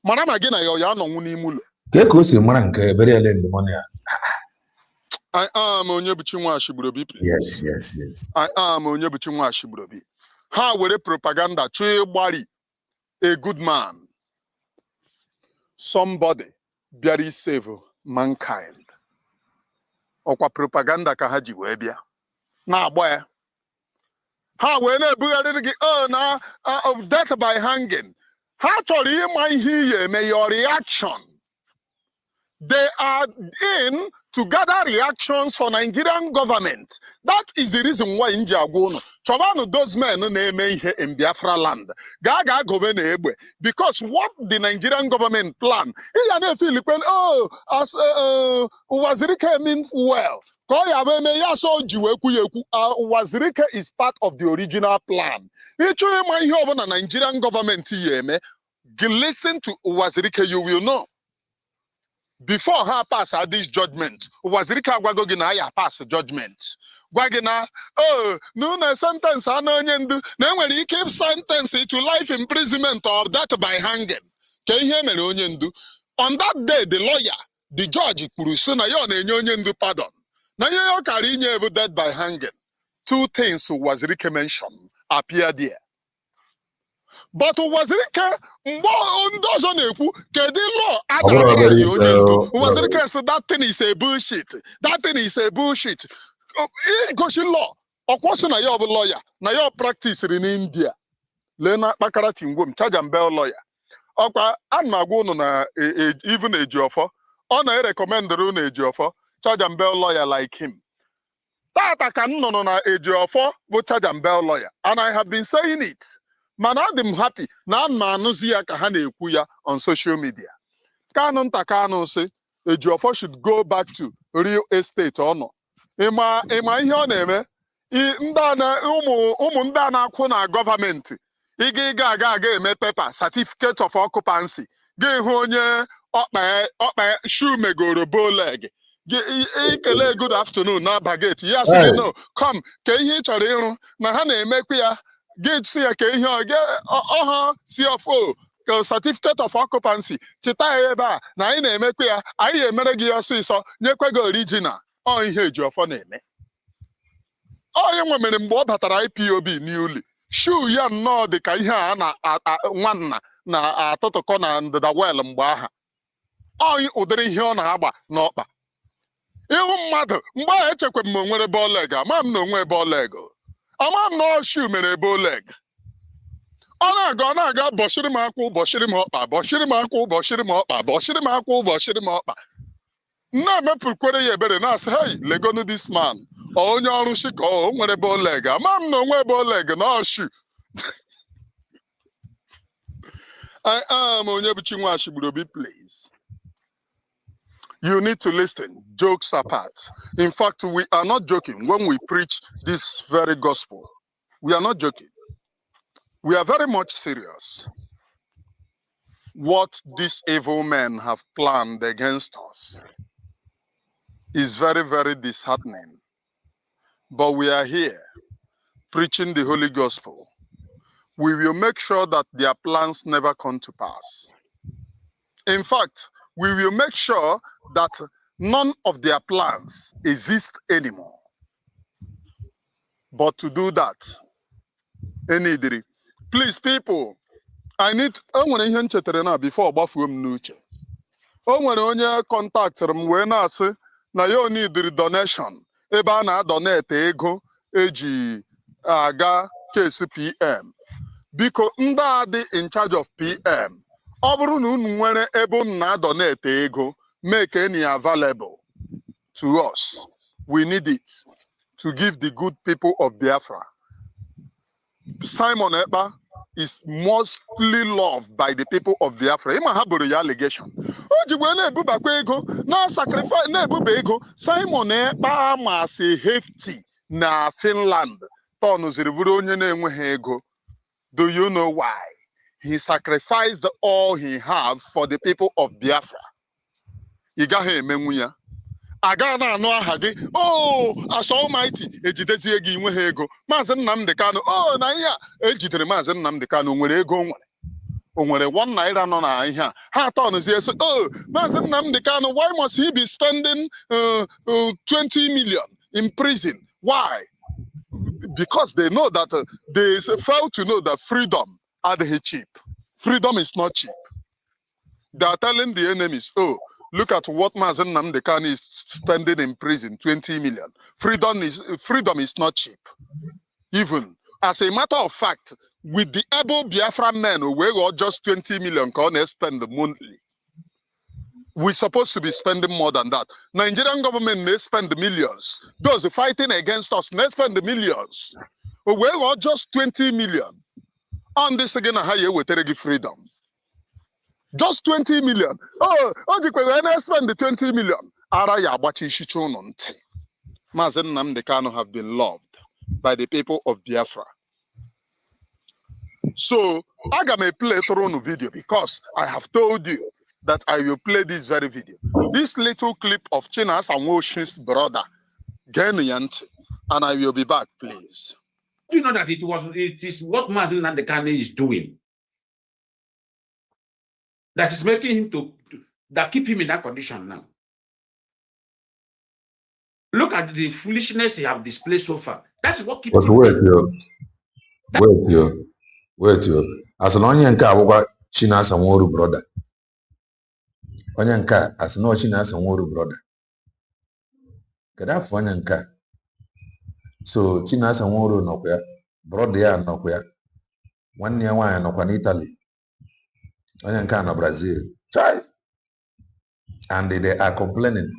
mara ma gị na ya nọnwụ n'ime ụlọ. Ka o si mara nke very early in the morning. I am Onyebuchi Nwashigburubi. Yes. I am Onyebuchi Nwashigburubi. Ha were propaganda chọọ ịgbari a good man. Somebody bịara save mankind. Ọkwa propaganda ka ha ji wee bịa na-agba ya. Ha wee na-ebugharịrị gị na of death by hanging. Ha chọrọ ịma ihe ihe eme your reaction. They are in to gather reactions for Nigerian government. That is the reason why in Jaguno, Chovano, those men name here in Biafra land. Gaga governor Ebwe. Because what the Nigerian government plan, as Wazirike means well. Wazirike is part of the original plan. The Nigerian government here, listen to Wazirike, you will know. Before her pass this judgment, Wazirika Gwagogina ya pass judgment. Gwagina, no sentence anonyendu, then when he keep sentence to life imprisonment or death by hanging. On that day, the lawyer, the judge, Kurusuna yon enyendu pardon. Na yo karinye ever death by hanging. Two things Wazirika mentioned appear there. But Wazirika doesn't know the law. Wazirika said that thing is a bullshit. That thing is a bullshit. Because law. Of course, na your lawyer. Na your practice in India. Lena Bakarati Ngum, charge and bell lawyer. Okay, and my go na even Ejiofor. On I recommend the rune Ejiofor, charge and bell lawyer like him. That I can no na Ejiofor, but charge and bell lawyer. And I have been saying it. Man, I'm happy. Now, Manuzia Kahane on social media. Canon Takano say Ejiofor should go back to real estate or no. Ema your name? Ndana Kuna government. Iga me paper certificate of occupancy. Ge honye shoe me go to bow leg. Good afternoon, na baguette. Yes, you know. Come, can you tell na hane make ya? Get see a CFO certificate of occupancy. Chita eba na ị na-emekwa ya anyị emere gị ọsịsọ nyekwa gị original ọ ihe Ejiofor na-eme. Onye nwe mere mgbe ọ batara IPOB newly shoe ya nnọọ dị ka ihe a na nwanna na atụtụkọ na ndịda well mgbe aha onye ụdịrị ihe ọ na-agba n'ọkpa ihu mmadụ mgbe ahụ echekwa m onwere ball leg ama m na onwe ball leg ama m na shoe mere ebo leg ọ na-aga bọshiri m akwụ bọshiri m ọkpa bọshiri m akwụ bọshiri m ọkpa bọshiri m akwụ bọshiri m ọkpa Na me purkwere ya ebere na say, hey, legonu this man. Onye ọrụ shika o nwere ebe leg. Ama m na onwe ebe leg na shoe. I am Onyebuchi Nwashigburobi, please. You need to listen, jokes apart. In fact, we are not joking when we preach this very gospel. We are not joking. We are very much serious. What these evil men have planned against us is very, very disheartening. But we are here preaching the Holy Gospel. We will make sure that their plans never come to pass. In fact, we will make sure that none of their plans exist anymore. But to do that, please, people, I need before nuche. Onye contacted m wee na-asị na ya need donation ebe a na-donate ego eji aga case PM. Biko ndị a dị in charge of PM. Ọ bụrụ na unu nwere ebe unu na-donate ego, make any available to us. We need it to give the good people of Biafra. Simon Ekpa is mostly loved by the people of Biafra. Ima haburu ya allegation. Ojigwe na-ebubakwa ego, na-sacrifice na-ebube ego. Simon Ekpa masị hefty na Finland. Tọnụziri bụrụ onye na-enweghị ego. Do you know why? He sacrificed all he had for the people of Biafra. Ị gaghị emenwu ya. Aga na anụ aha gị, oh, as Almighty, ejidezie gị nweghị ego. Maazị Nnamdi Kanu, oh, na ihe a ejidere Maazị Nnamdi Kanu nwere ego nwere. O nwere 1 naira nọ na ihe a. Ha tọnụzie sị, oh, Maazị Nnamdi Kanu, why must he be spending 20 million in prison? Why? Because they know that they fail to know that freedom is cheap. Freedom is not cheap. They are telling the enemies, oh, look at what Mazen Nnamdi Kanu is spending in prison, 20 million. Freedom is not cheap. Even as a matter of fact, with the able Biafra men who were just 20 million can spend monthly. We're supposed to be spending more than that. Nigerian government may spend millions. Those fighting against us may spend the millions. We're just 20 million. And this again, how you will give freedom. Just 20 million. Oh, when I spend the 20 million, Mazen Nnamdi Kanu have been loved by the people of Biafra. So, I got to play through the video because I have told you that I will play this very video. This little clip of Chinas and Woshin's brother, Geniant, and I will be back, please. Do you know that it is what Mazen Nnamdi Kanu is doing that is making him that keep him in that condition now? Look at the foolishness he have displayed so far. That's what keeps him. Wait, as an onion car, Chinas and Woru brother. Onion car, as no Chinas and Woru brother. Get up onion car. So Chinas and Woru no where, brother no where. 1 year wine no in Italy. Onion car no Brazil. Chai. And they are complaining.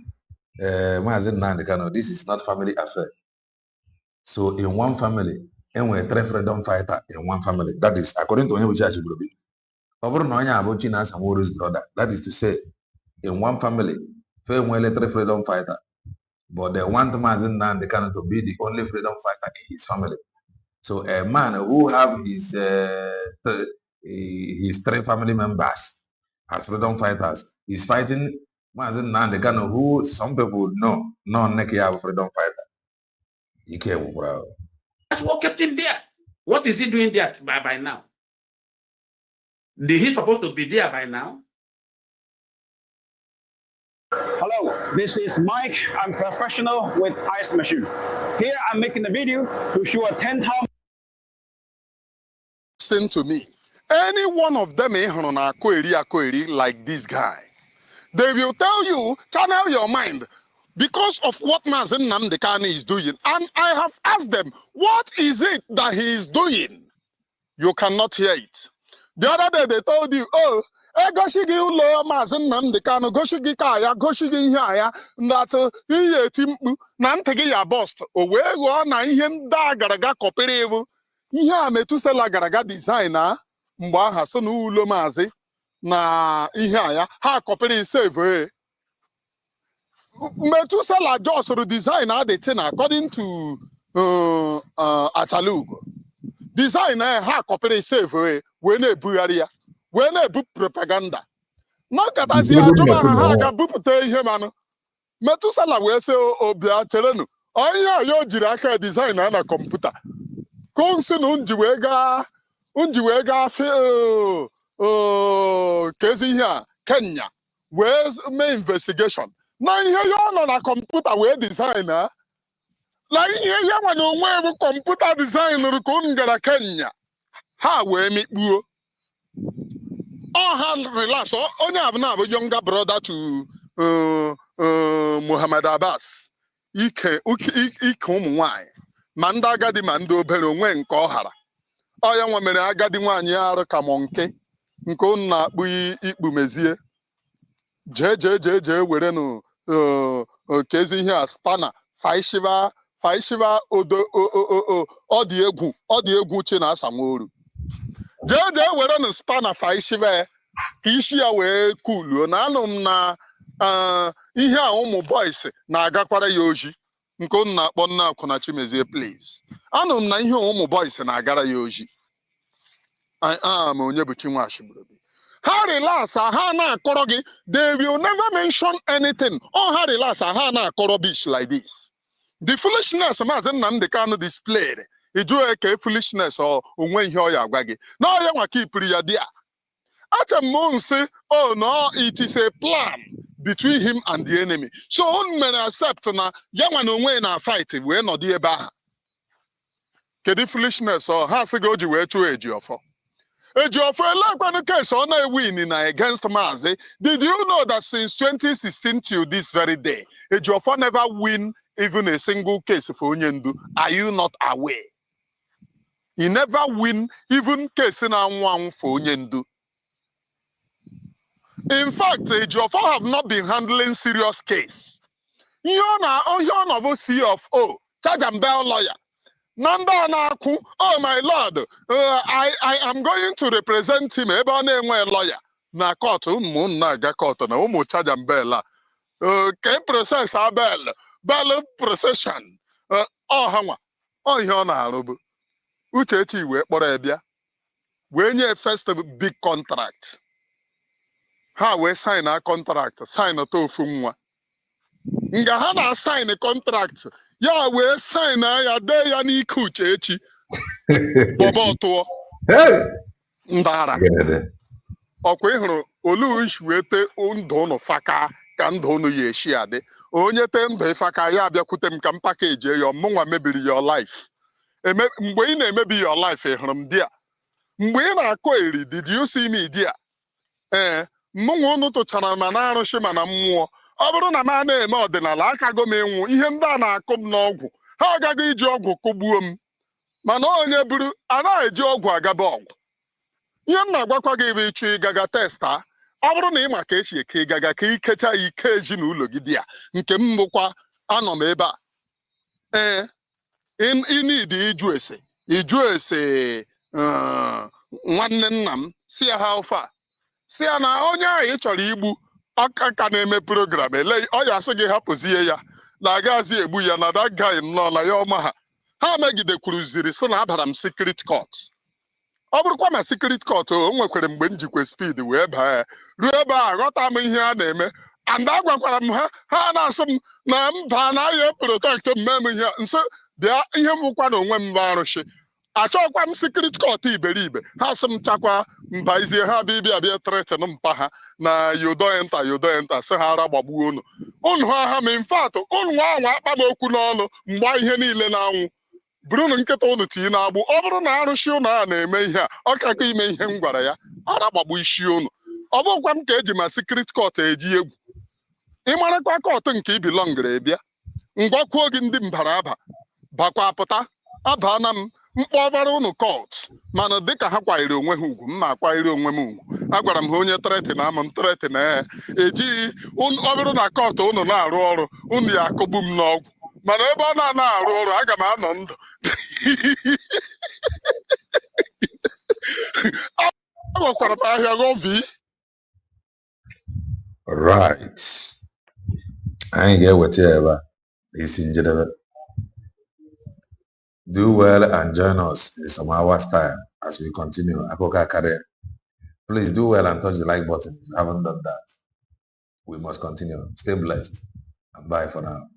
Mazen Nnamdi Kanu, this is not family affair. So in one family, and we're 3 freedom fighter in one family. That is according to Onyebuchi Nwashigburobi. Over no about Chinas and Woru's brother. That is to say, in one family, 3 freedom fighter. But they want Mazen Nnamdi Kanu to be the only freedom fighter in his family. So a man who have his 3 family members as freedom fighters is fighting Mazen Nnamdi Kanu, who some people know, non-neck freedom fighter. He came, bro. That's what kept him there. What is he doing there by now? He's supposed to be there by now. Hello, this is Mike. I'm professional with Ice Machine. Here I'm making a video to show a 10 times. Listen to me. Any one of them like this guy, they will tell you, channel your mind. Because of what Mazen Nnamdi Kanu is doing. And I have asked them, what is it that he is doing? You cannot hear it. The other day they told you, oh, goshi gi ulo Mazi Nnamdi Kanu, goshi gi ka ya, goshi gi ihe aya, that ihe eti mkpu na ntị gị ya bust. O wee ghọọ na ihe ndị a gara aga kọpịrị ewu. Ihe a Metusela gara aga design a mgbe aha so na ulo Mazi na ihe aya ha kọpịrị save. Metusela just design the thing according to Achalugo. Design ha kọpịrị save wee na-ebugharị ya wee na-ebu propaganda. N'ọkatazi ajụma ha ga-bupụta ihe manụ. Metusela wee sị obia cherenu onye a ya o jiri aka design na kọmputa ka o si na unji wee gaa kezi ihe a Kenya wee mee investigation na ihe ya ọ nọ na kọmputa wee design na ihe ya nwa na onwe bụ kọmputa design rụrụ ka unu gara Kenya ha wee mikpuo. Ha relax onye abụ younger brother to Muhammad Abbas ike ụmụ nwanyị ma ndị agadi ma ndị obere onwe nke ọ hara. Ya nwa mere agadi nwaanyị arụ ka mọ nke unu na-akpụ ikpu mezie jee werenụ ka ezi ihe a spana faishiva odo ọ dị egwu chi na asamoru jee werenụ spana faishiva ka isi ya wee kuluo na anụ m na ihe a ụmụ boys na-agakwara ya oji nke unu na-akpọ nna akwụna Chimezie please. Anụ m na ihe ụmụ boys na-agara ya oji. Ma onye bụ Chinwashibrobi. Ha relax ha na-akọrọ gị, they will never mention anything. Ha relax ha na-akọrọ bitch like this. The foolishness Mazi Nnamdi Kanu displayed. Ijụ eke foolishness onwe ihe ọ ya agwa gị. Na ọ ya nwa ka ipiri ya dia. Acha m nsị no, it is a plan between him and the enemy. So unu mere accept na ya nwa na onwe na fight wee nọdụ ebe ahụ. Kedu foolishness ha sị gị o ji wee chụọ Ejiofor. Ejiofor elekwanụ case ọ na-ewin na against Mazi. Did you know that since 2016 till this very day, Ejiofor never win even a single case for onye ndu? Are you not aware? He never win even case na anwụ for onye ndu. In fact, Ejiofor have not been handling serious case. You're not CFO, charge and bell lawyer. Nanda Naku, oh my lord, I am going to represent him. Ebane nwe lawyer. Na court, na ga court na umu charge and bell. Process a bell procession. Hanwa. Ihe ọ na-arụbu. Uchechi wee kpọrọ ebia. Wee nye first big contract. Ha wee sign a contract, sign otu ofu nwa. Nga ha na sign a contract, ya wee sign ya dee ya n'ike Uchechi. Bọbọ tụọ. Ndara. Ọkwa ịhụrụ olu ishi wee te ndụ ụnụ faka ka ndụ ụnụ ya eshi adị. Onye te ndụ ịfaka ya abịakwute m ka m pakeji ya mụnwa mebiri your life. Mgbe ị na-emebi your life ịhụrụ m di a. Mgbe ị na-akọ eri, did you see me di a? Mụnwa unu tụchara ma na arụsị ma na mmụọ. Ọ bụrụ na m na-eme ọdịnala akago m ịnwụ ihe ndị a na-akụ m n'ọgwụ ha agaghị iji ọgwụ kụgbuo m mana onye buru anaghị eji ọgwụ agaba ọgwụ. Ihe m na-agwakwa gị bụ ịchụ ịgaga testa. Ọ bụrụ na ị ma ka esi eke ịgaga ka ikecha ike ezinụlọ gị dị ya nke m bụkwa anọ m ebe a. Ịnidi ịjụ ese nwanne nna m si ya ha ofe a si ya na onye ahụ ị chọrọ igbu aka na-eme program ele ọ ya asị gị hapụzie ya na agazi egbu ya na that guy nọ na ya ọma ha megidekwuruziri sị na abara m secret court. Ọ bụrụkwa ma secret court o nwekwara mgbe m jikwe speed wee baa ruo ebe a ghọta m ihe a na-eme and agwakwara m ha na-asị m na mba na ya protect mmem ihe nso bịa ihe m bụkwa na onwe m bụ arụsị achọkwa m secret court iberibe ha sị m chakwa mba izie ha bịa tretin mpa ha na yodo enta sị ha ara gbagbuo unu ha ma in fact unu anwa akpa m okwu n'ọnụ mgbe ihe niile na-anwụ bụrụ nkịta unu tii na-agbụ. Ọ bụrụ na arụsị unu a na-eme ihe a ọ kago ime ihe m gwara ya ara gbagbu isi unu. Ọ bụkwa m ka eji ma secret court eji egwu ịmarakwa court nke ibilongere bịa ngwakwuo gị ndị mbara aba bakwa apụta aba na m mkpọbara unu court mana dịka ha kwanyere onwe ha ugwu mma akwanyere onwe m ugwu agwara m ha onye treti na amụ treti na ya ejighị ọ bụrụ na kọtụ unu na-arụ ọrụ unu ya akụgbu m n'ọgwụ mana ebe ọ na-arụ ọrụ aga m anọ ndụ agwakwara m ahịa gọvi. Right. Anyị ga-eweta ya ebe a n'isi njedebe. Do well and join us in some hours time as we continue Apoka career. Please do well and touch the like button if you haven't done that. We must continue. Stay blessed and bye for now.